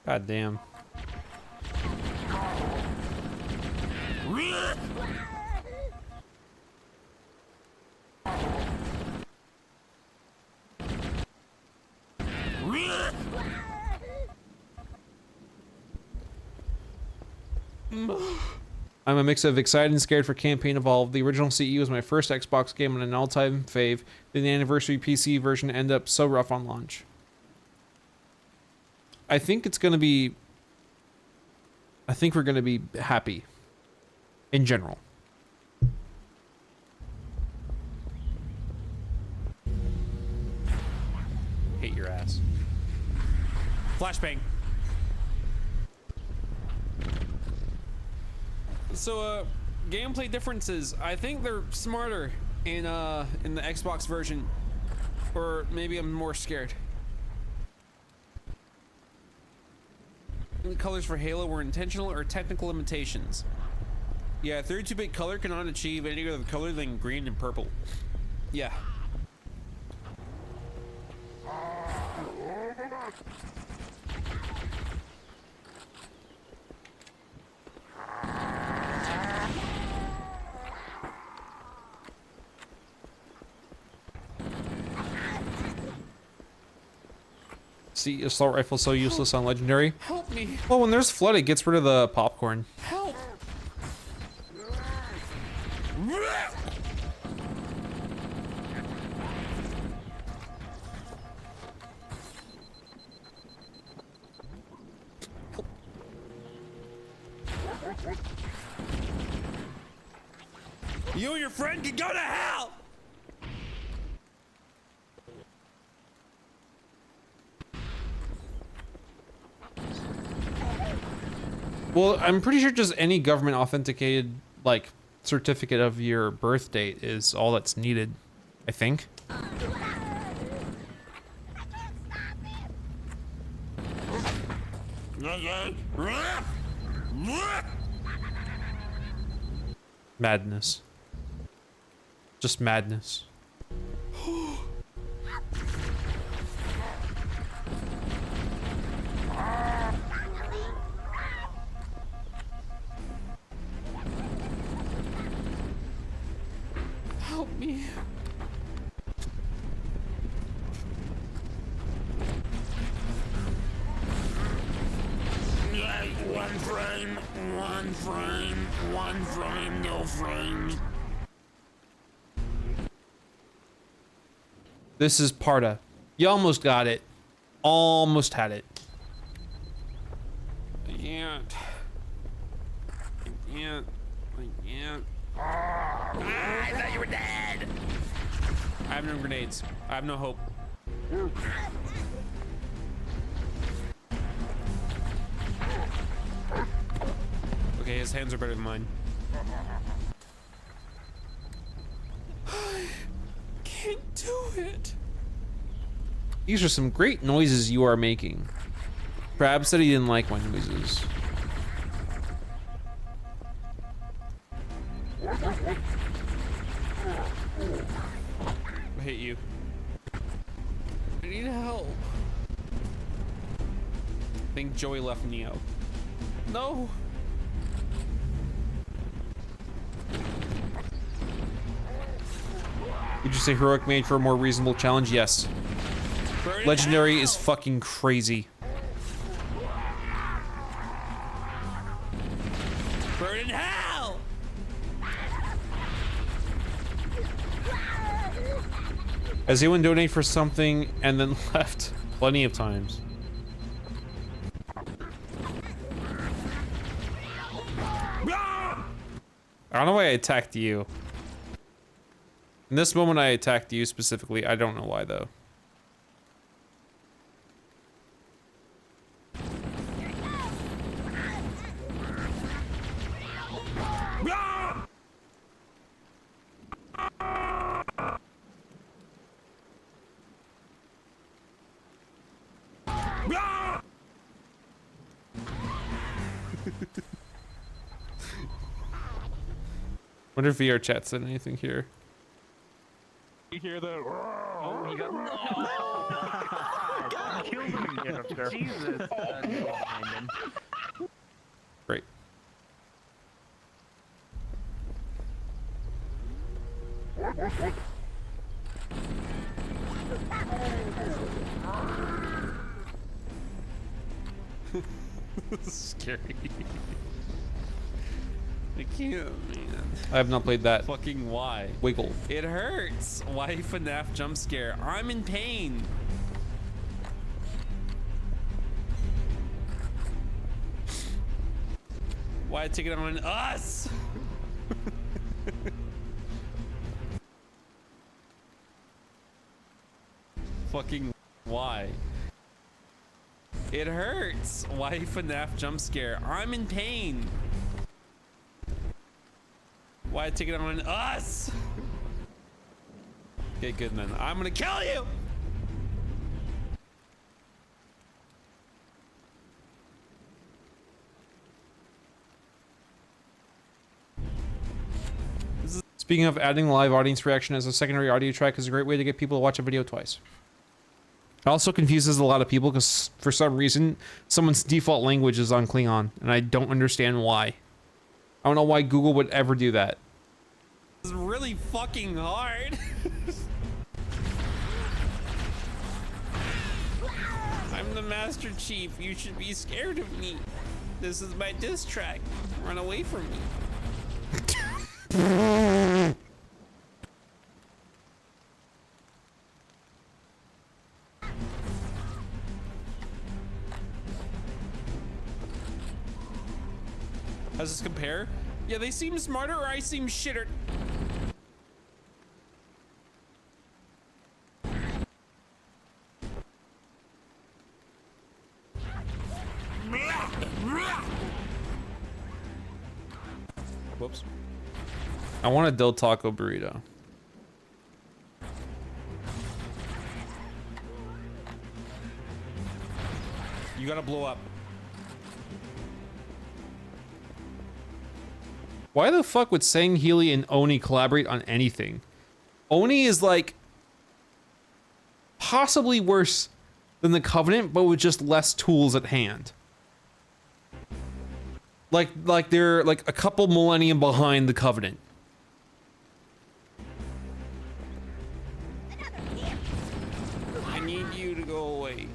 God damn. I'm a mix of excited and scared for Campaign Evolved. The original CE was my first Xbox game and an all-time fave. Then the anniversary PC version ended up so rough on launch. I think it's going to be... I think we're going to be happy. In general. Hate your ass. Flashbang. So, gameplay differences. I think they're smarter in the Xbox version, or maybe I'm more scared. The colors for Halo were intentional or technical limitations. Yeah, 32-bit color cannot achieve any other color than green and purple. Yeah. See, assault rifle so useless on legendary. Help me. Well, when there's flood, it gets rid of the popcorn. Help. You and your friend can go to hell. Well, I'm pretty sure just any government authenticated, like, certificate of your birth date is all that's needed, I think. Madness. Just madness. Help me. One frame, no frames. This is Parta. You almost got it. Almost had it. I can't. I can't. I can't. I thought you were dead. I have no grenades. I have no hope. Okay, his hands are better than mine. I can't do it. These are some great noises you are making. Crab said he didn't like my noises. I hate you. I need help. I think Joey left Neo. No. Would you say heroic made for a more reasonable challenge? Yes. Legendary is fucking crazy. Burn in hell! Has anyone donated for something and then left? Plenty of times. I don't know why I attacked you. In this moment I attacked you specifically. I don't know why though. Wonder if VR chat said anything here. You hear the? Oh, he got killed him again up there. Jesus. Behind him. Great. This is scary. I can't, man. I have not played that. Fucking why? Wiggle. It hurts. Why FNAF jump scare? I'm in pain. Why take it on us? Fucking why? It hurts. Why FNAF jump scare? I'm in pain. Why take it on us? Okay, good then. I'm gonna kill you. Speaking of, adding live audience reaction as a secondary audio track is a great way to get people to watch a video twice. It also confuses a lot of people because for some reason, someone's default language is on Klingon, and I don't understand why. I don't know why Google would ever do that. This is really fucking hard. I'm the Master Chief. You should be scared of me. This is my diss track. Run away from me. How does this compare? Yeah, they seem smarter or I seem shitter. Whoops. I want a Del Taco burrito. You gotta blow up. Why the fuck would Sang Healy and Oni collaborate on anything? Oni is like possibly worse than the Covenant, but with just less tools at hand. Like they're like a couple millennium behind the Covenant. I need you to go away.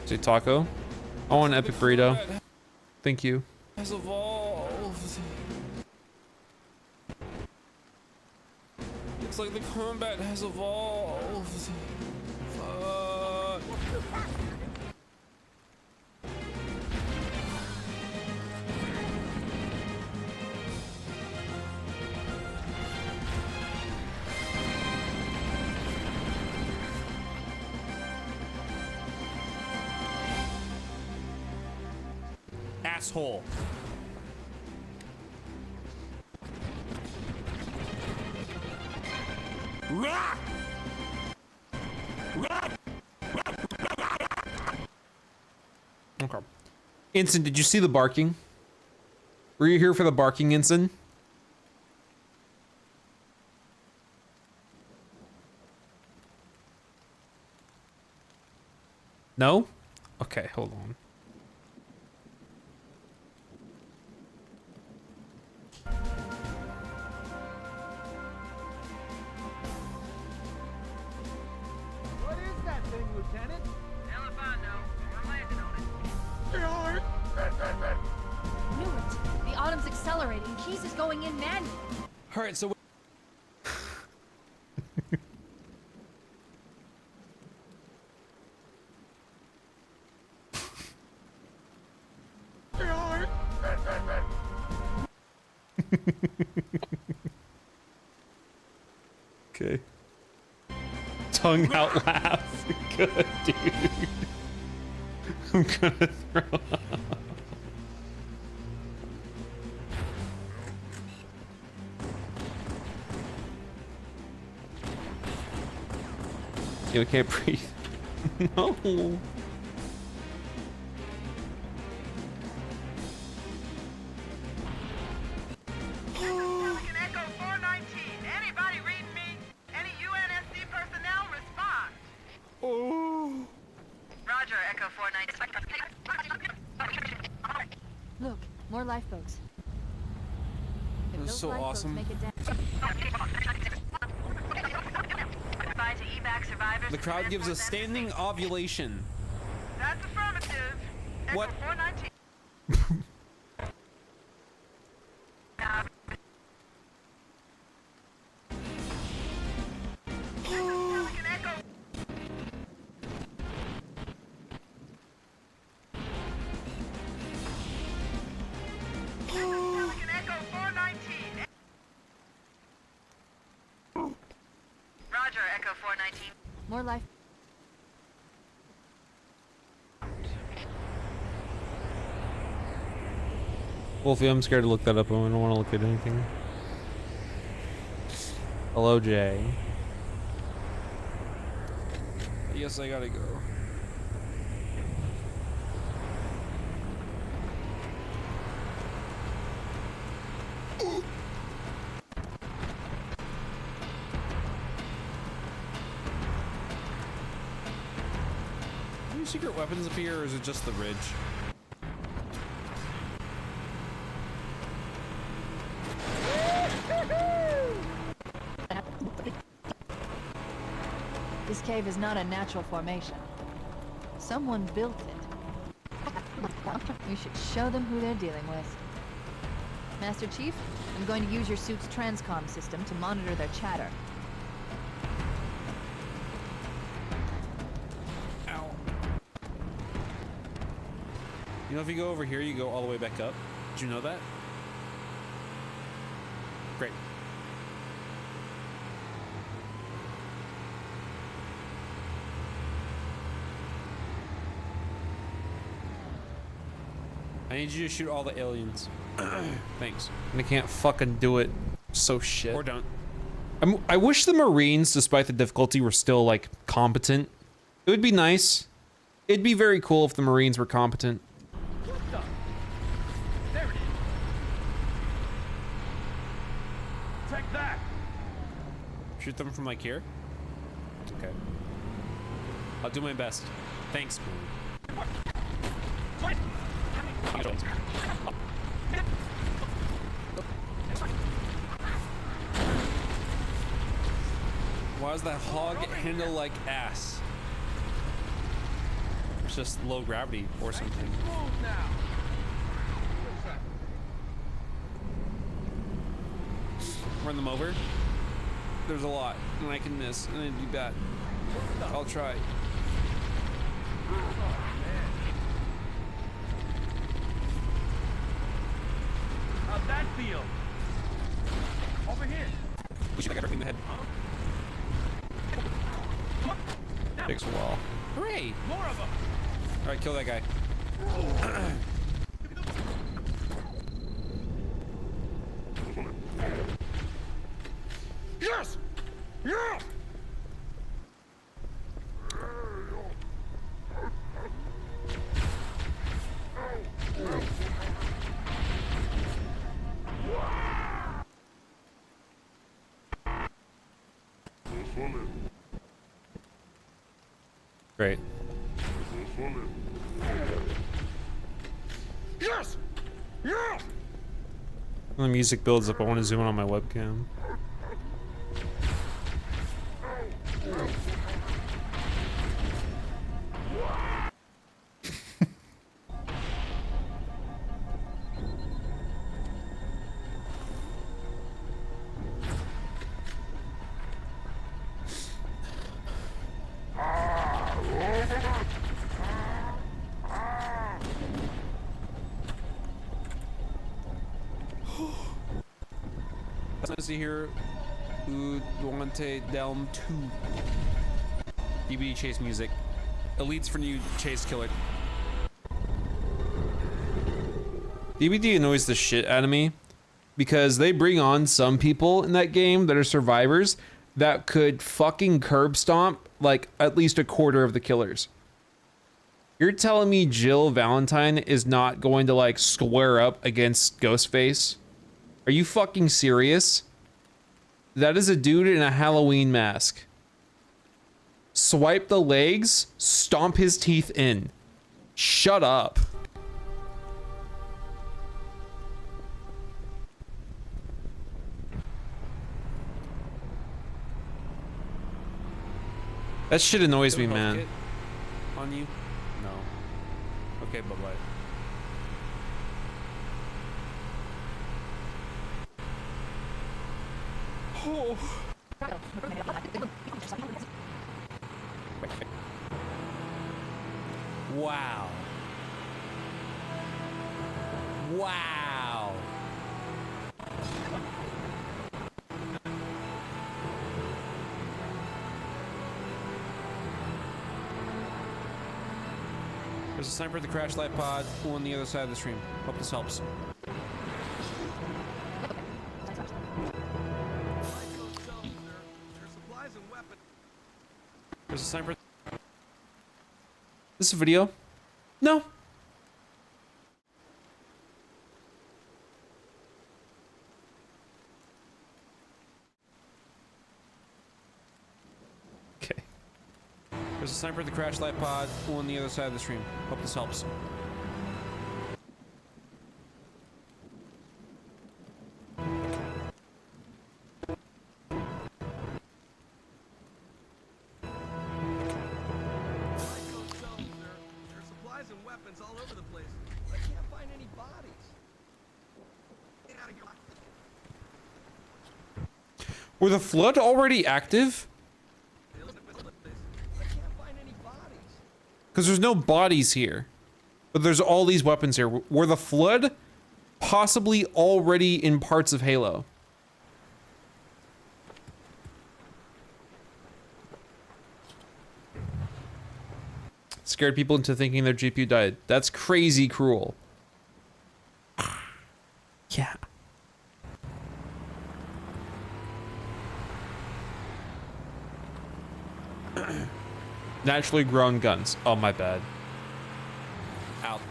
Say taco. I want an epic burrito. Thank you. Has evolved. Looks like the combat has evolved. Fuck. Asshole. Okay. Ensign, did you see the barking? Were you here for the barking, Ensign? No? Okay, hold on. What is that thing, Lieutenant? Hell if I know. We're landing on it. Knew it. The Autumn's accelerating. Keys is going in manually. All right, so Okay. Tongue out laugh. Good, dude. I'm gonna throw up. You can't breathe. No. Pelican Echo 419. Anybody read me? Any UNSC personnel respond? Oh. Roger, Echo 419. Look, more lifeboats. If This is those so lifeboats awesome. make it down. Advise to evac survivors. The crowd gives a standing ovulation. That's affirmative. Echo What? 419. Pelican Echo. Pelican Echo 419. Roger, Echo 419. More life. Wolfie, I'm scared to look that up. I don't want to look at anything. Hello, Jay. Yes, I gotta go. Any secret weapons up here, or is it just the ridge? This cave is not a natural formation. Someone built it. We should show them who they're dealing with. Master Chief, I'm going to use your suit's transcom system to monitor their chatter. Ow. You know, if you go over here, you go all the way back up. Did you know that? Great. I need you to shoot all the aliens. Thanks. And I can't fucking do it. So shit. Or don't. I wish the Marines, despite the difficulty, were still like competent. It would be nice. It'd be very cool if the Marines were competent. What the? There it is. Take that. Shoot them from like here? Okay. I'll do my best. Thanks, man. Why does that hog handle like ass? It's just low gravity or something. Run them over. There's a lot, and I can miss, and it'd be bad. I'll try. How's that feel? Over here. We should have got everything in the head. Takes a while. Hooray! More of them. All right, kill that guy. Yes! Yeah! Great. Yes! Yeah! When the music builds up, I want to zoom in on my webcam. That's nice to hear. Uduante Delm 2. DBD chase music. Elites for new chase killer. DBD annoys the shit out of me because they bring on some people in that game that are survivors that could fucking curb stomp like at least a quarter of the killers. You're telling me Jill Valentine is not going to like square up against Ghostface? Are you fucking serious? That is a dude in a Halloween mask. Swipe the legs, stomp his teeth in. Shut up. That shit annoys me, man. On you? No. Okay, bye-bye. Oh. Wow. Wow. There's a sniper at the crash light pod on the other side of the stream. Hope this helps. There's a sniper. This is a video? No. Okay. There's a sniper at the crash light pod on the other side of the stream. Hope this helps. Were the flood already active? Because there's no bodies here. But there's all these weapons here. Were the flood possibly already in parts of Halo? Scared people into thinking their GPU died. That's crazy cruel. Naturally grown guns. Oh, my bad. Out.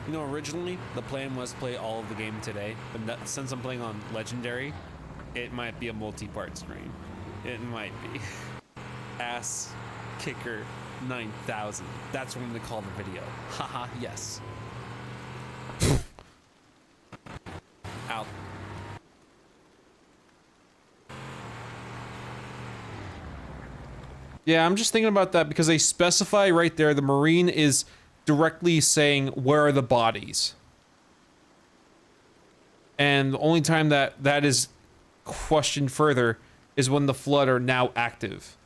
You know, originally the plan was to play all of the game today, but since I'm playing on Legendary, it might be a multi-part stream. It might be. Ass Kicker 9000. That's what I'm gonna call the video. Haha, yes. Out. Yeah, I'm just thinking about that because they specify right there the Marine is directly saying, where are the bodies? And the only time that that is questioned further is when the Flood are now active.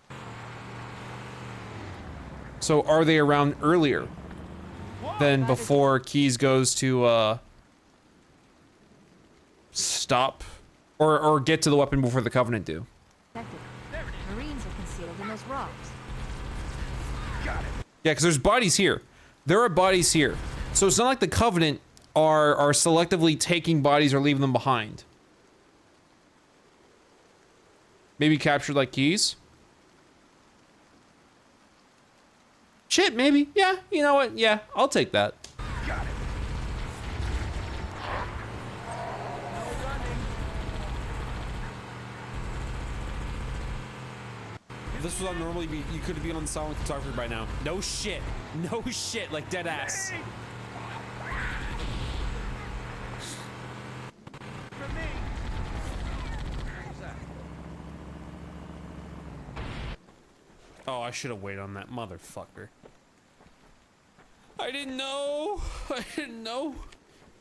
So are they around earlier than before Keyes goes to stop or get to the weapon before the Covenant do? Marines are concealed in those rocks. Yeah, because there's bodies here. There are bodies here. So it's not like the Covenant are selectively taking bodies or leaving them behind. Maybe captured like Keyes? Shit, maybe. Yeah, you know what? Yeah, I'll take that. Got it. If this was on normally, you could be on silent photography by now. No shit. No shit, like dead ass. Oh, I should have waited on that motherfucker. I didn't know. I didn't know.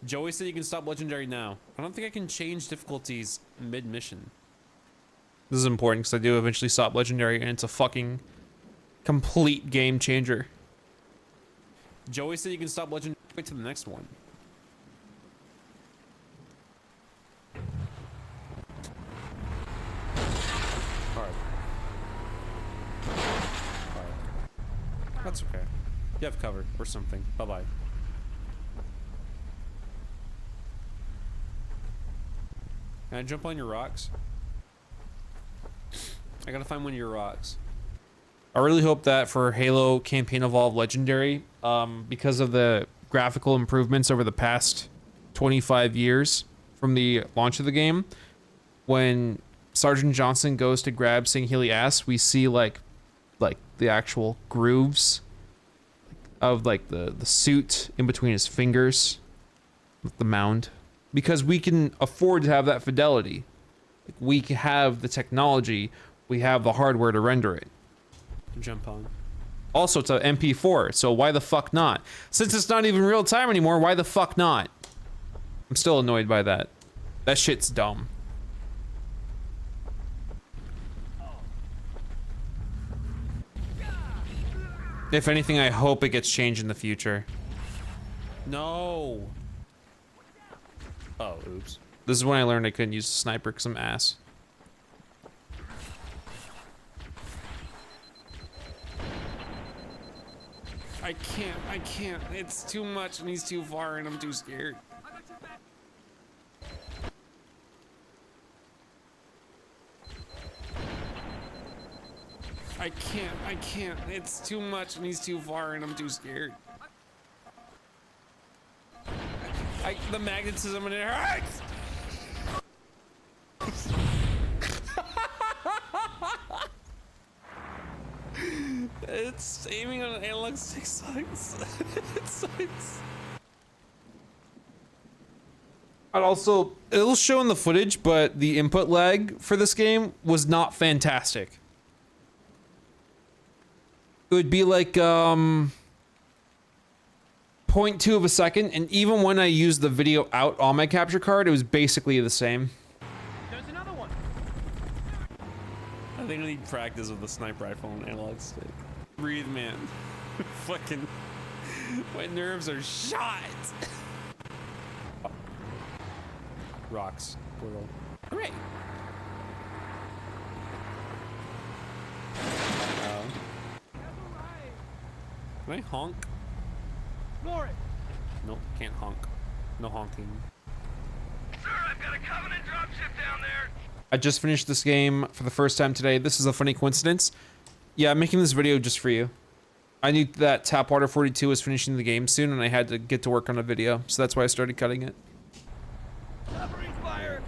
Joey said you can stop Legendary now. I don't think I can change difficulties mid-mission. This is important because I do eventually stop Legendary and it's a fucking complete game changer. Joey said you can stop Legendary. Wait to the next one. Alright. That's okay. You have cover or something. Bye-bye. Can I jump on your rocks? I gotta find one of your rocks. I really hope that for Halo Campaign Evolved Legendary, because of the graphical improvements over the past 25 years from the launch of the game, when Sergeant Johnson goes to grab Sangheili ass, we see like the actual grooves of like the suit in between his fingers with the mound, because we can afford to have that fidelity. Like, we have the technology, we have the hardware to render it. Jump on. Also, it's a MP4, so why the fuck not? Since it's not even real time anymore, why the fuck not? I'm still annoyed by that. That shit's dumb. If anything, I hope it gets changed in the future. No. Oh, oops. This is when I learned I couldn't use a sniper because I'm ass. I can't. It's too much and he's too far and I'm too scared. I can't. It's too much and he's too far and I'm too scared. The magnetism and it hurts! It's aiming on an analog stick sucks. It sucks. I'd also, it'll show in the footage, but the input lag for this game was not fantastic. It would be like 0.2 of a second, and even when I used the video out on my capture card, it was basically the same. There's another one. I think I need practice with the sniper rifle and analog stick. Breathe, man. Fucking, my nerves are shot. Rocks. Portal. Hooray. Can I honk? Ignore it. Nope, can't honk. No honking. Sir, I've got a Covenant dropship down there. I just finished this game for the first time today. This is a funny coincidence. Yeah, I'm making this video just for you. I knew that Tapwater 42 was finishing the game soon, and I had to get to work on a video, so that's why I started cutting it. Fire!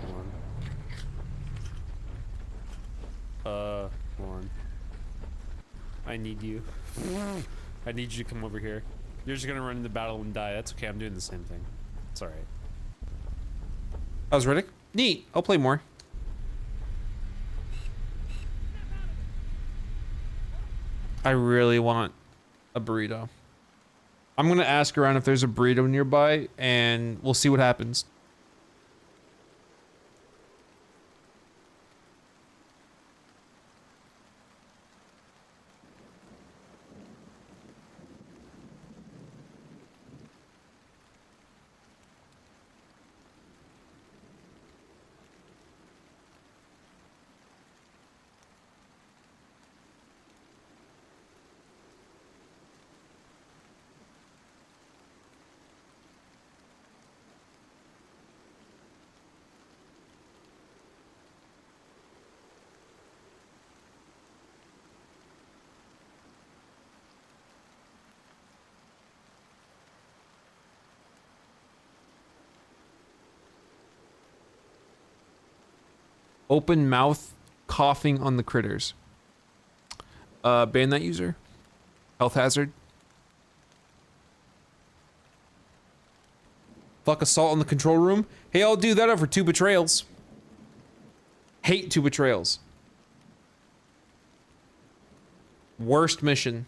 Hold on. I need you. I need you to come over here. You're just gonna run into battle and die. That's okay, I'm doing the same thing. It's alright. How's Riddick? Neat. I'll play more. I really want a burrito. I'm gonna ask around if there's a burrito nearby, and we'll see what happens. Open mouth coughing on the critters. Ban that user. Health hazard. Fuck assault in the control room. Hey, I'll do that over 2 betrayals. Hate 2 betrayals. Worst mission.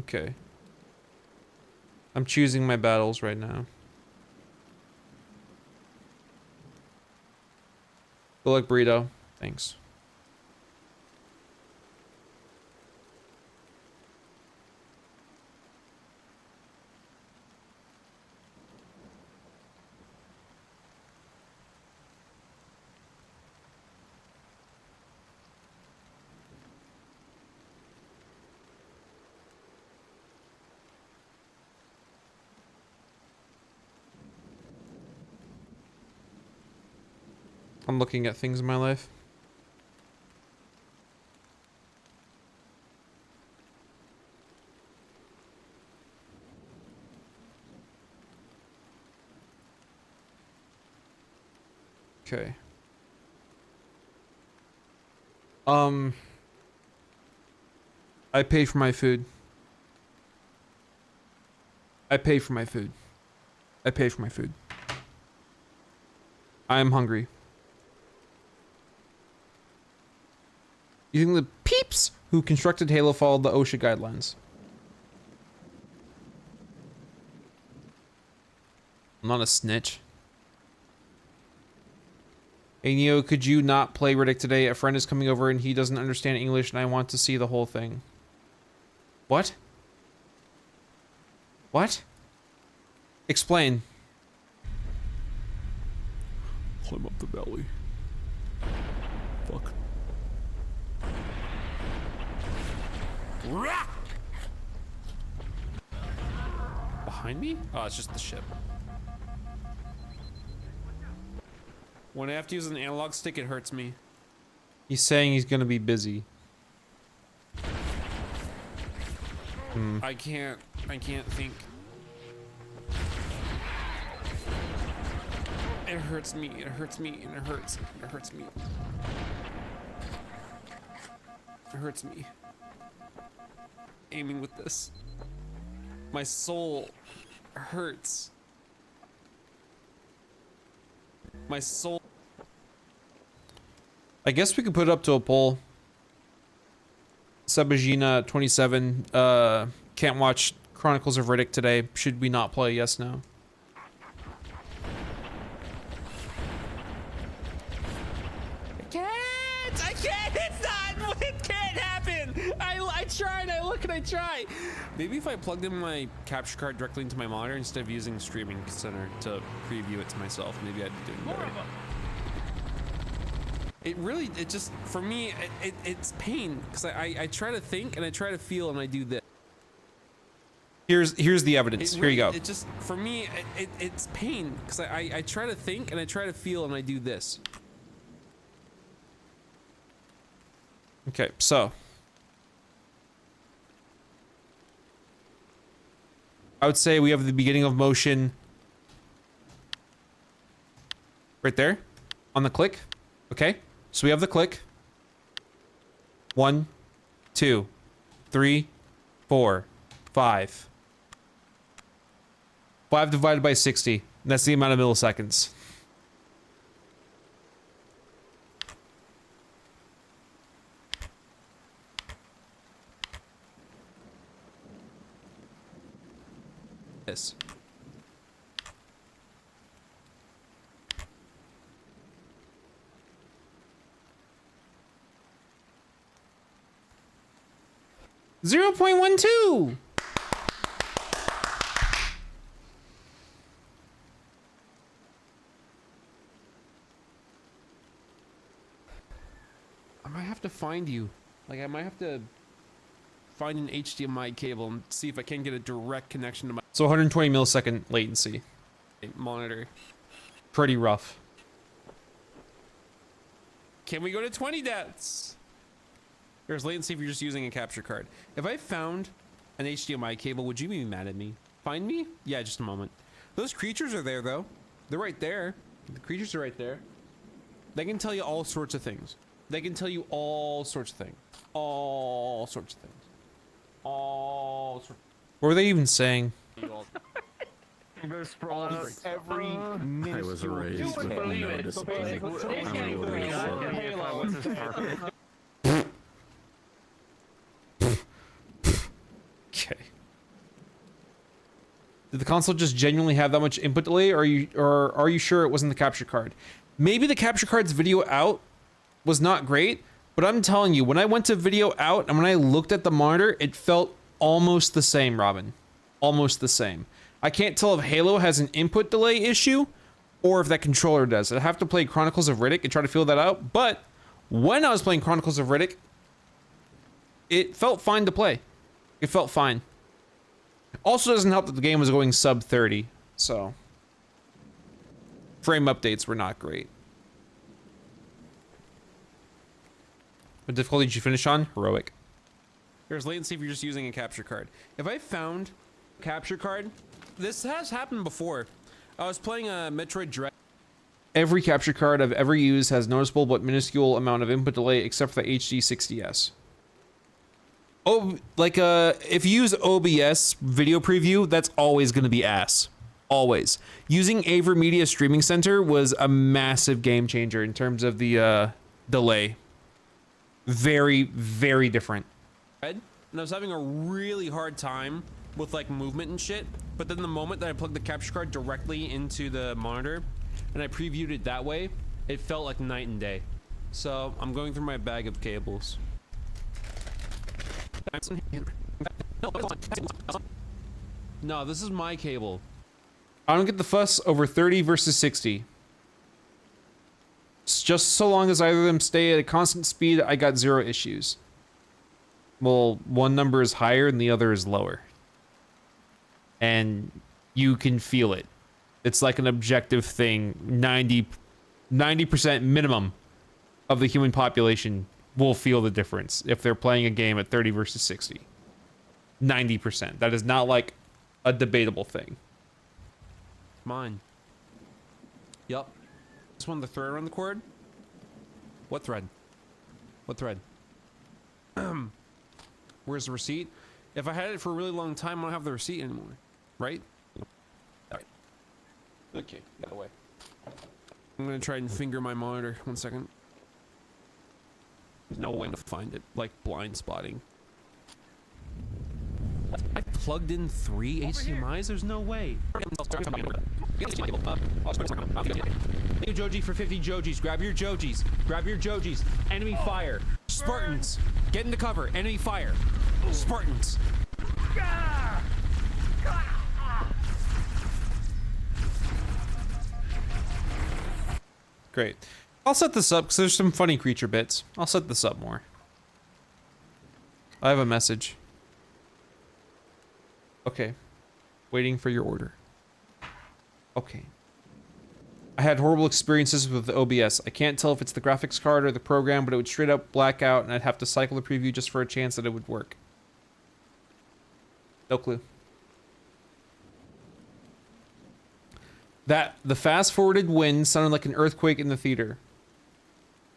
Okay. I'm choosing my battles right now. Good luck, burrito. Thanks. I'm looking at things in my life. Okay. I pay for my food. I pay for my food. I pay for my food. I am hungry. You think the peeps who constructed Halo followed the OSHA guidelines? I'm not a snitch. Hey Neo, could you not play Riddick today? A friend is coming over and he doesn't understand English and I want to see the whole thing. What? What? Explain. Climb up the belly. Fuck. Behind me? Oh, it's just the ship. When I have to use an analog stick, it hurts me. He's saying he's gonna be busy. I can't think. It hurts me, it hurts me, and it hurts me. It hurts me. Aiming with this. My soul hurts. My soul. I guess we could put it up to a poll. Sabagina 27 can't watch Chronicles of Riddick today. Should we not play? Yes, no. I can't, it's not, it can't happen. I try and I look and I try. Maybe if I plugged in my capture card directly into my monitor instead of using Streaming Center to preview it to myself, maybe I'd be doing better. It just, for me, it's pain, because I try to think and I try to feel and I do this. Here's the evidence. Here you go. It just, for me, it's pain because I try to think and I try to feel and I do this. Okay, so I would say we have the beginning of motion right there on the click. Okay, so we have the click. 1, 2, 3, 4, 5. 5 divided by 60. That's the amount of milliseconds. This. $0.12. I might have to find you. Like, I might have to find an HDMI cable and see if I can get a direct connection to my So 120 millisecond latency. monitor. Pretty rough. Can we go to 20 deaths? There's latency if you're just using a capture card. If I found an HDMI cable, would you be mad at me? Find me? Yeah, just a moment. Those creatures are there, though. They're right there. The creatures are right there. They can tell you all sorts of things. They can tell you all sorts of things. All sorts of things. All sorts. What were they even saying? They're sprawling out every minute. I was raised with no discipline. Okay. Did the console just genuinely have that much input delay, or are you sure it wasn't the capture card? Maybe the capture card's video out was not great, but I'm telling you, when I went to video out and when I looked at the monitor, it felt almost the same, Robin. Almost the same. I can't tell if Halo has an input delay issue or if that controller does. I'd have to play Chronicles of Riddick and try to feel that out, but when I was playing Chronicles of Riddick, it felt fine to play. It felt fine. Also doesn't help that the game was going sub 30, so frame updates were not great. What difficulty did you finish on? Heroic. There's latency if you're just using a capture card. If I found a capture card, this has happened before. I was playing a Metroid Dread. Every capture card I've ever used has noticeable but minuscule amount of input delay except for the HD60S. Oh, like if you use OBS video preview, that's always going to be ass. Always. Using AverMedia Streaming Center was a massive game changer in terms of the delay. Very, very different. And I was having a really hard time with like movement and shit, but then the moment that I plugged the capture card directly into the monitor and I previewed it that way, it felt like night and day. So I'm going through my bag of cables. No, this is my cable. I don't get the fuss over 30 versus 60. Just so long as either of them stay at a constant speed, I got zero issues. Well, one number is higher and the other is lower. And you can feel it. It's like an objective thing. 90% minimum of the human population will feel the difference if they're playing a game at 30 versus 60. 90%. That is not like a debatable thing. Mine. Yup. This one, the thread around the cord. What thread? What thread? Where's the receipt? If I had it for a really long time, I don't have the receipt anymore. Right? Alright. Okay, that way. I'm gonna try and finger my monitor. 1 second. There's no way to find it. Like blind spotting. I plugged in 3 HDMIs? There's no way. Thank you, Joji, for 50 Jojis. Grab your Jojis. Grab your Jojis. Enemy fire. Spartans. Get into cover. Enemy fire. Spartans. Great. I'll set this up because there's some funny creature bits. I'll set this up more. I have a message. Okay. Waiting for your order. Okay. I had horrible experiences with OBS. I can't tell if it's the graphics card or the program, but it would straight up black out and I'd have to cycle the preview just for a chance that it would work. No clue. That the fast forwarded wind sounded like an earthquake in the theater.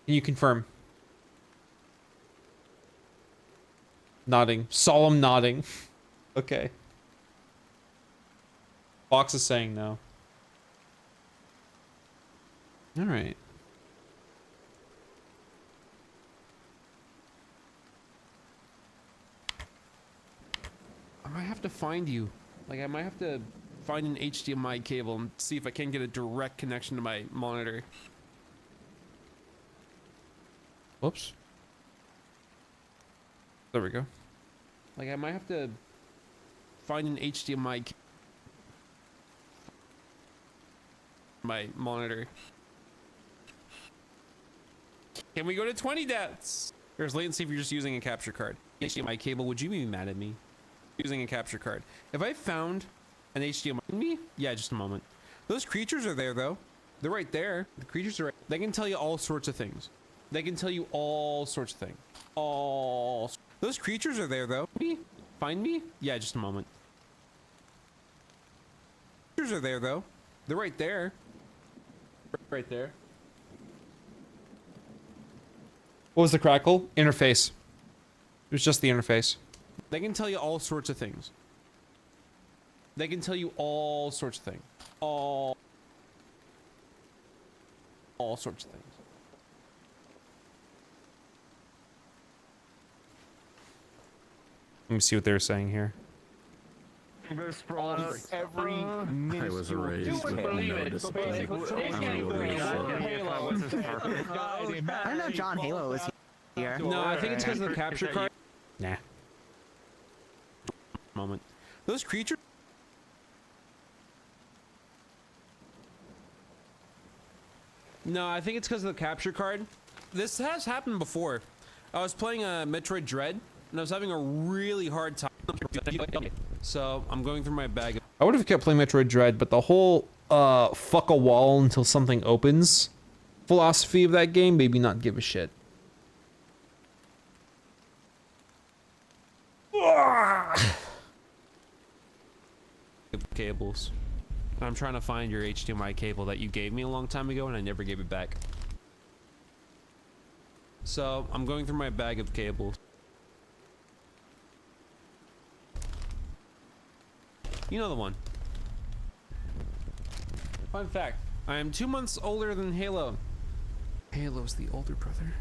Can you confirm? Nodding. Solemn nodding. Okay. Fox is saying no. All right. I might have to find you. Like, I might have to find an HDMI cable and see if I can get a direct connection to my monitor. Whoops. There we go. Like, I might have to find an HDMI my monitor. Can we go to 20 deaths? There's latency if you're just using a capture card. HDMI cable, would you be mad at me? Using a capture card. If I found an HDMI, me? Yeah, just a moment. Those creatures are there though. They're right there. The creatures are right. They can tell you all sorts of things. They can tell you all sorts of things. Those creatures are there though. Me? Find me? Yeah, just a moment. Creatures are there though. They're right there. Right there. What was the crackle? Interface. It was just the interface. They can tell you all sorts of things. They can tell you all sorts of things. All sorts of things. Let me see what they were saying here. Every I was raised with no discipline. I don't know John Halo is here. No, I think it's because of the capture card. Nah. Moment. Those creatures. No, I think it's because of the capture card. This has happened before. I was playing Metroid Dread, and I was having a really hard time. So I'm going through my bag. I would have kept playing Metroid Dread, but the whole fuck a wall until something opens philosophy of that game made me not give a shit. Cables. I'm trying to find your HDMI cable that you gave me a long time ago and I never gave it back. So I'm going through my bag of cables. You know the one. Fun fact, I am 2 months older than Halo. Halo's the older brother.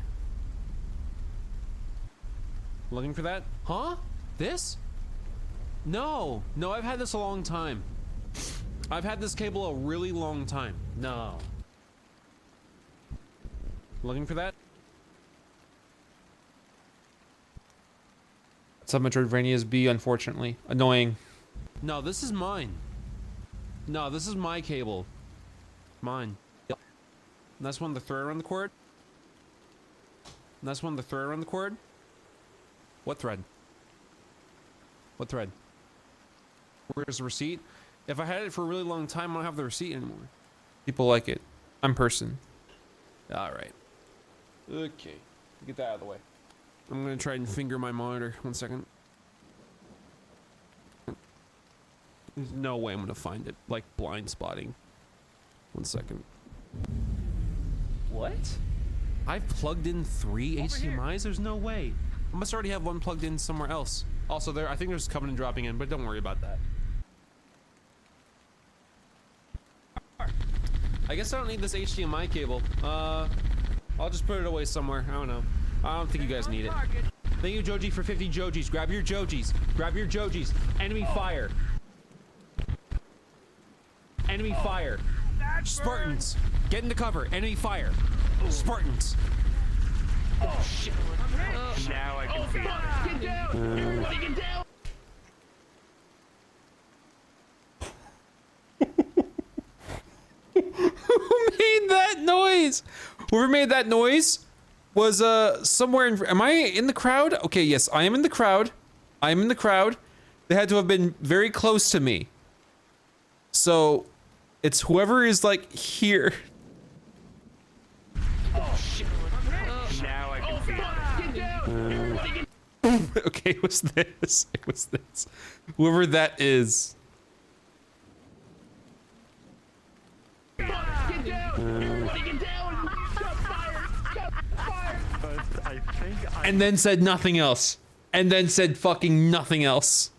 Looking for that? Huh? This? No, I've had this a long time. I've had this cable a really long time. No. Looking for that? Some Metroidvanias be unfortunately annoying. No, this is mine. No, this is my cable. Mine. Yep. And that's one to throw around the cord. And that's one to throw around the cord. What thread? What thread? Where's the receipt? If I had it for a really long time, I don't have the receipt anymore. People like it. I'm person. Alright. Okay. Get that out of the way. I'm gonna try and finger my monitor. 1 second. There's no way I'm gonna find it. Like blind spotting. 1 second. What? I've plugged in 3 HDMIs? There's no way. I must already have one plugged in somewhere else. Also, I think there's coming and dropping in, but don't worry about that. I guess I don't need this HDMI cable. I'll just put it away somewhere. I don't know. I don't think you guys need it. Thank you, Joji, for 50 Jojis. Grab your Jojis. Grab your Jojis. Enemy fire. Enemy fire. Spartans. Get into cover. Enemy fire. Spartans. Oh, shit. Now I can see it. Get down! Everybody get down! Who made that noise? Whoever made that noise was somewhere in. Am I in the crowd? Okay, yes, I am in the crowd. I am in the crowd. They had to have been very close to me. So it's whoever is like here. Oh shit. Now I can see it. Okay, it was this. It was this. Whoever that is. And then said nothing else. And then said fucking nothing else.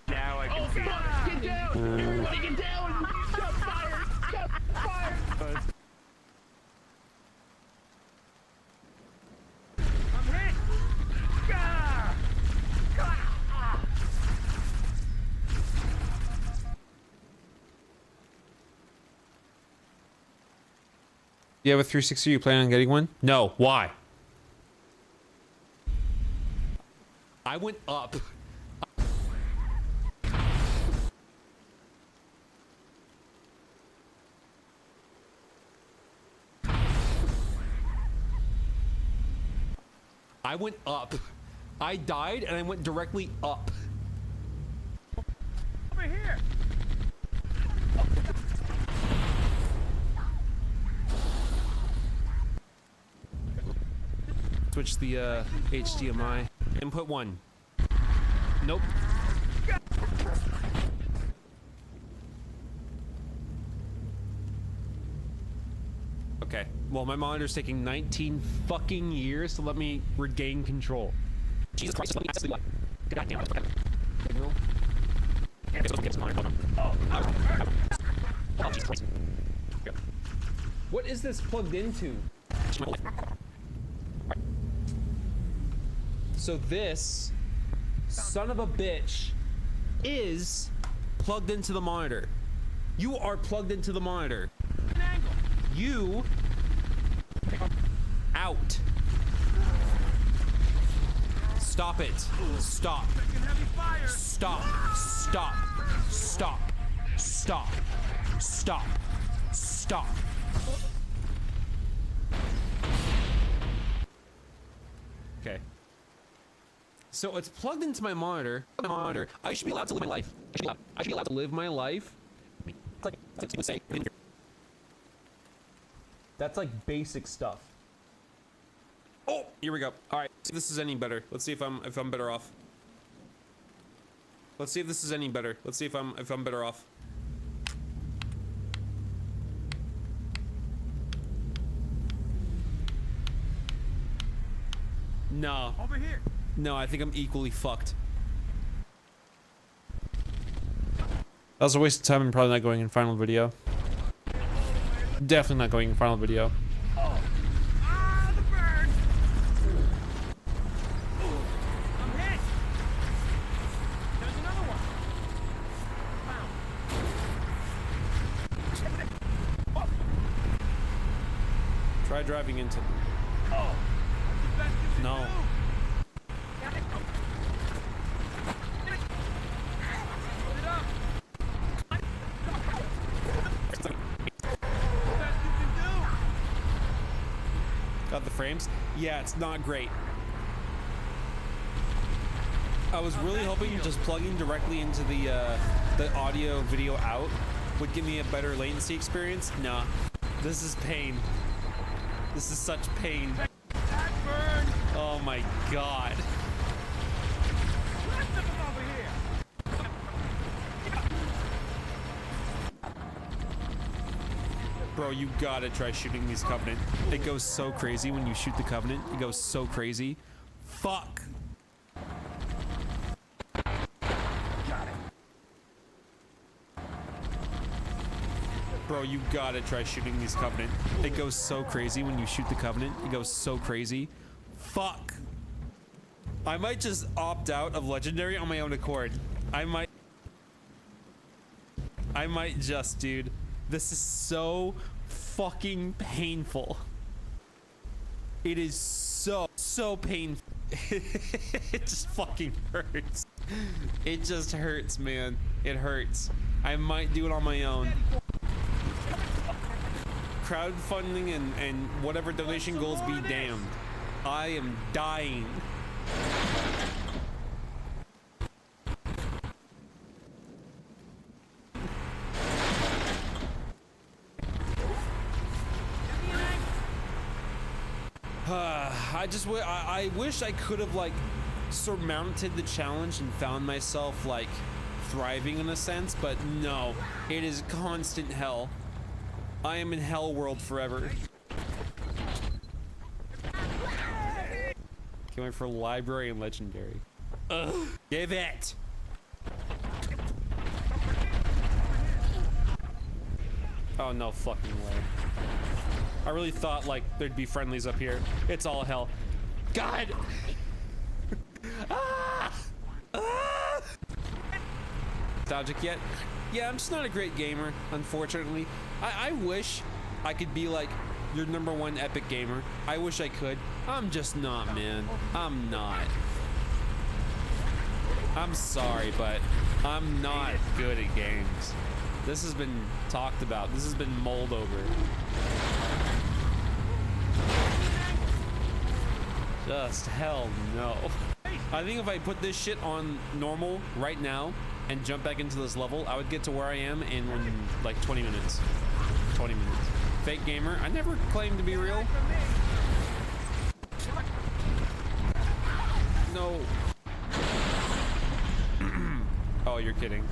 Now I can see it. Get down! Shot fire! Shot fire! I'm hit! Gah! You have a 360, you plan on getting one? No, why? I went up. I went up. I died and I went directly up. Over here! Switch the HDMI. Input 1. Nope. Okay. Well, my monitor's taking 19 fucking years to let me regain control. Jesus Christ, let me actually God damn it. Signal. Oh, Jesus Christ. What is this plugged into? So this son of a bitch is plugged into the monitor. You are plugged into the monitor. You out. Stop it. Stop. Stop. Stop. Stop. Stop. Stop. Stop. Okay. So it's plugged into my monitor. I should be allowed to live my life. I should be allowed to live my life. That's like basic stuff. Oh, here we go. All right, see if this is any better. Let's see if I'm better off. Let's see if this is any better. Let's see if I'm better off. No. Over here. No, I think I'm equally fucked. That was a waste of time and probably not going in final video. Definitely not going in final video. Ah, the bird! I'm hit! There's another one! Found. Try driving into. Oh, that's the best you can No. do. Put it up. Got the frames? Yeah, it's not great. I was really hoping just plugging directly into the audio video out would give me a better latency experience. Nah, this is pain. This is such pain. Oh my god. Let's them over here. Bro, you gotta try shooting these Covenant. It goes so crazy when you shoot the Covenant. It goes so crazy. Fuck. Bro, you gotta try shooting these Covenant. It goes so crazy when you shoot the Covenant. It goes so crazy. Fuck. I might just opt out of Legendary on my own accord. I might just, dude. This is so fucking painful. It is so painful. It just fucking hurts. It just hurts, man. It hurts. I might do it on my own. Crowdfunding and whatever donation goals be damned. I am dying. I wish I could have like surmounted the challenge and found myself like thriving in a sense, but no, it is constant hell. I am in hell world forever. Can't wait for library and legendary. Ugh, give it. Oh, no fucking way. I really thought like there'd be friendlies up here. It's all hell. God. Ah! Ah! Nostalgic yet? Yeah, I'm just not a great gamer, unfortunately. I wish I could be like your #1 epic gamer. I wish I could. I'm just not, man. I'm not. I'm sorry, but I'm not good at games. This has been talked about. This has been mulled over. Just hell no. I think if I put this shit on normal right now and jump back into this level, I would get to where I am in like 20 minutes. 20 minutes. Fake gamer. I never claimed to be real. No. Oh, you're kidding.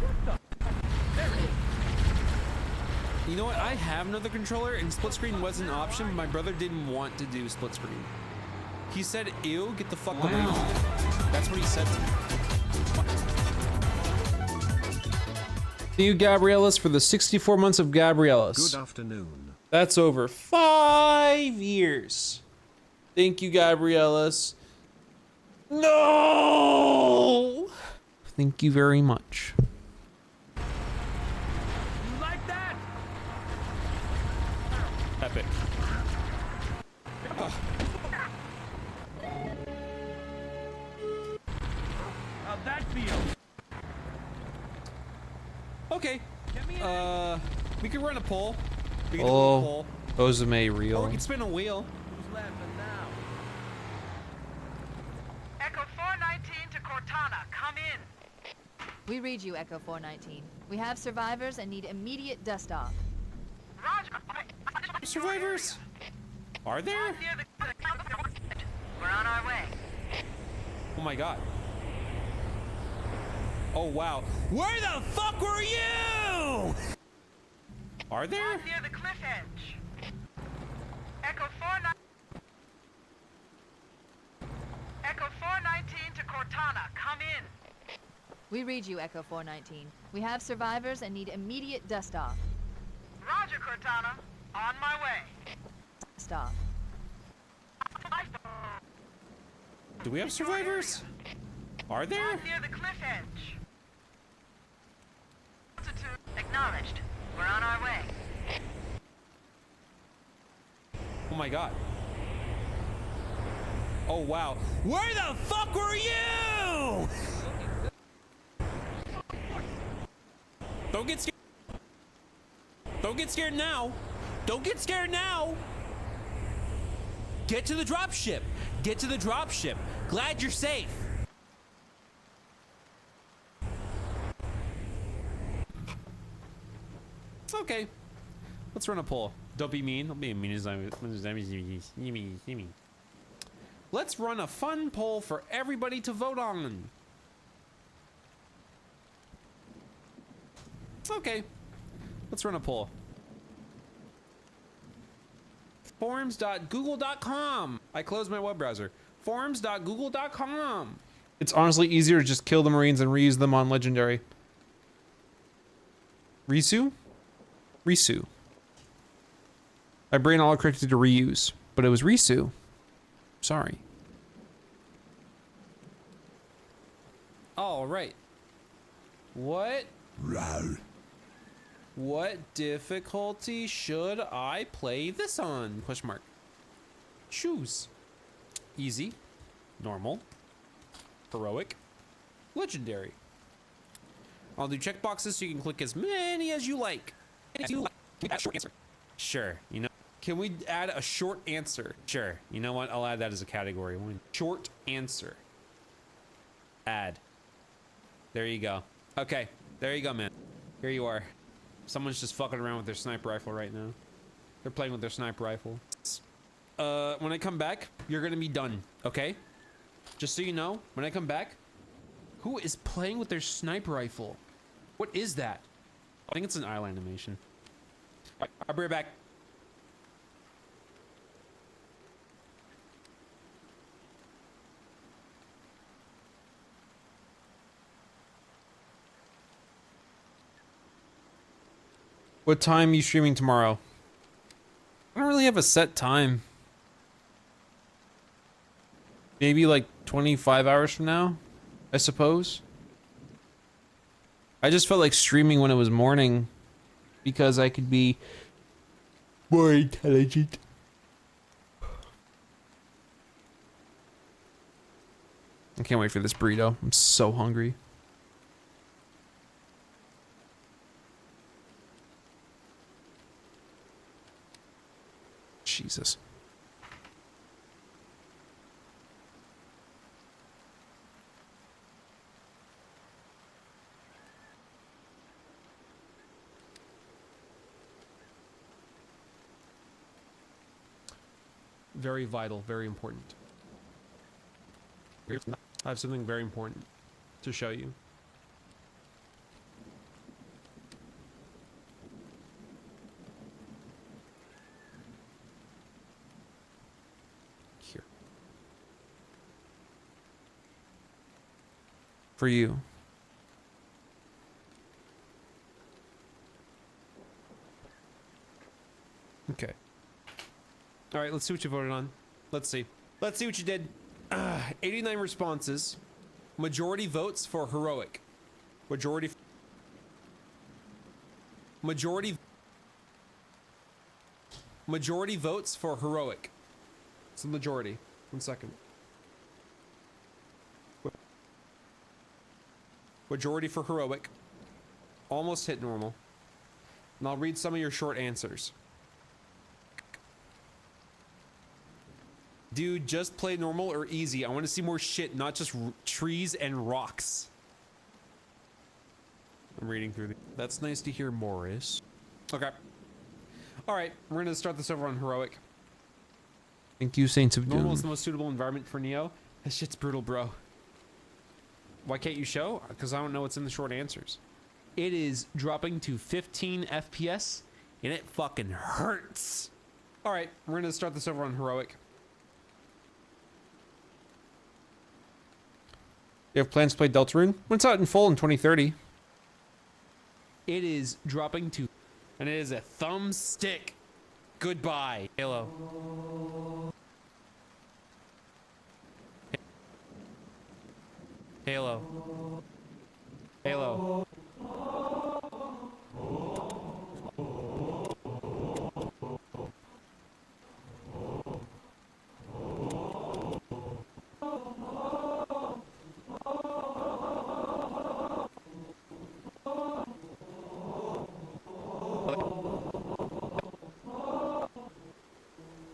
You know what? I have another controller and split screen was an option, but my brother didn't want to do split screen. He said, ew, get the fuck away from me. That's what he said to me. Thank you, Gabrielis, for the 64 months of Gabrielis. Good afternoon. That's over 5 years. Thank you, Gabrielis. No! Thank you very much. Like that? Epic. How'd that feel? Okay. We could run a poll. We could do a Oh, poll. Ozame Or real. we could spin a wheel. Who's laughing now? Echo 419 to Cortana, come in. We read you, Echo 419. We have survivors and need immediate dust off. Roger. Survivors? Are there? We're on our way. Oh my god. Oh wow. Where the fuck were you? Are there? Near the cliff edge. Echo 419. Echo 419 to Cortana, come in. We read you, Echo 419. We have survivors and need immediate dust off. Roger, Cortana. On my way. Dust off. Do we have survivors? Are there? Near the cliff edge. Altitude acknowledged. We're on our way. Oh my god. Oh wow. Where the fuck were you? Don't get scared. Don't get scared now. Don't get scared now. Get to the dropship. Get to the dropship. Glad you're safe. Okay. Let's run a poll. Don't be mean. Don't be mean as Let's run a fun poll for everybody to vote on. Okay. Let's run a poll. Forums.google.com. I closed my web browser. Forums.google.com. It's honestly easier to just kill the Marines and reuse them on Legendary. Risu? Risu. My brain all corrected to reuse, but it was Risu. Sorry. All right. What? What difficulty should I play this on? Question mark. Choose. Easy, normal, heroic, legendary. I'll do checkboxes so you can click as many as you like. Short answer. Sure, you know. Can we add a short answer? Sure. You know what? I'll add that as a category. Short answer. Add. There you go. Okay. There you go, man. Here you are. Someone's just fucking around with their sniper rifle right now. They're playing with their sniper rifle. When I come back, you're gonna be done, okay? Just so you know, when I come back, who is playing with their sniper rifle? What is that? I think it's an eye animation. All right, I'll be right back. What time are you streaming tomorrow? I don't really have a set time. Maybe like 25 hours from now, I suppose. I just felt like streaming when it was morning because I could be more intelligent. I can't wait for this burrito. I'm so hungry. Jesus. Very vital, very important. I have something very important to show you. Here. For you. Okay. All right, let's see what you voted on. Let's see. Let's see what you did. 89 responses. Majority votes for heroic. Majority votes for heroic. It's the majority. 1 second. Majority for heroic. Almost hit normal. And I'll read some of your short answers. Dude, just play normal or easy. I want to see more shit, not just trees and rocks. I'm reading through the... That's nice to hear, Morris. Okay. All right, we're going to start this over on heroic. Thank you, Saints of Doom. Normal is the most suitable environment for Neo. That shit's brutal, bro. Why can't you show? Because I don't know what's in the short answers. It is dropping to 15 FPS, and it fucking hurts. All right, we're going to start this over on heroic. You have plans to play Deltarune? When it's out in full in 2030. It is dropping to... And it is a thumbstick. Goodbye, Halo. Halo. Halo.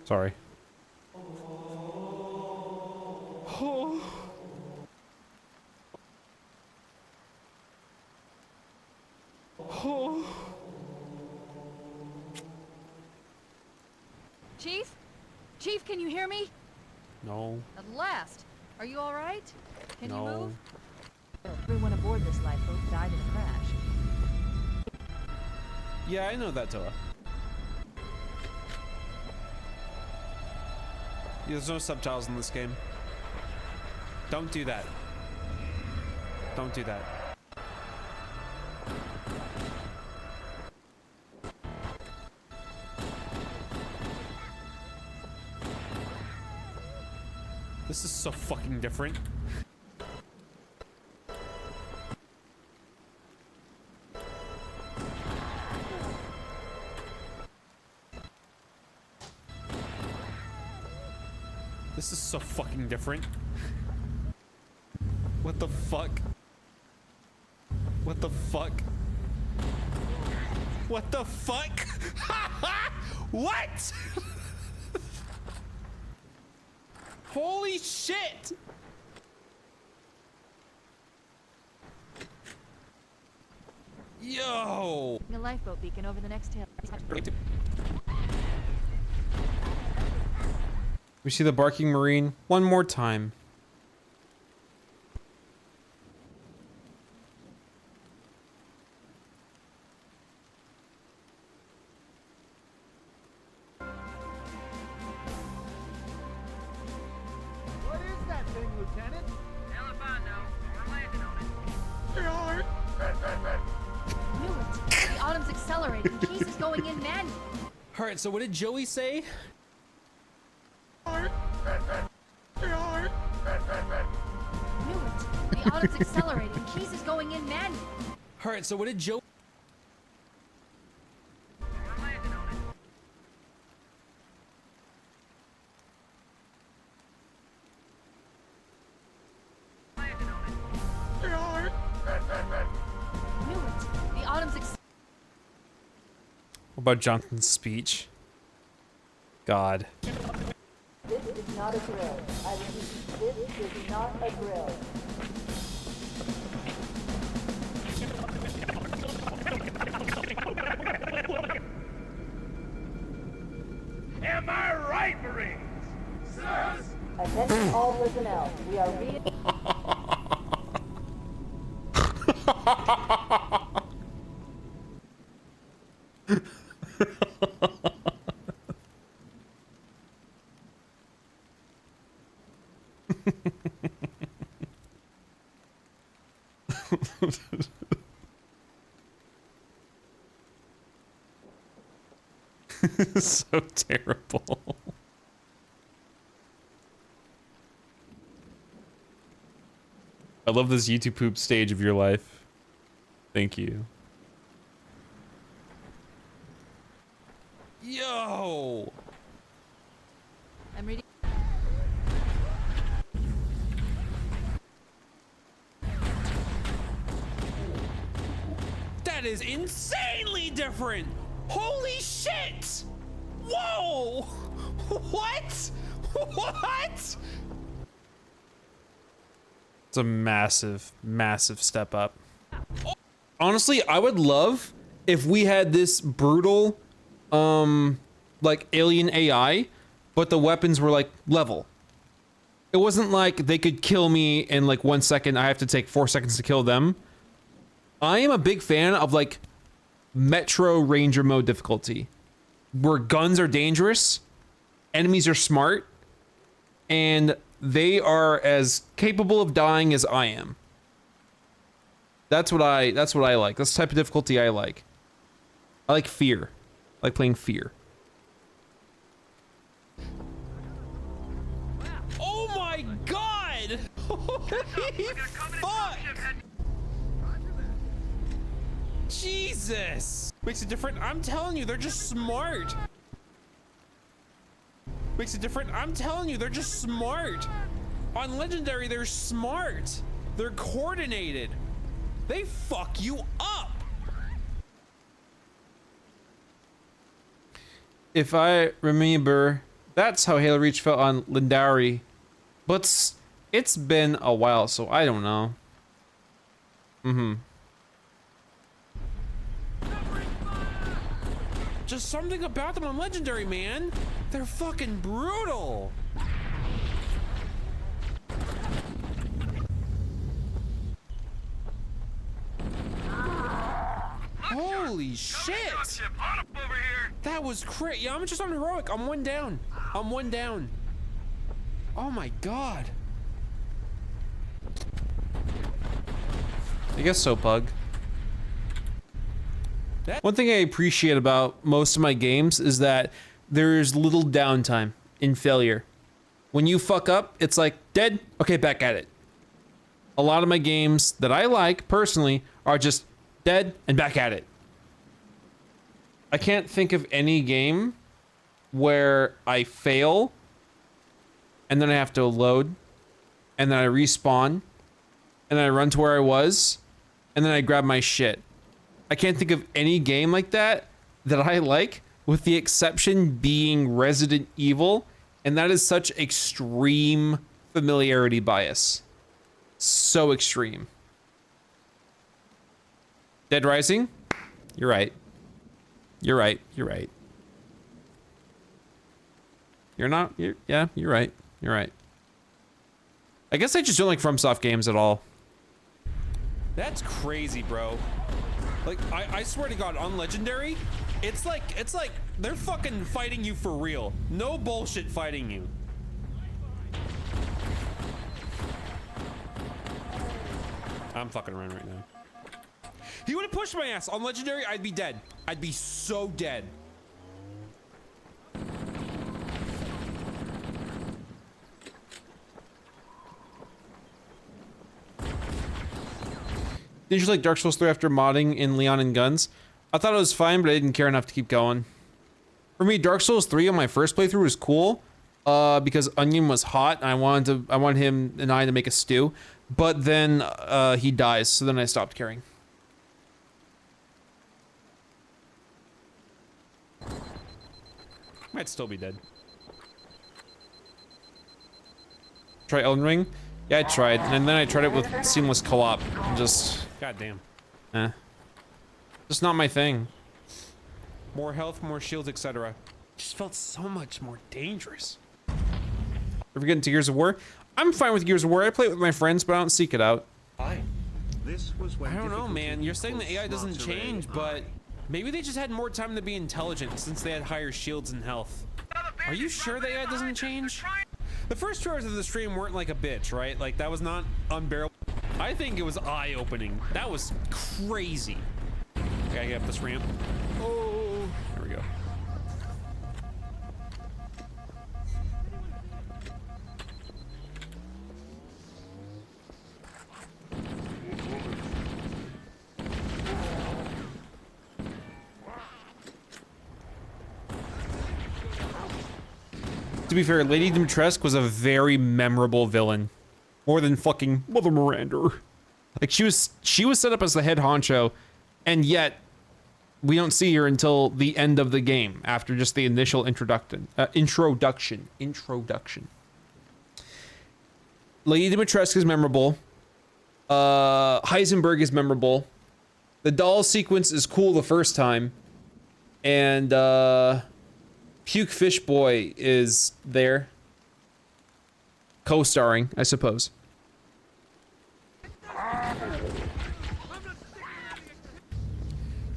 Sorry. Chief? Chief, can you hear me? No. At last. Are you all right? Can you No. move? Everyone aboard this lifeboat died in a crash. Yeah, I know that, Toa. Yeah, there's no subtitles in this game. Don't do that. Don't do that. This is so fucking different. This is so fucking different. What the fuck? What the fuck? What the fuck? What? Holy shit! Yo! A lifeboat beacon over the next hill. We see the barking marine one more time. What is that thing, Lieutenant? Hell if I know. We're landing on it. Knew it. The Autumn's accelerating. Keys is going in manually. All right, so what did Joey say? Knew it. The Autumn's accelerating. Keys is going in manually. All right, so what did Joey? Knew it. The Autumn's What about Jonathan's speech? God. This is not a drill. I repeat, this is not a drill. Am I right, Marines? Sirs! Attention all personnel. We are re- So terrible. I love this YouTube poop stage of your life. Thank you. Yo! I'm reading. That is insanely different! Holy shit! Whoa! What? What? It's a massive, massive step up. Honestly, I would love if we had this brutal, like alien AI, but the weapons were like level. It wasn't like they could kill me in like 1 second. I have to take 4 seconds to kill them. I am a big fan of like Metro Ranger mode difficulty, where guns are dangerous, enemies are smart, and they are as capable of dying as I am. That's what I like. That's the type of difficulty I like. I like fear. I like playing fear. Oh my god! Holy fuck! Jesus! Makes it different. I'm telling you, they're just smart. Makes it different. I'm telling you, they're just smart. On Legendary, they're smart. They're coordinated. They fuck you up. If I remember, that's how Halo Reach felt on Lindari, but it's been a while, so I don't know. Just something about them on Legendary, man. They're fucking brutal. Holy shit! That was crazy. Yeah, I'm just on heroic. I'm one down. I'm one down. Oh my god. I guess so, Pug. One thing I appreciate about most of my games is that there's little downtime in failure. When you fuck up, it's like, dead, okay, back at it. A lot of my games that I like, personally, are just dead and back at it. I can't think of any game where I fail, and then I have to load, and then I respawn, and then I run to where I was, and then I grab my shit. I can't think of any game like that that I like, with the exception being Resident Evil, and that is such extreme familiarity bias. So extreme. Dead Rising? You're right. You're right. You're right. Yeah, you're right. You're right. I guess I just don't like FromSoft games at all. That's crazy, bro. Like, I swear to God, on Legendary, it's like they're fucking fighting you for real. No bullshit fighting you. I'm fucking around right now. He would have pushed my ass. On Legendary, I'd be dead. I'd be so dead. Did you like Dark Souls 3 after modding in Leon and Guns? I thought it was fine, but I didn't care enough to keep going. For me, Dark Souls 3 on my first playthrough was cool, because Onion was hot, and I wanted him and I to make a stew, but then he dies, so then I stopped caring. Might still be dead. Try Elden Ring? Yeah, I tried, and then I tried it with seamless co-op, and just... God damn. Just not my thing. More health, more shields, etc. Just felt so much more dangerous. Ever get into Gears of War? I'm fine with Gears of War. I play it with my friends, but I don't seek it out. Fine. This was when I don't know, difficulty man. You're saying the AI doesn't smarter change, AI. but maybe they just had more time to be intelligent since they had higher shields and health. Are you sure the AI doesn't change? The first 2 hours of the stream weren't like a bitch, right? Like, that was not unbearable. I think it was eye-opening. That was crazy. I gotta get up this ramp. Oh, there we go. To be fair, Lady Dimitrescu was a very memorable villain. More than fucking Mother Miranda. Like, she was set up as the head honcho, and yet we don't see her until the end of the game, after just the initial introduction. Lady Dimitrescu is memorable. Heisenberg is memorable. The doll sequence is cool the first time. And, Puke Fish Boy is there. Co-starring, I suppose.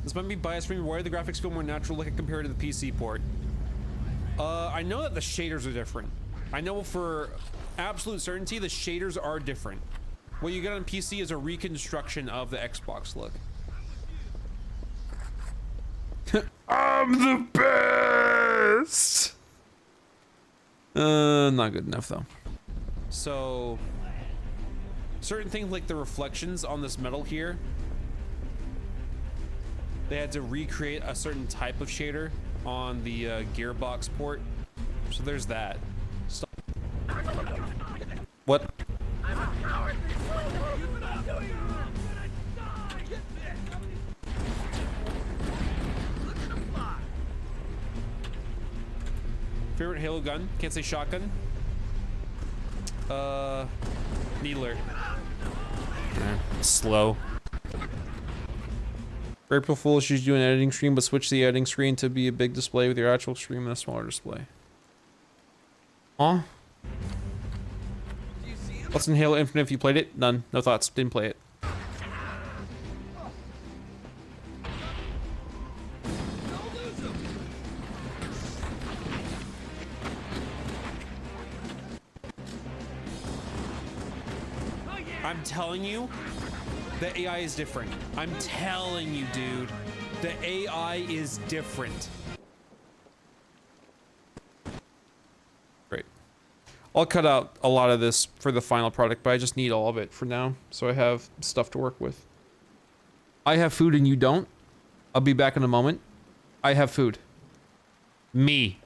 This might be biased for me. Why do the graphics feel more natural looking compared to the PC port? I know that the shaders are different. I know for absolute certainty the shaders are different. What you get on PC is a reconstruction of the Xbox look. I'm the best! Not good enough though. So, certain things like the reflections on this metal here, they had to recreate a certain type of shader on the Gearbox port. So there's that. Stop. What? Favorite Halo gun? Can't say shotgun. Needler. Slow. For April Fool's, you should do an editing screen, but switch the editing screen to be a big display with your actual stream and a smaller display. Huh? What's in Halo Infinite if you played it? None. No thoughts. Didn't play it. I'm telling you, the AI is different. I'm telling you, dude. The AI is different. Great. I'll cut out a lot of this for the final product, but I just need all of it for now, so I have stuff to work with. I have food and you don't. I'll be back in a moment. I have food. Me.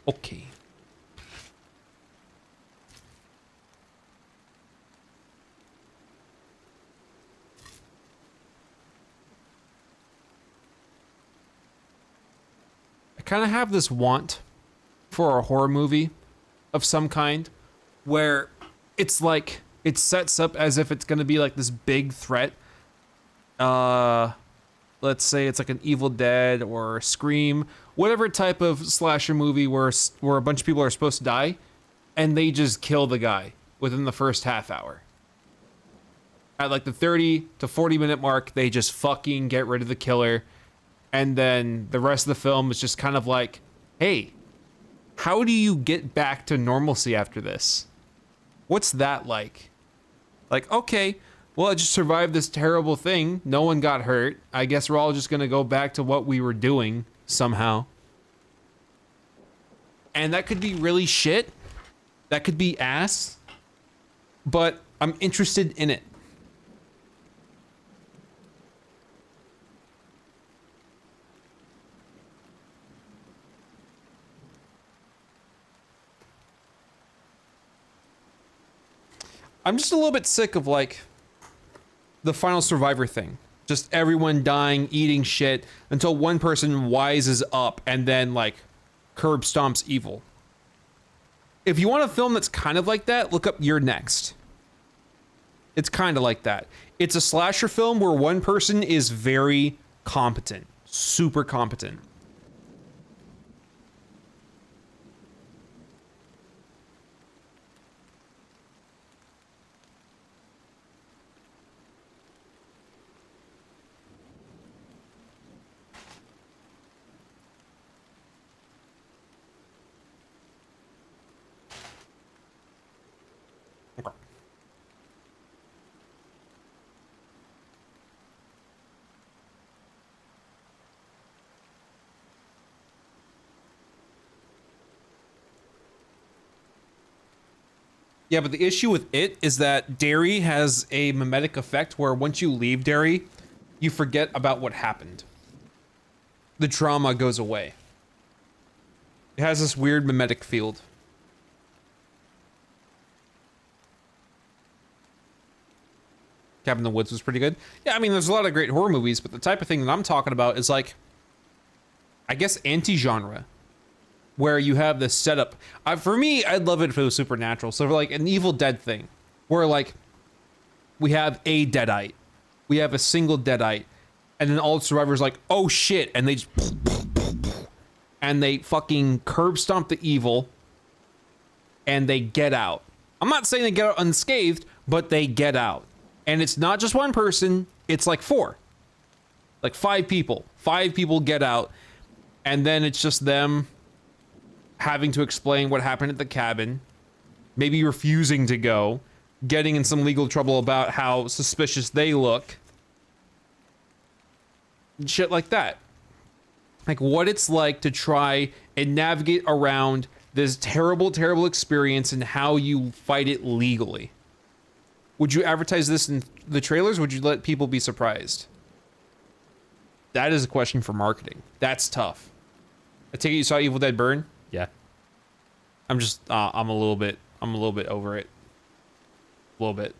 Okay. I kind of have this want for a horror movie of some kind where it's like it sets up as if it's going to be like this big threat. Let's say it's like an Evil Dead or Scream, whatever type of slasher movie where a bunch of people are supposed to die and they just kill the guy within the first half hour. At like the 30 to 40 minute mark, they just fucking get rid of the killer. And then the rest of the film is just kind of like, hey, how do you get back to normalcy after this? What's that like? Like, okay, well, I just survived this terrible thing. No one got hurt. I guess we're all just going to go back to what we were doing somehow. And that could be really shit. That could be ass. But I'm interested in it. I'm just a little bit sick of like the final survivor thing. Just everyone dying, eating shit until one person wises up and then like curb stomps evil. If you want a film that's kind of like that, look up You're Next. It's kind of like that. It's a slasher film where one person is very competent, super competent. Yeah, but the issue with it is that Derry has a mimetic effect where once you leave Derry, you forget about what happened. The trauma goes away. It has this weird mimetic field. Cabin in the Woods was pretty good. Yeah, I mean, there's a lot of great horror movies, but the type of thing that I'm talking about is like, I guess, anti-genre. Where you have this setup. For me, I'd love it if it was supernatural. So for like an Evil Dead thing, where like we have a deadite, we have a single deadite, and then all the survivors like, oh shit, and they just and they fucking curb stomp the evil, and they get out. I'm not saying they get out unscathed, but they get out, and it's not just one person. It's like four, like five people. Five people get out, and then it's just them having to explain what happened at the cabin, maybe refusing to go, getting in some legal trouble about how suspicious they look. Shit like that. Like what it's like to try and navigate around this terrible, terrible experience and how you fight it legally. Would you advertise this in the trailers? Or would you let people be surprised? That is a question for marketing. That's tough. I take it you saw Evil Dead Burn? Yeah. I'm a little bit over it. A little bit.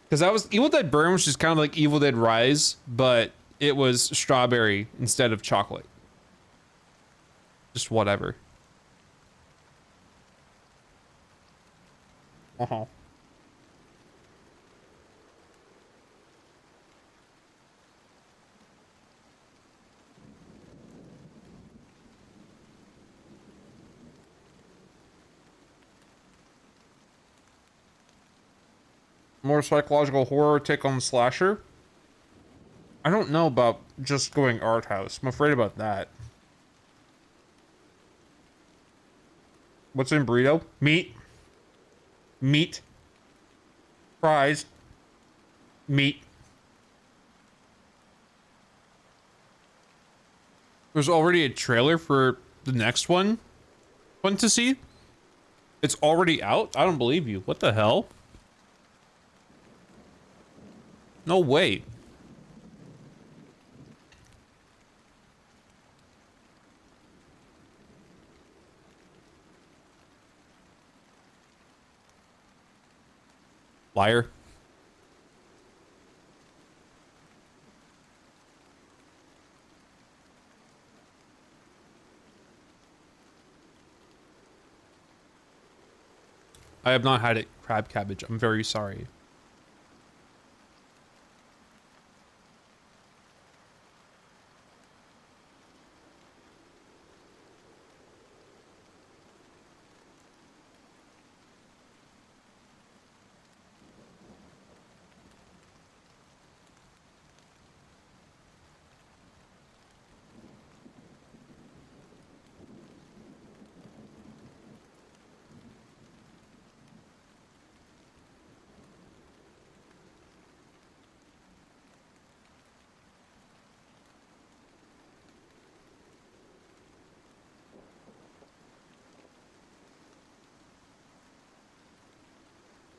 Because that was Evil Dead Burn was just kind of like Evil Dead Rise, but it was strawberry instead of chocolate. Just whatever. Uh-huh. More psychological horror take on slasher? I don't know about just going art house. I'm afraid about that. What's in burrito? Meat. Meat. Fries. Meat. There's already a trailer for the next one. Fun to see. It's already out? I don't believe you. What the hell? No way. Liar. I have not had it crab cabbage. I'm very sorry.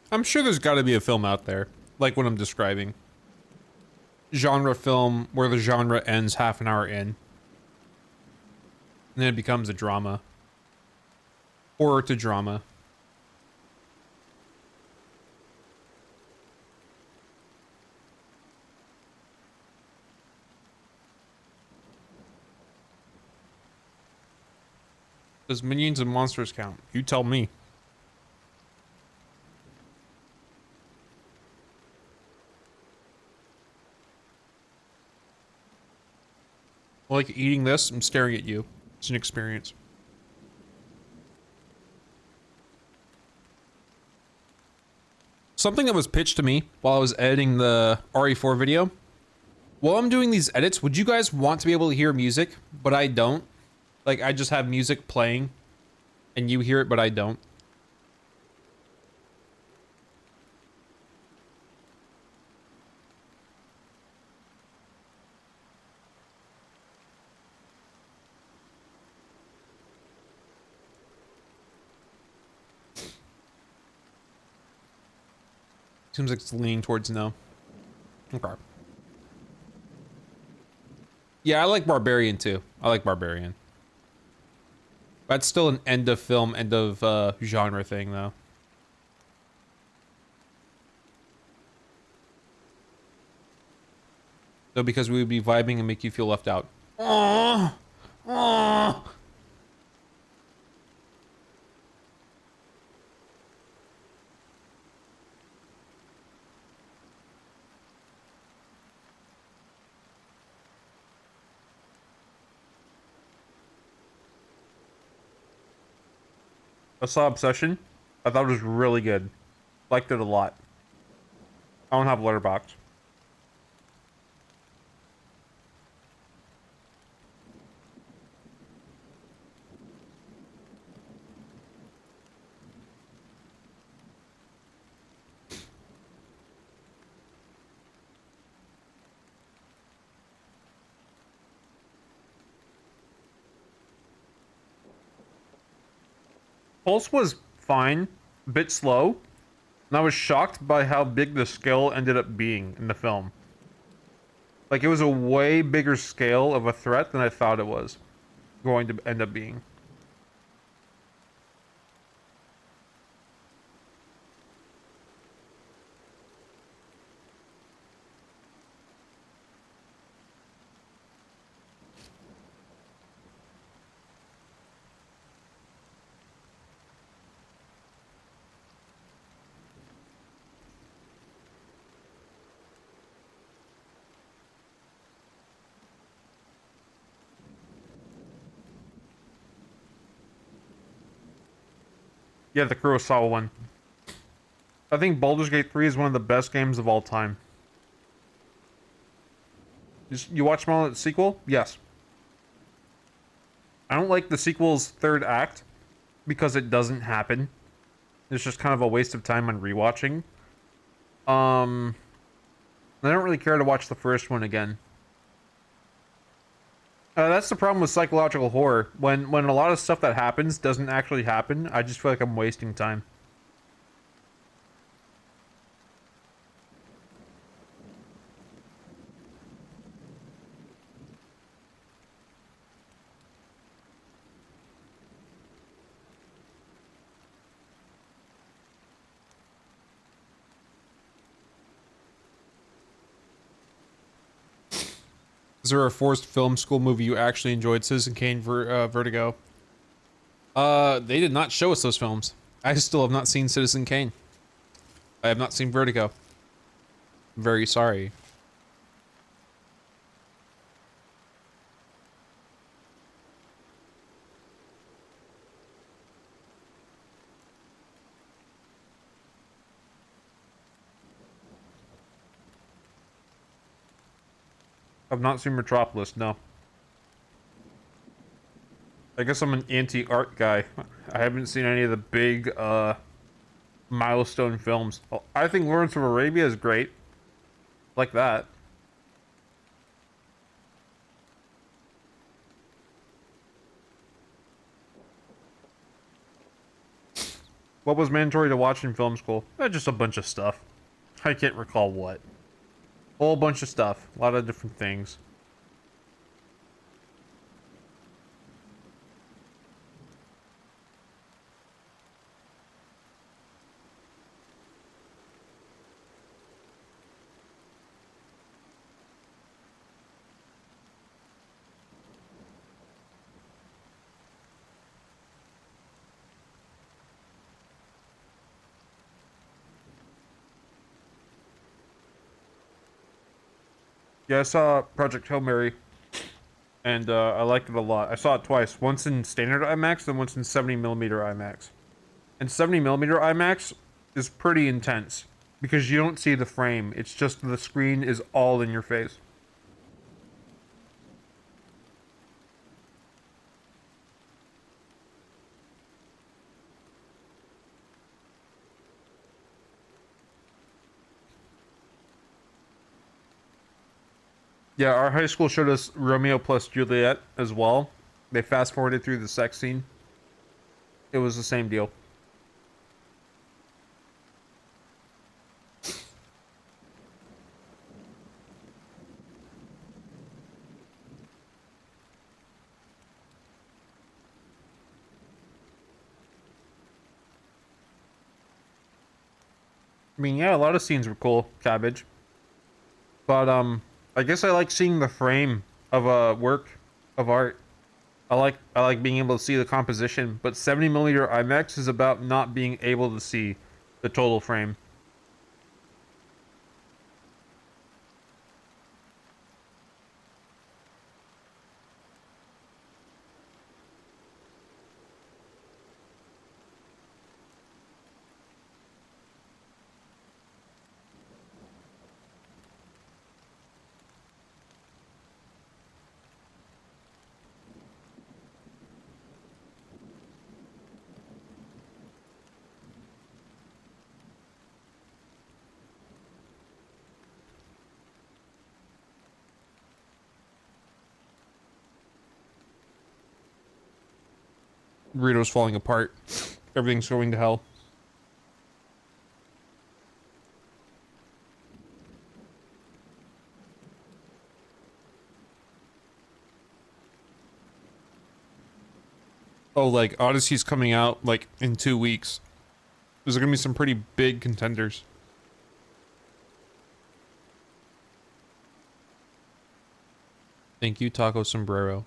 I'm sure there's got to be a film out there, like what I'm describing. Genre film where the genre ends half an hour in. And then it becomes a drama. Horror to drama. Does Minions and Monsters count? You tell me. Like eating this, I'm staring at you. It's an experience. Something that was pitched to me while I was editing the RE4 video. While I'm doing these edits, would you guys want to be able to hear music, but I don't? Like, I just have music playing, and you hear it, but I don't. Seems like it's leaning towards no. Okay. Yeah, I like Barbarian too. I like Barbarian. That's still an end of film, end of genre thing though. So because we would be vibing and make you feel left out. Aww. Aww. I saw Obsession. I thought it was really good. Liked it a lot. I don't have Letterboxd. Pulse was fine, a bit slow, and I was shocked by how big the scale ended up being in the film. Like, it was a way bigger scale of a threat than I thought it was going to end up being. Yeah, the Kurosawa one. I think Baldur's Gate 3 is one of the best games of all time. You watch the sequel? Yes. I don't like the sequel's third act because it doesn't happen. It's just kind of a waste of time on rewatching. I don't really care to watch the first one again. That's the problem with psychological horror. When a lot of stuff that happens doesn't actually happen, I just feel like I'm wasting time. Is there a forced film school movie you actually enjoyed? Citizen Kane, Vertigo. They did not show us those films. I still have not seen Citizen Kane. I have not seen Vertigo. Very sorry. I've not seen Metropolis, no. I guess I'm an anti-art guy. I haven't seen any of the big, milestone films. I think Lawrence of Arabia is great. Like that. What was mandatory to watch in film school? Just a bunch of stuff. I can't recall what. Whole bunch of stuff. A lot of different things. Yeah, I saw Project Hail Mary, and I liked it a lot. I saw it twice. Once in standard IMAX, then once in 70mm IMAX. And 70mm IMAX is pretty intense, because you don't see the frame. It's just the screen is all in your face. Yeah, our high school showed us Romeo plus Juliet as well. They fast forwarded through the sex scene. It was the same deal. I mean, yeah, a lot of scenes were cool, Cabbage. But, I guess I like seeing the frame of a work of art. I like being able to see the composition, but 70mm IMAX is about not being able to see the total frame. Burrito's falling apart. Everything's going to hell. Oh, like Odyssey's coming out like in 2 weeks. There's gonna be some pretty big contenders. Thank you, Taco Sombrero.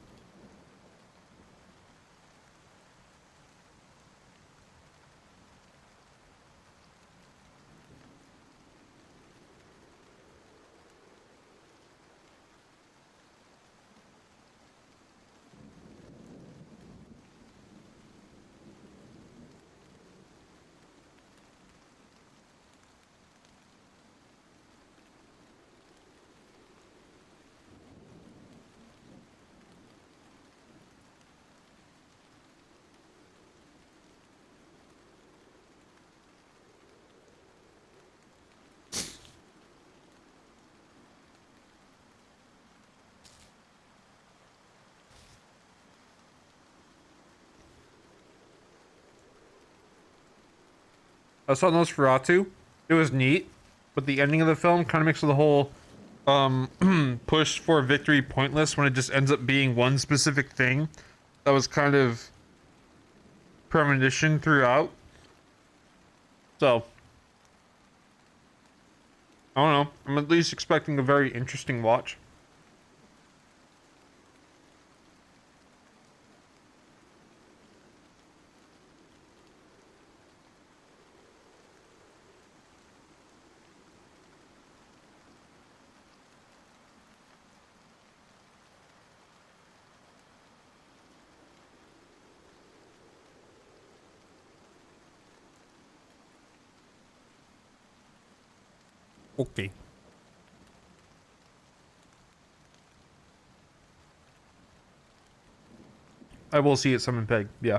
I saw Nosferatu. It was neat, but the ending of the film kind of makes the whole push for victory pointless when it just ends up being one specific thing that was kind of premonition throughout. So, I don't know. I'm at least expecting a very interesting watch. Okay. I will see it, Summon Peg. Yeah.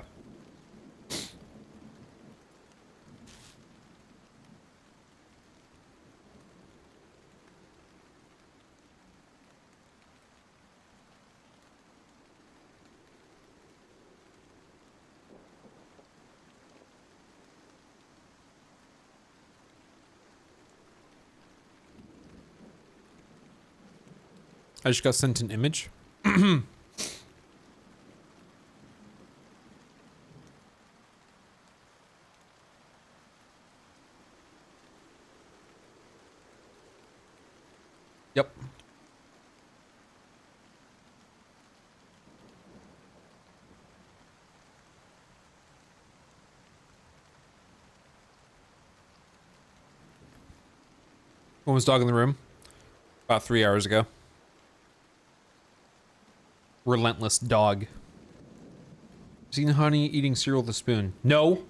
I just got sent an image. Yep. When was dog in the room? About 3 hours ago. Relentless dog. Seen Honey eating cereal with a spoon? No.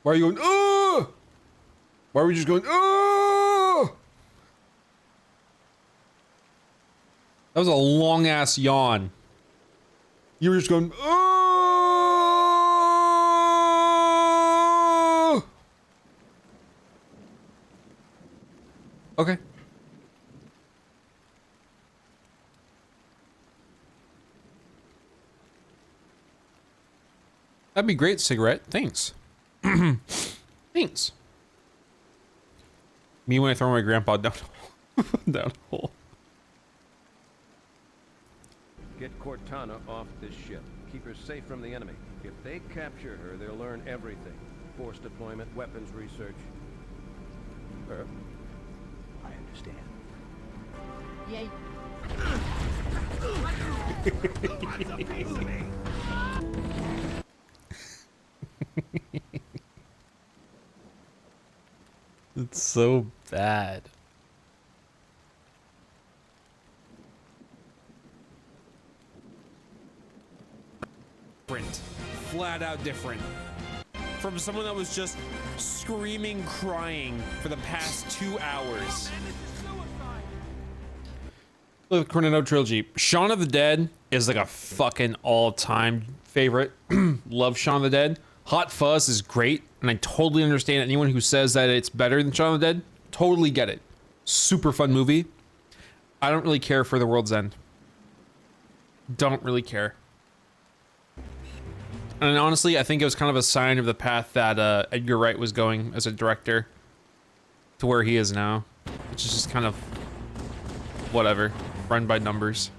Why are you going, oh? Why are we just going, oh? That was a long ass yawn. You were just going, oh. Okay. That'd be great, cigarette. Thanks. Thanks. Me when I throw my grandpa down down a hole. Get Cortana off this ship. Keep her safe from the enemy. If they capture her, they'll learn everything. Force deployment, weapons research. I understand. Yay. What's a piece of me? It's so bad. Different. Flat out different. From someone that was just screaming, crying for the past 2 hours. The Cornetto trilogy. Shaun of the Dead is like a fucking all-time favorite. Love Shaun of the Dead. Hot Fuzz is great, and I totally understand anyone who says that it's better than Shaun of the Dead. Totally get it. Super fun movie. I don't really care for The World's End. Don't really care. And honestly, I think it was kind of a sign of the path that Edgar Wright was going as a director to where he is now, which is just kind of whatever, run by numbers.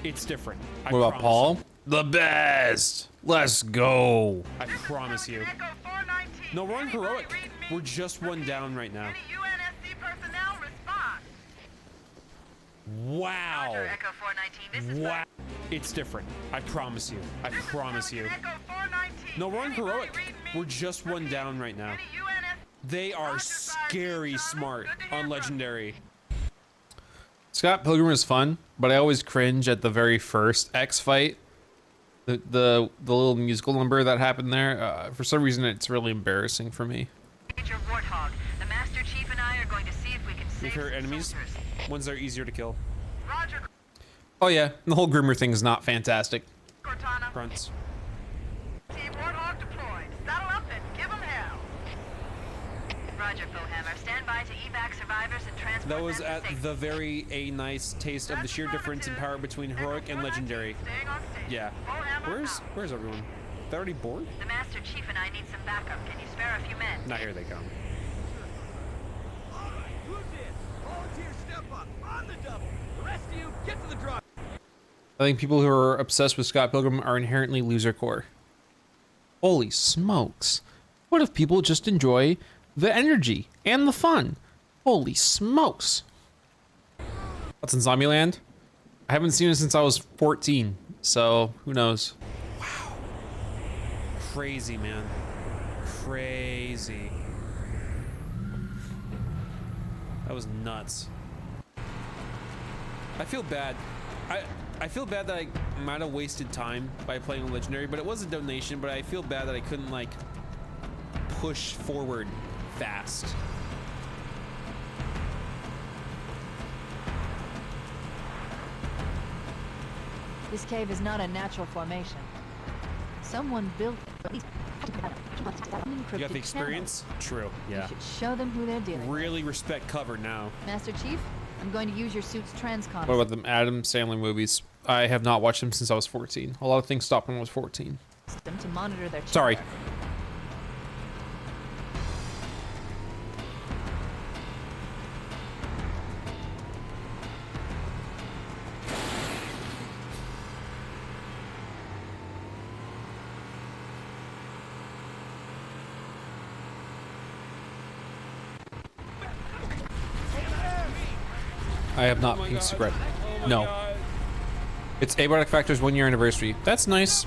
It's different. What about Paul? The best. Let's go. I promise you. No, we're on heroic. We're just one down right now. Wow. Wow. It's different. I promise you. I promise you. No, we're on heroic. We're just one down right now. They are scary smart on Legendary. Scott Pilgrim is fun, but I always cringe at the very first X fight. The little musical number that happened there. For some reason, it's really embarrassing for me. Major Warthog, the Master Chief and I are going to see if we can save Favorite enemies? Ones that are easier to kill. Roger. Oh yeah, the whole Grimmer thing is not fantastic. Cortana. Fronts. Team Warthog deployed. Saddle up and give them hell. Roger, Bowhammer. Stand by to evac survivors and transport That was them to at safety. the very nice taste of the sheer difference in power between heroic and legendary. Yeah. Where's everyone? They already bored? The Master Chief and I need some backup. Can you spare a few men? Now here they come. All right, who's in? Volunteers step up. On the double. The rest of you, get to the drive. I think people who are obsessed with Scott Pilgrim are inherently loser core. Holy smokes. What if people just enjoy the energy and the fun? Holy smokes. What's in Zombieland? I haven't seen it since I was 14, so who knows? Wow. Crazy, man. Crazy. That was nuts. I feel bad. I feel bad that I might have wasted time by playing Legendary, but it was a donation, but I feel bad that I couldn't like push forward fast. This cave is not a natural formation. Someone built it. You got the experience? True. You Yeah. should show them who they're dealing with. Really respect cover now. Master Chief, I'm going to use your suit's transcon. What about the Adam Sandler movies? I have not watched them since I was 14. A lot of things stopped when I was 14. system to monitor their Sorry. chatter. I have not pink cigarette. No. It's Abiotic Factor's 1-year anniversary. That's nice.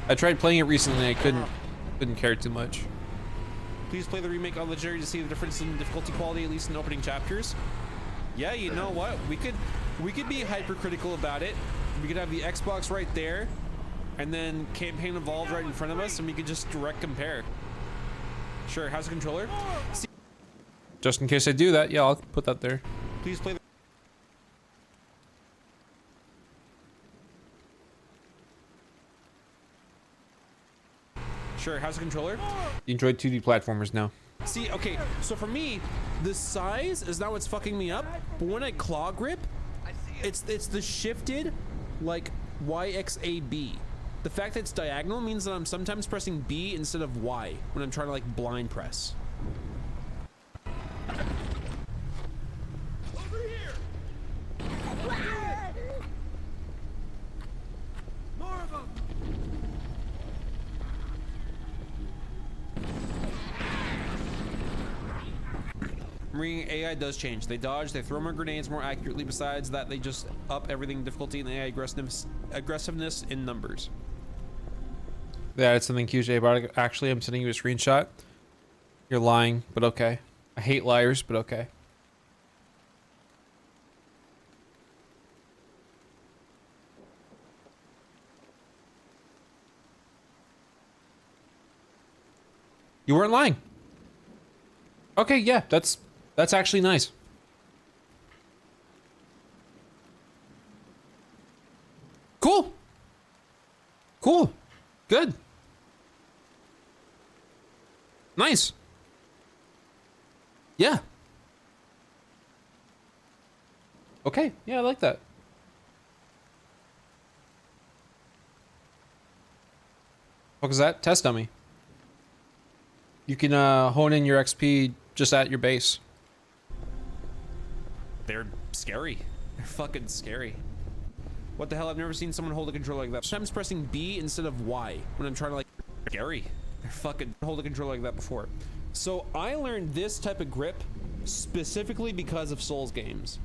I tried playing it recently. I couldn't care too much. Please play the remake on Legendary to see the difference in difficulty quality, at least in opening chapters. Yeah, you know what? We could be hypercritical about it. We could have the Xbox right there, and then Campaign Evolved right in front of us, and we could just direct compare. Sure, how's the controller? See, Just in case I do that, yeah, I'll put that there. please play the Sure, how's the controller? You enjoy 2D platformers now. See, okay, so for me, the size is not what's fucking me up, but when I claw grip, it's the shifted, like, YXAB. The fact that it's diagonal means that I'm sometimes pressing B instead of Y when I'm trying to, like, blind press. Over here! More of them! Marine AI does change. They dodge, they throw more grenades more accurately. Besides that, they just up everything difficulty and AI aggressiveness in numbers. Yeah, it's something huge. Abiotic. Actually, I'm sending you a screenshot. You're lying, but okay. I hate liars, but okay. You weren't lying. Okay, yeah, that's actually nice. Cool. Cool. Good. Nice. Yeah. Okay, yeah, I like that. What was that? Test dummy. You can hone in your XP just at your base. They're scary. They're fucking scary. What the hell? I've never seen someone hold a controller like that. Sometimes pressing B instead of Y when I'm trying to, like, scary. They're fucking hold a controller like that before. So I learned this type of grip specifically because of Souls games.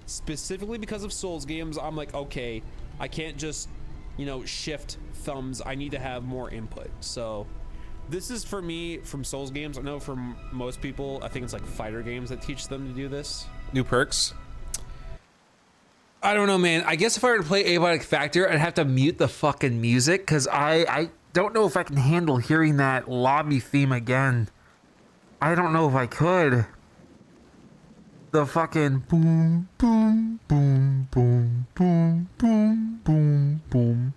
Specifically because of Souls games, I'm like, okay, I can't just, you know, shift thumbs. I need to have more input. So this is for me from Souls games. I know for most people, I think it's like fighter games that teach them to do this. New perks. I don't know, man. I guess if I were to play Abiotic Factor, I'd have to mute the fucking music because I don't know if I can handle hearing that lobby theme again. I don't know if I could. The fucking boom, boom, boom, boom, boom, boom, boom, boom.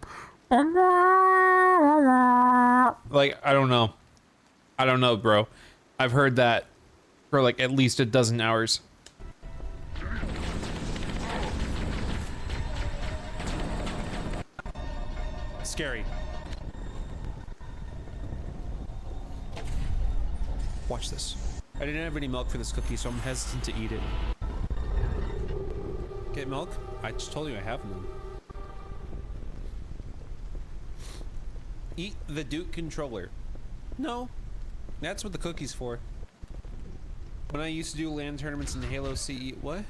Like, I don't know. I don't know, bro. I've heard that for like at least a dozen hours. Scary. Watch this. I didn't have any milk for this cookie, so I'm hesitant to eat it. Get milk? I just told you I have none. Eat the Duke controller. No, That's what the cookie's for. When I used to do LAN tournaments in Halo CE, what?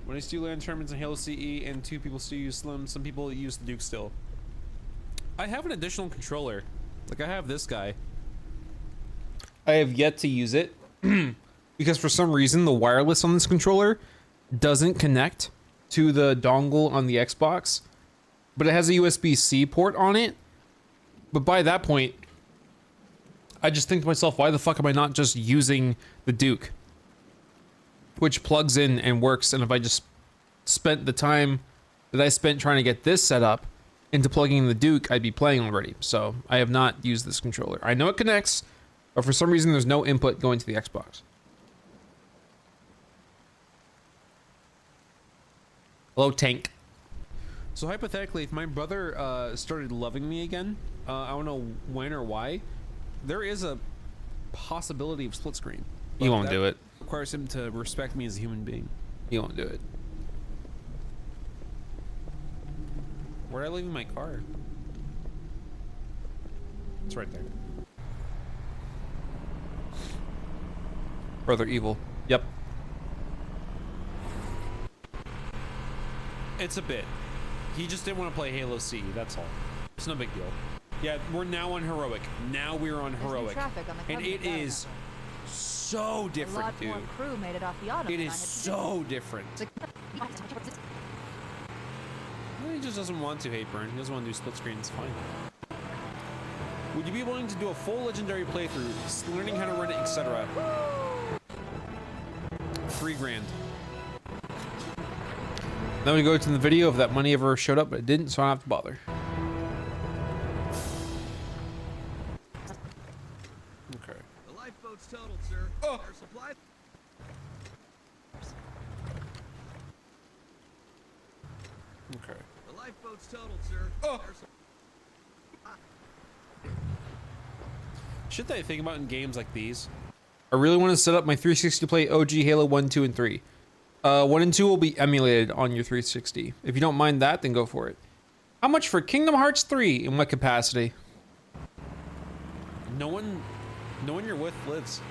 When I used to do LAN tournaments in Halo CE and 2 people still use Slim, some people use the Duke still. I have an additional controller. Like I have this guy. I have yet to use it because for some reason the wireless on this controller doesn't connect to the dongle on the Xbox, but it has a USB-C port on it. But by that point, I just think to myself, why the fuck am I not just using the Duke? Which plugs in and works, and if I just spent the time that I spent trying to get this set up into plugging in the Duke, I'd be playing already. So I have not used this controller. I know it connects, but for some reason there's no input going to the Xbox. Hello, Tank. So hypothetically, if my brother started loving me again, I don't know when or why, there is a possibility of split screen. He won't do it. Requires him to respect me as a human being. He won't do it. Where did I leave my car? It's right there. Brother Evil. Yep. It's a bit. He just didn't want to play Halo CE, that's all. It's no big deal. Yeah, we're now on Heroic. Now we're on Heroic. And it is so different, dude. A lot more crew made it off the auto. It is so different. He just doesn't want to hate burn. He doesn't want to do split screen. It's fine. Would you be willing to do a full legendary playthrough, learning how to run it, etc.? $3,000. Then we go to the video if that money ever showed up, but it didn't, so I don't have to bother. Okay. The lifeboat's totaled, sir. Oh. Our supply. Okay. The lifeboat's totaled, sir. Oh. Shit that I think about in games like these. I really want to set up my 360 to play OG Halo 1, 2, and 3. 1 and 2 will be emulated on your 360. If you don't mind that, then go for it. How much for Kingdom Hearts 3? In what capacity? No one you're with lives.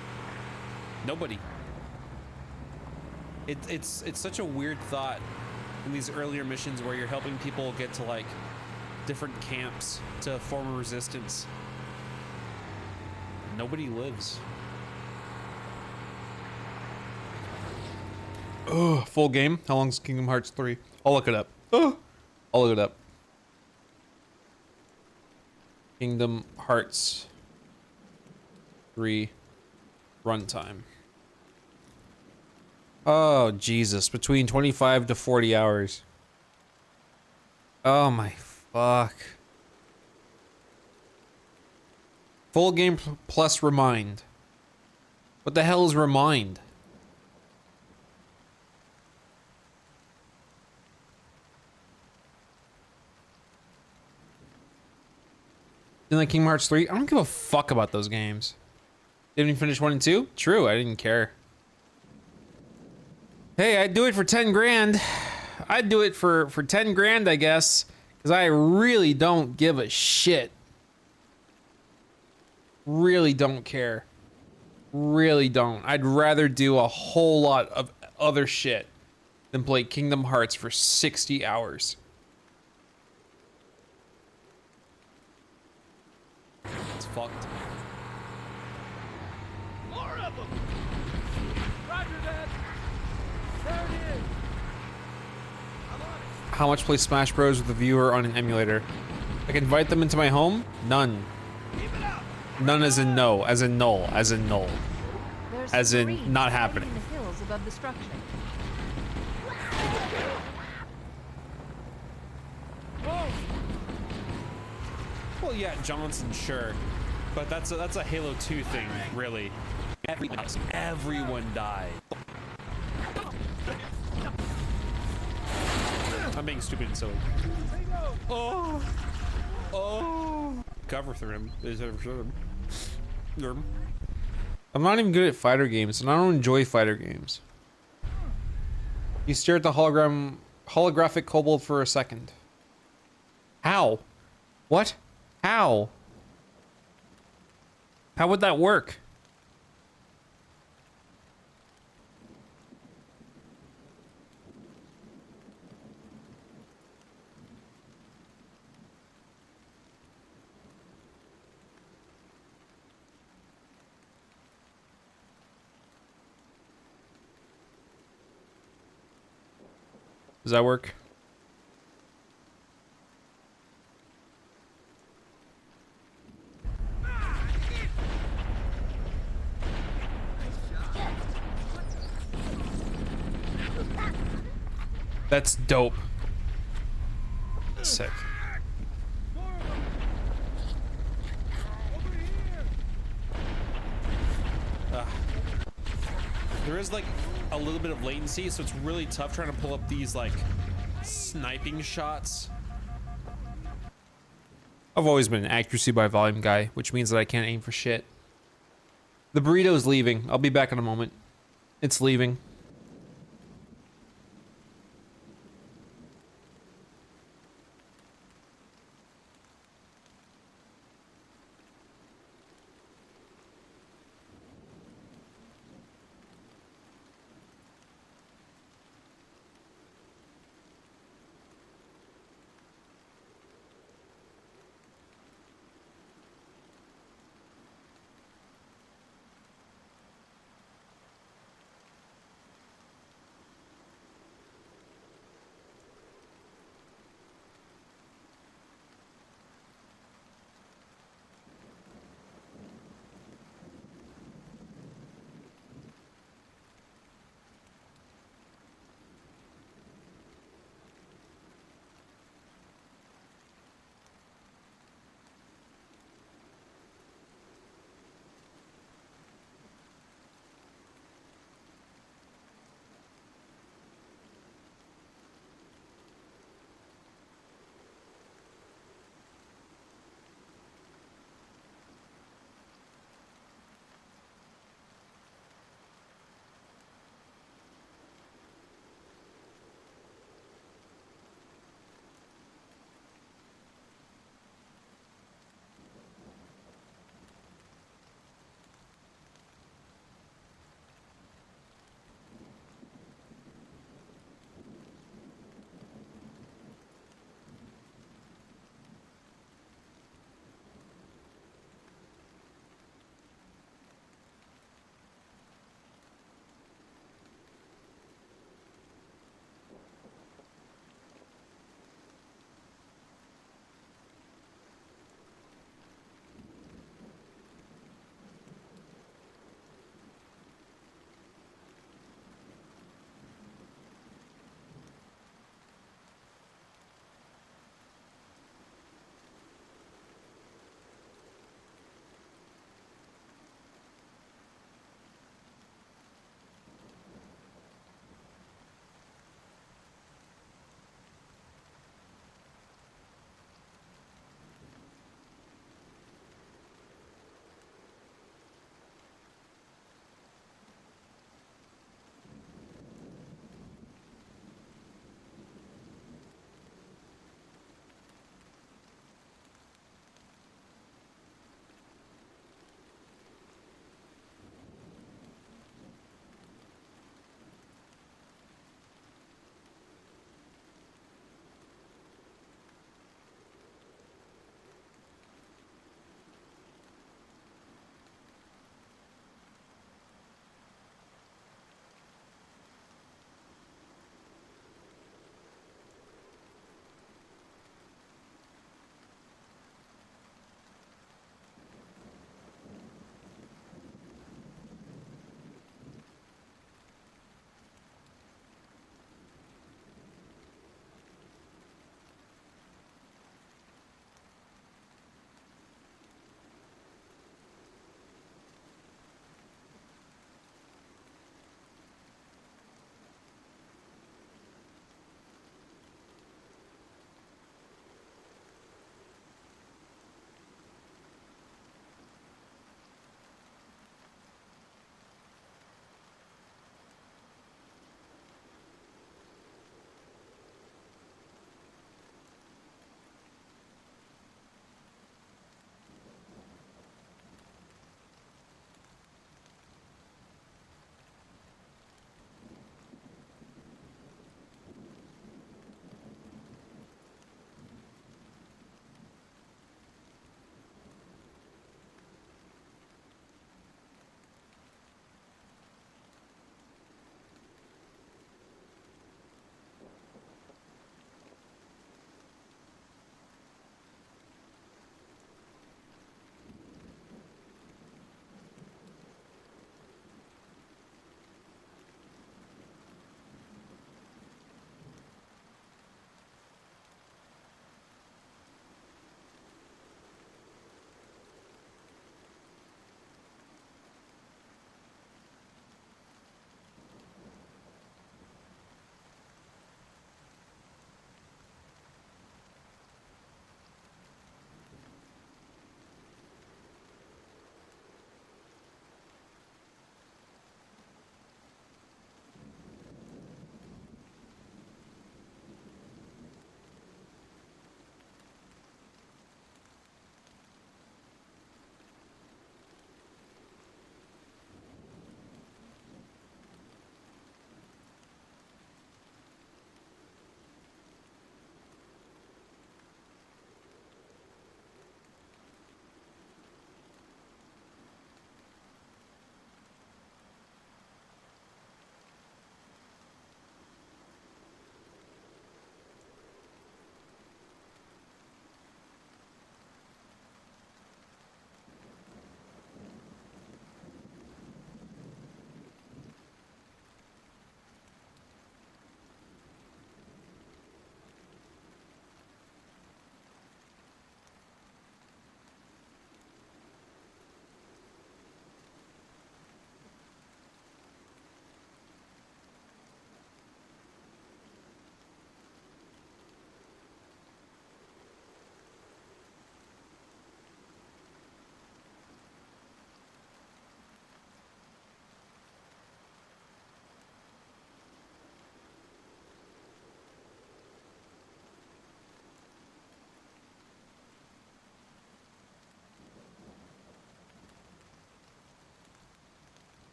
Nobody. It's such a weird thought in these earlier missions where you're helping people get to like different camps to form a resistance. Nobody lives. Oh, full game. How long is Kingdom Hearts 3? I'll look it up. Oh, I'll look it up. Kingdom Hearts 3 runtime. Oh, Jesus. Between 25 to 40 hours. Oh, my fuck. Full game plus remind. What the hell is remind? Didn't like Kingdom Hearts 3? I don't give a fuck about those games. Didn't even finish 1 and 2? True, I didn't care. Hey, I'd do it for 10 grand. I'd do it for 10 grand, I guess. Because I really don't give a shit. Really don't care. Really don't. I'd rather do a whole lot of other shit than play Kingdom Hearts for 60 hours. It's fucked. More of them! Roger that! There it is! I'm on it! How much play Smash Bros with a viewer on an emulator? I can invite them into my home? None. Keep it up! None as in no, as in null, as in null. There's As in screens not hiding happening. in the hills above the structure. Well, yeah, Johnson, sure, but that's a Halo 2 thing, really. Everyone died. I'm being stupid and silly. Oh, cover through him. Is ever him? I'm not even good at fighter games, and I don't enjoy fighter games. You stare at the holographic kobold for a second. How? What? How? How would that work? Does that work? That's dope. Sick. There is like a little bit of latency, so it's really tough trying to pull up these like sniping shots. I've always been an accuracy by volume guy, which means that I can't aim for shit. The burrito's leaving. I'll be back in a moment. It's leaving.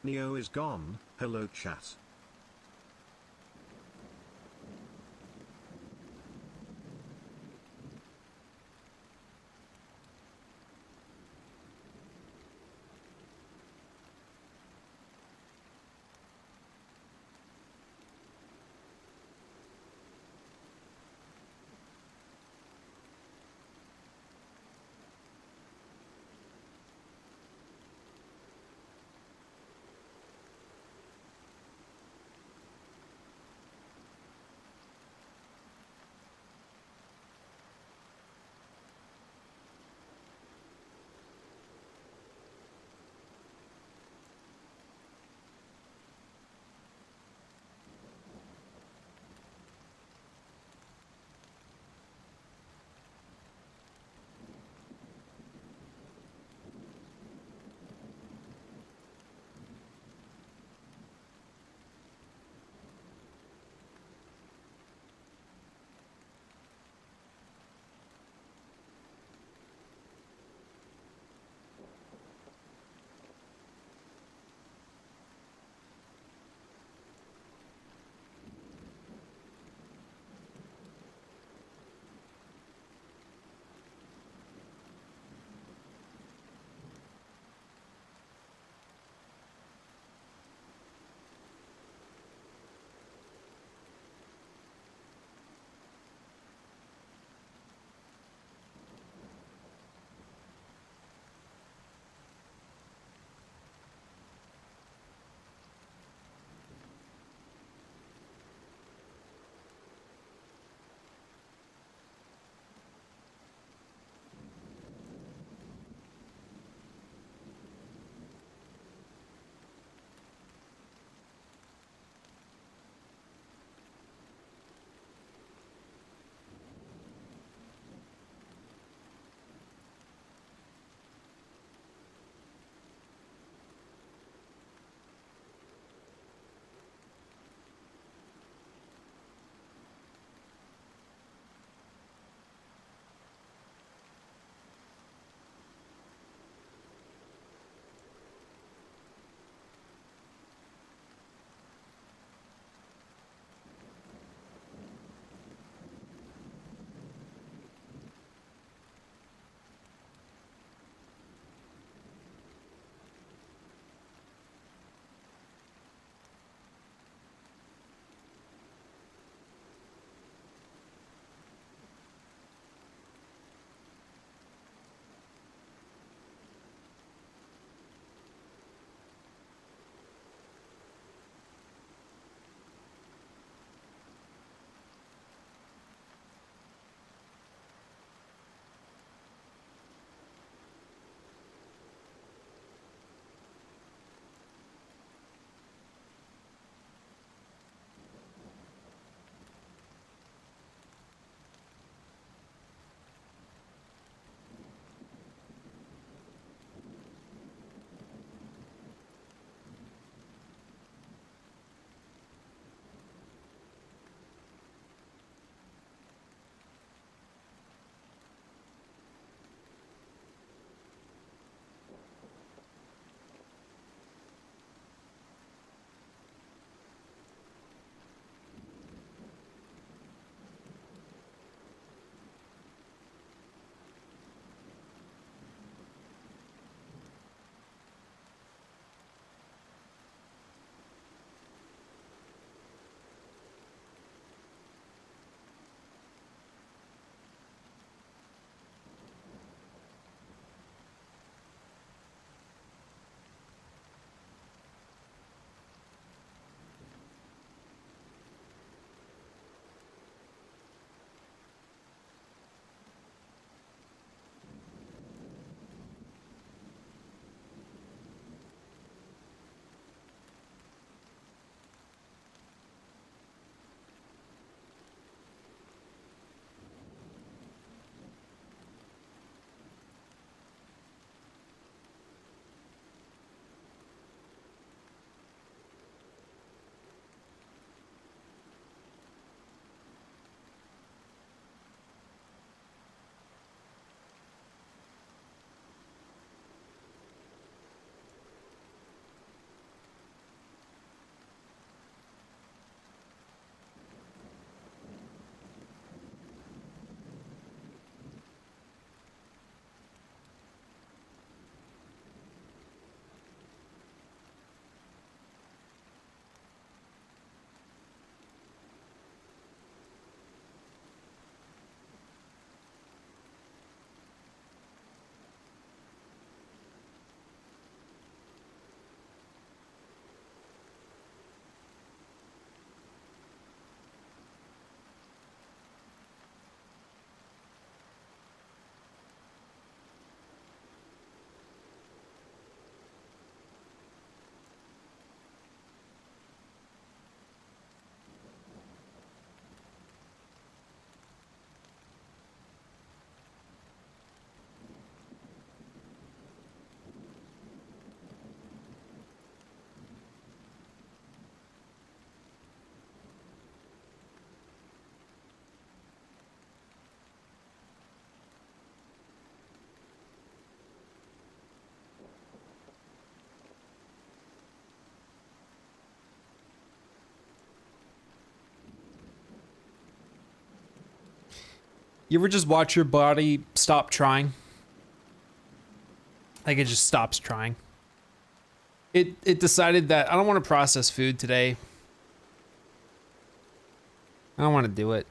Neo is gone. Hello chat. You ever just watch your body stop trying? Like it just stops trying. It decided that I don't want to process food today. I don't want to do it.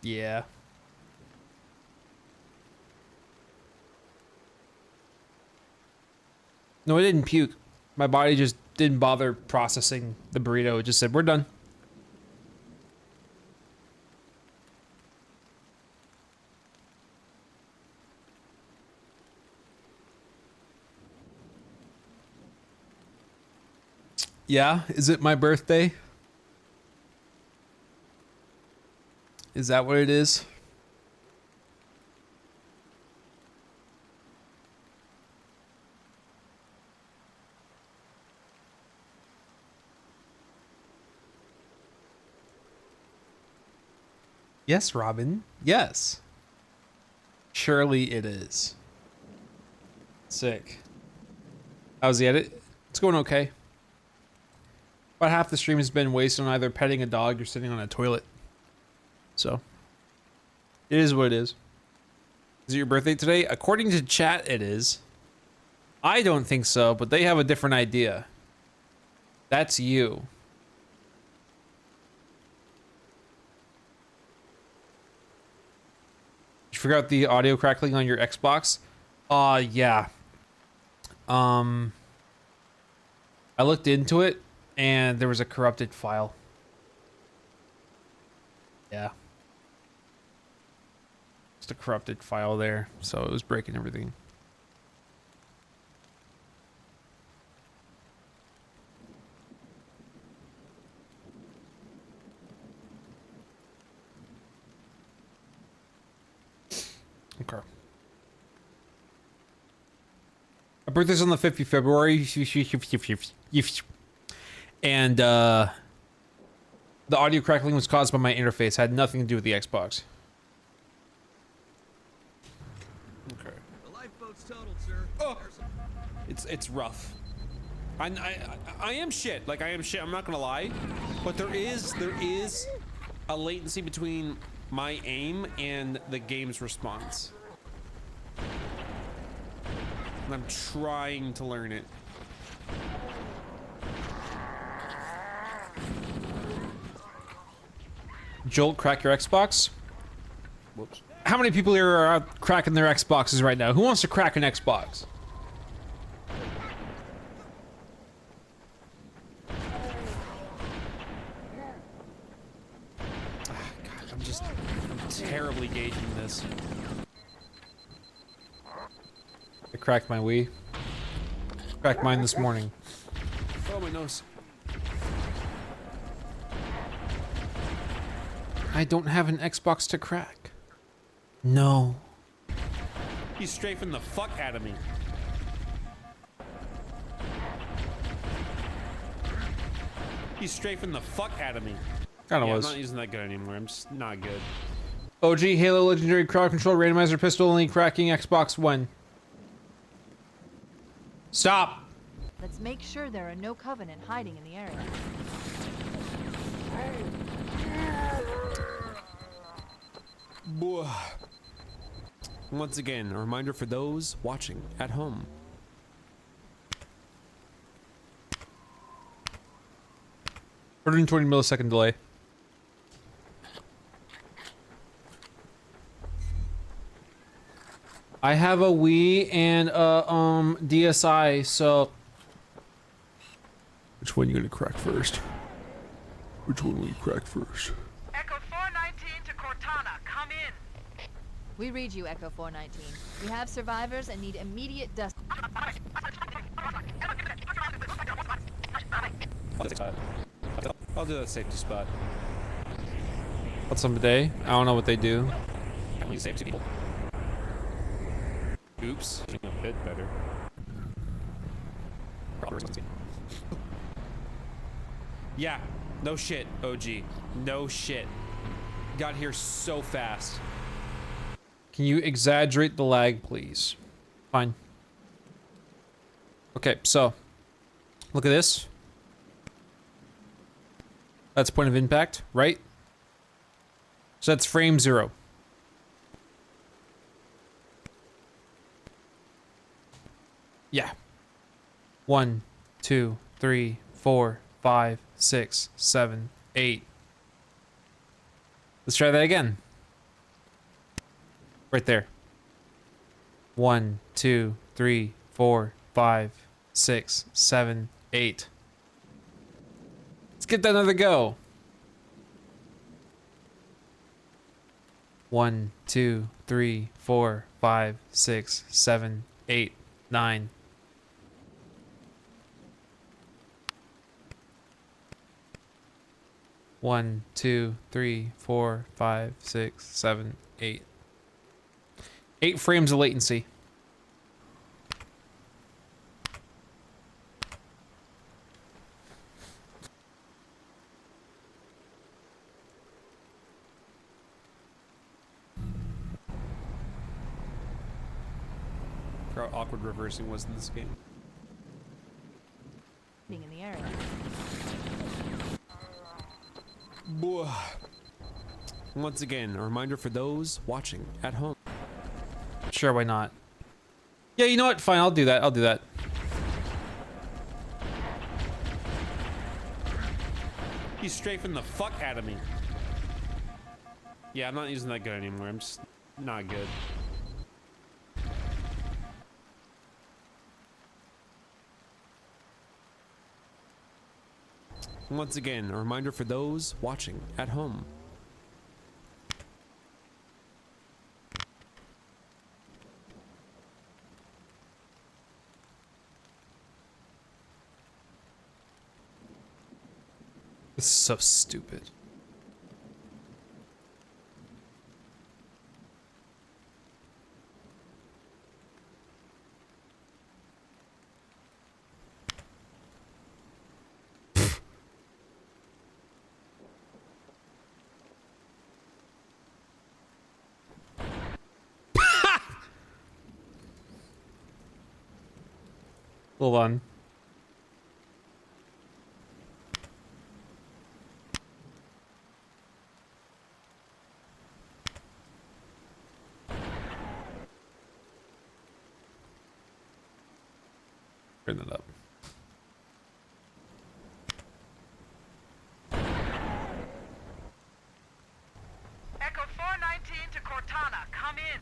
Yeah. No, I didn't puke. My body just didn't bother processing the burrito. It just said, we're done. Yeah, is it my birthday? Is that what it is? Yes, Robin. Yes. Surely it is. Sick. How's the edit? It's going okay. About half the stream has been wasted on either petting a dog or sitting on a toilet. So, it is what it is. Is it your birthday today? According to chat, it is. I don't think so, but they have a different idea. That's you. You forgot the audio crackling on your Xbox? Yeah. I looked into it, and there was a corrupted file. Yeah. Just a corrupted file there, so it was breaking everything. Okay. My birthday's on the 5th of February. And, the audio crackling was caused by my interface. It had nothing to do with the Xbox. Okay. The lifeboat's totaled, sir. Oh, it's rough. I am shit. Like I am shit. I'm not gonna lie, but there is a latency between my aim and the game's response. And I'm trying to learn it. Jolt, crack your Xbox. Whoops. How many people here are out cracking their Xboxes right now? Who wants to crack an Xbox? God, I'm terribly gauging this. I cracked my Wii. Cracked mine this morning. Oh, my nose. I don't have an Xbox to crack. No. He's strafing the fuck out of me. He's strafing the fuck out of me. Kinda yeah, was. I'm not using that gun anymore. I'm just not good. OG Halo Legendary Crowd Control Randomizer Pistol only cracking Xbox One. Stop! Let's make sure there are no Covenant hiding in the area. Once again, a reminder for those watching at home. $120 millisecond delay. I have a Wii and a DSi, so which one you gonna crack first? Which one will you crack first? Echo 419 to Cortana, come in. We read you, Echo 419. We have survivors and need immediate dust. I'll do that safety spot. What's someday? I don't know what they do. Can we save two people? Oops. A bit better. Yeah. No shit, OG. No shit. Got here so fast. Can you exaggerate the lag, please? Fine. Okay, so look at this. That's point of impact, right? So that's frame 0. Yeah. 1, 2, 3, 4, 5, 6, 7, 8. Let's try that again. Right there. 1, 2, 3, 4, 5, 6, 7, 8. Let's give that another go. 1, 2, 3, 4, 5, 6, 7, 8, 9. One, 2, 3, 4, 5, 6, 7, 8. 8 frames of latency. How awkward reversing was in this game. Being in the area. Once again, a reminder for those watching at home. Sure, why not? Yeah, you know what? Fine, I'll do that. I'll do that. He's strafing the fuck out of me. Yeah, I'm not using that gun anymore. I'm just not good. Once again, a reminder for those watching at home. This is so stupid. Hold on. Turn that up. Echo 419 to Cortana. Come in.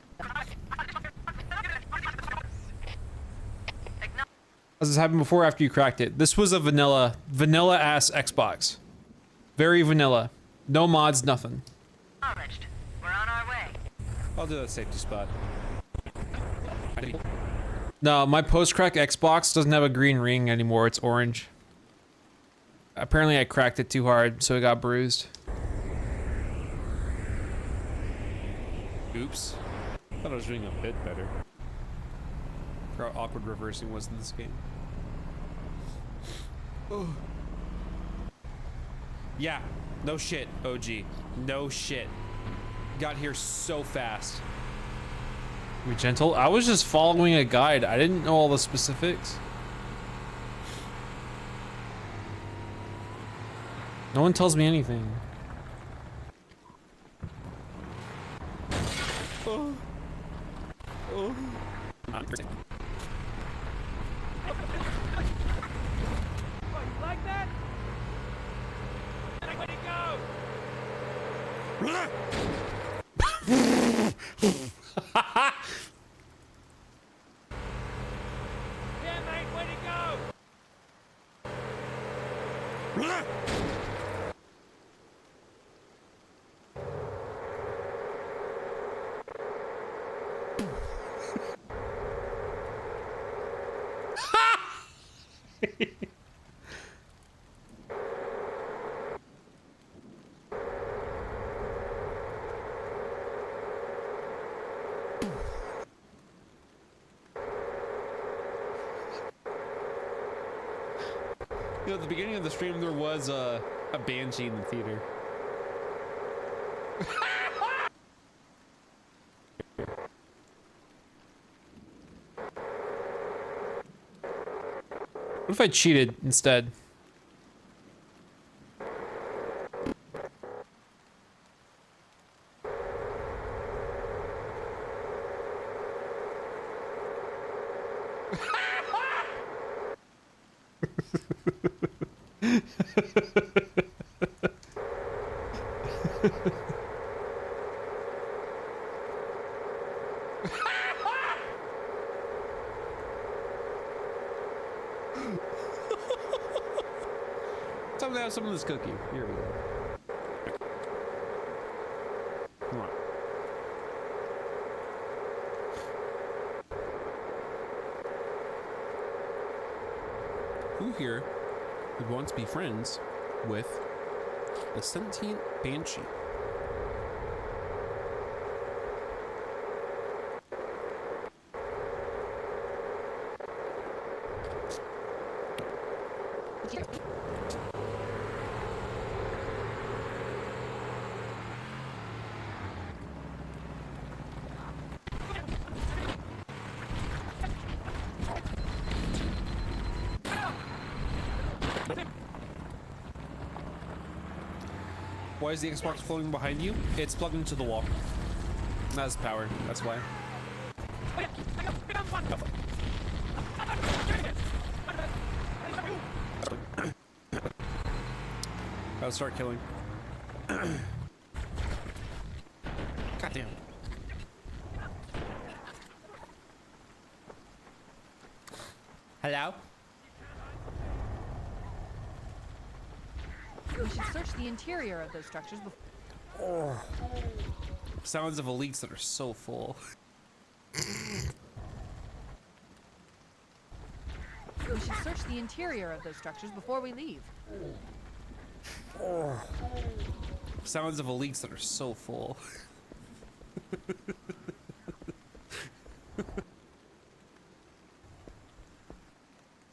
Has this happened before or after you cracked it? This was a vanilla ass Xbox. Very vanilla. No mods, nothing. Acknowledged. We're on our way. I'll do that safety spot. No, my post-crack Xbox doesn't have a green ring anymore. It's orange. Apparently I cracked it too hard, so it got bruised. Oops. Thought I was doing a bit better. How awkward reversing was in this game. Oh. Yeah, no shit, OG. No shit. Got here so fast. Be gentle. I was just following a guide. I didn't know all the specifics. No one tells me anything. Oh. Oh. Like that? Where'd he go? Yeah, mate, where'd he go? You know, at the beginning of the stream, there was a Banshee in the theater. What if I cheated instead? Time to have some of this cookie. Here we go. Come on. Who here would want to be friends with the sentient banshee? Why is the Xbox floating behind you? It's plugged into the wall. That's power. That's why. Gotta start killing. Goddamn. Hello? We should search the interior of those structures before. Sounds of elites that are so full. We should search the interior of those structures before we leave. Sounds of elites that are so full.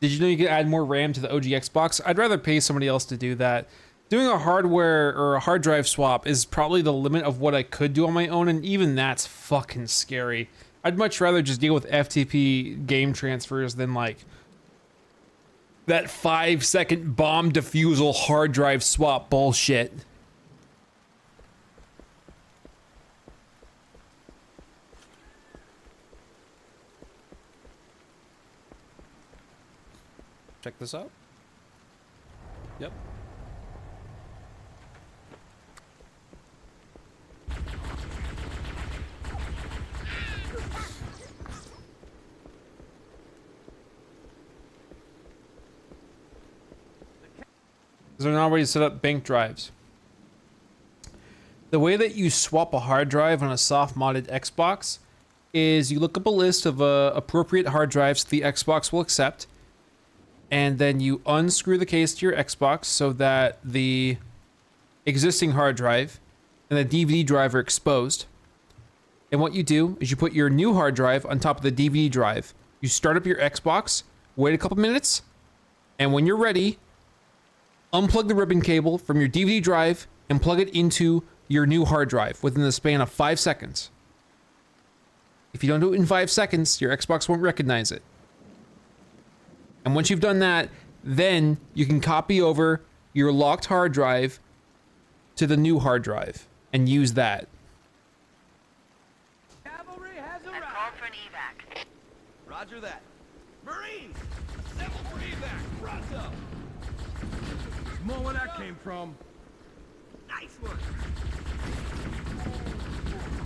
Did you know you could add more RAM to the OG Xbox? I'd rather pay somebody else to do that. Doing a hardware or a hard drive swap is probably the limit of what I could do on my own, and even that's fucking scary. I'd much rather just deal with FTP game transfers than like that 5-second bomb defusal hard drive swap bullshit. Check this out. Yep. They're not ready to set up bank drives. The way that you swap a hard drive on a soft modded Xbox is you look up a list of appropriate hard drives the Xbox will accept, and then you unscrew the case to your Xbox so that the existing hard drive and the DVD drive are exposed. And what you do is you put your new hard drive on top of the DVD drive. You start up your Xbox, wait a couple minutes, and when you're ready, unplug the ribbon cable from your DVD drive and plug it into your new hard drive within the span of 5 seconds. If you don't do it in 5 seconds, your Xbox won't recognize it. And once you've done that, then you can copy over your locked hard drive to the new hard drive and use that. Cavalry has I've called for an evac. Roger that. Marines! Assemble for evac! Pronto! More where that came from. Nice one!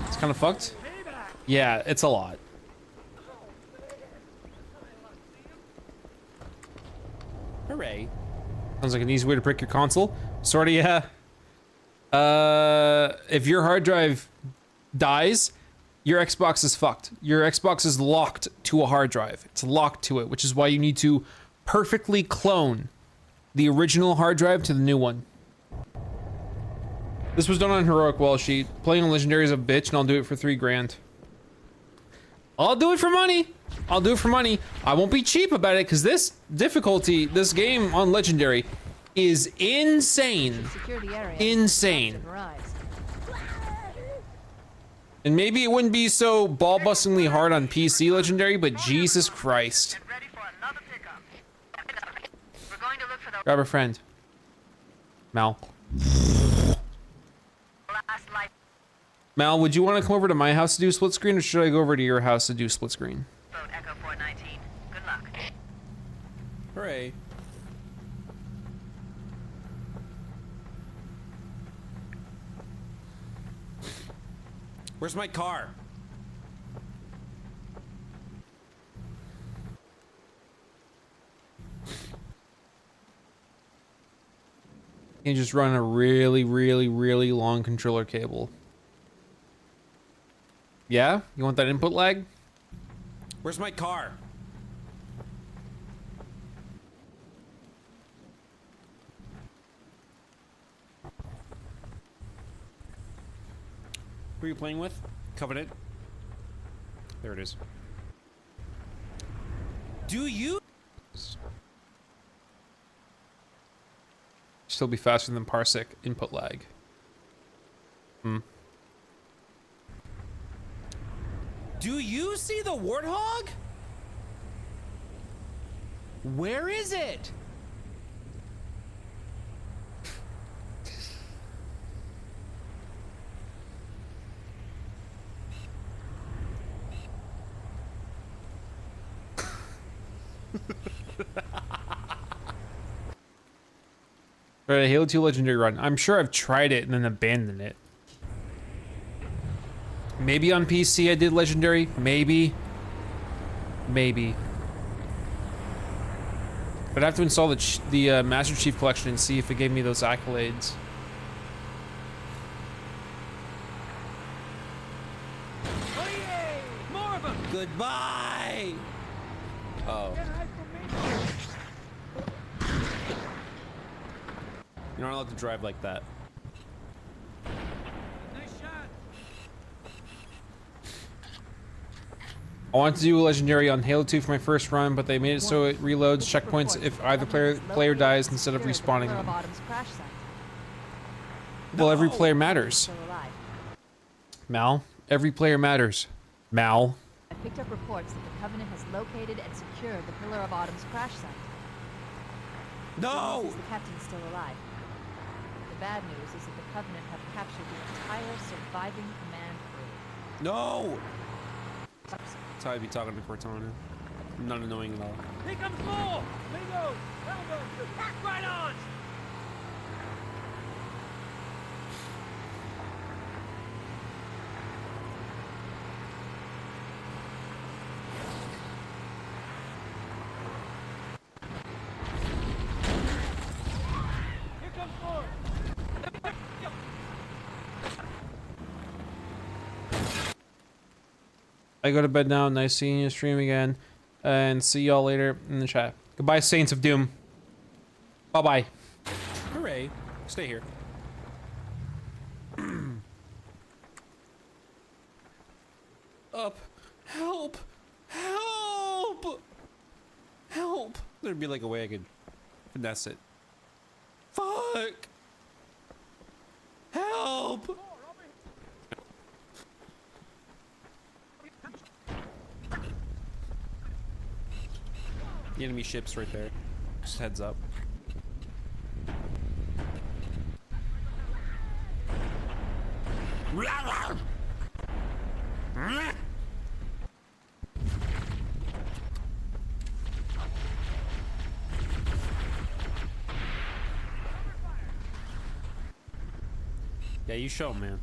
It's kind of fucked. Yeah, it's a lot. Hooray. Sounds like an easy way to break your console. Sorta, yeah. If your hard drive dies, your Xbox is fucked. Your Xbox is locked to a hard drive. It's locked to it, which is why you need to perfectly clone the original hard drive to the new one. This was done on Heroic Wall Sheet. Playing on Legendary is a bitch, and I'll do it for $3 grand. I'll do it for money. I'll do it for money. I won't be cheap about it, because this difficulty, this game on Legendary, is insane. Secure the area. Insane. And maybe it wouldn't be so ball-bustingly hard on PC Legendary, but Jesus Christ. Get ready for another pickup. for the Grab a friend. Mal. last life. Mal, would you want to come over to my house to do split screen, or should I go over to your house to do split screen? Boat Echo 419. Good luck. Hooray. Where's my car? You just run a really, really, really long controller cable. Yeah? You want that input lag? Where's my car? Who are you playing with? Covenant. There it is. Do you? Still be faster than Parsec input lag. Do you see the warthog? Where is it? Alright, Halo 2 Legendary Run. I'm sure I've tried it and then abandoned it. Maybe on PC I did Legendary. Maybe. Maybe. But I have to install the Master Chief Collection and see if it gave me those accolades. More of them! Goodbye! Oh. You're not allowed to drive like that. Nice shot! I wanted to do a Legendary on Halo 2 for my first run, but they made it so it reloads checkpoints if either player dies instead of respawning them. Well, every player matters. Mal, every player matters. Mal. I picked up reports that the Covenant has located and secured the Pillar of Autumn's crash site. No! The good news is the captain's still alive. The bad news is that the Covenant have captured the entire surviving command crew. No! That's how I'd be talking to Cortana. Not annoying at all. Here comes more! Bingo! Elbow! Right on! Here comes more! I go to bed now. Nice seeing you stream again. And see y'all later in the chat. Goodbye, Saints of Doom. Bye-bye. Hooray. Stay here. Up. Help. Help. Help. There'd be like a way I could finesse it. Fuck. Help. The enemy ship's right there. Just heads up. Yeah, you show 'em, man.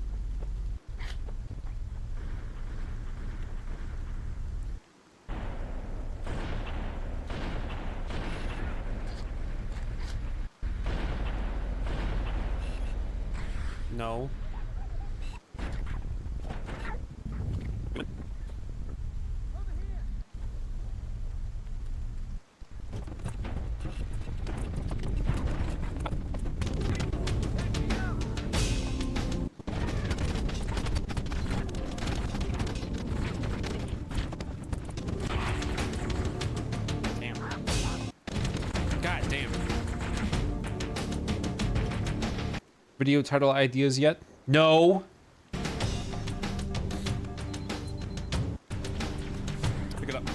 No. Damn. God damn. Video title ideas yet? No. Pick it up.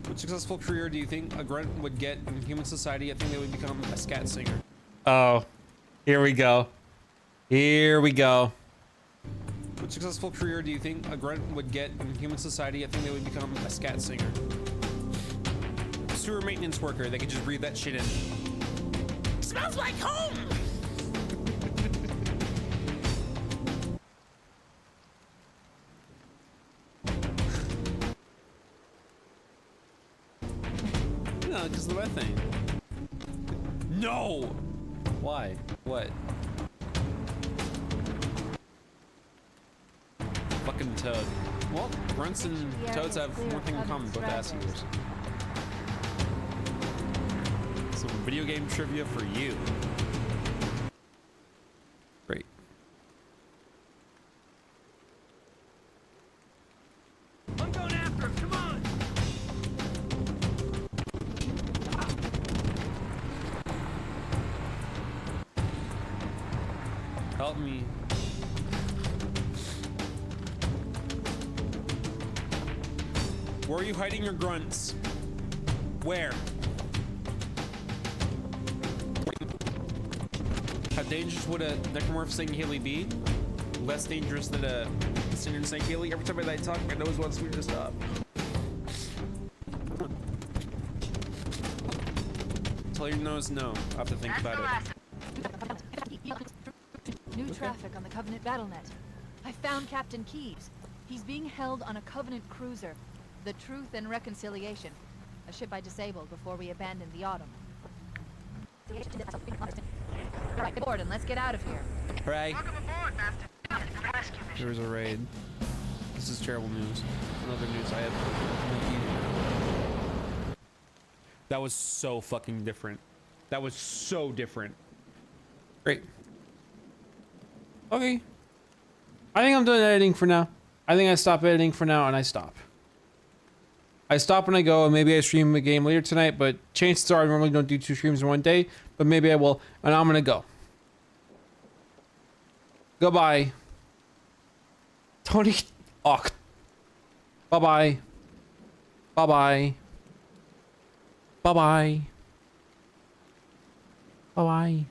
What successful career do you think a grunt would get in human society? I think they would become a scat singer. Oh, here we go. Here we go. What successful career do you think a grunt would get in human society? I think they would become a scat singer. Sewer maintenance worker. They could just breathe that shit in. Smells like home! No, because of the wet thing. No! Why? What? Fucking toad. Well, grunts and toads have one thing in common, both ass eaters. Some video game trivia for you. Great. I'm going after him. Come on. Help me. Where are you hiding your grunts? Where? How dangerous would a necromorph St. Haley be? Less dangerous than a standard St. Haley? Every time I talk, my nose wants me to stop. Tell your nose no. I'll have to think about it. New traffic on the Covenant BattleNet. I found Captain Keyes. He's being held on a Covenant cruiser, the Truth and Reconciliation, a ship I disabled before we abandoned the Autumn. Right, aboard and let's get out of here. Hooray. Welcome aboard, Master. Rescue mission. There's a raid. This is terrible news. Another news I have. That was so fucking different. That was so different. Great. Okay. I think I'm done editing for now. I think I stop editing for now and I stop. I stop when I go, and maybe I stream a game later tonight, but chances are I normally don't do 2 streams in one day, but maybe I will, and I'm gonna go. Goodbye. Tony Hawk. Bye-bye. Bye-bye. Bye-bye. Bye-bye.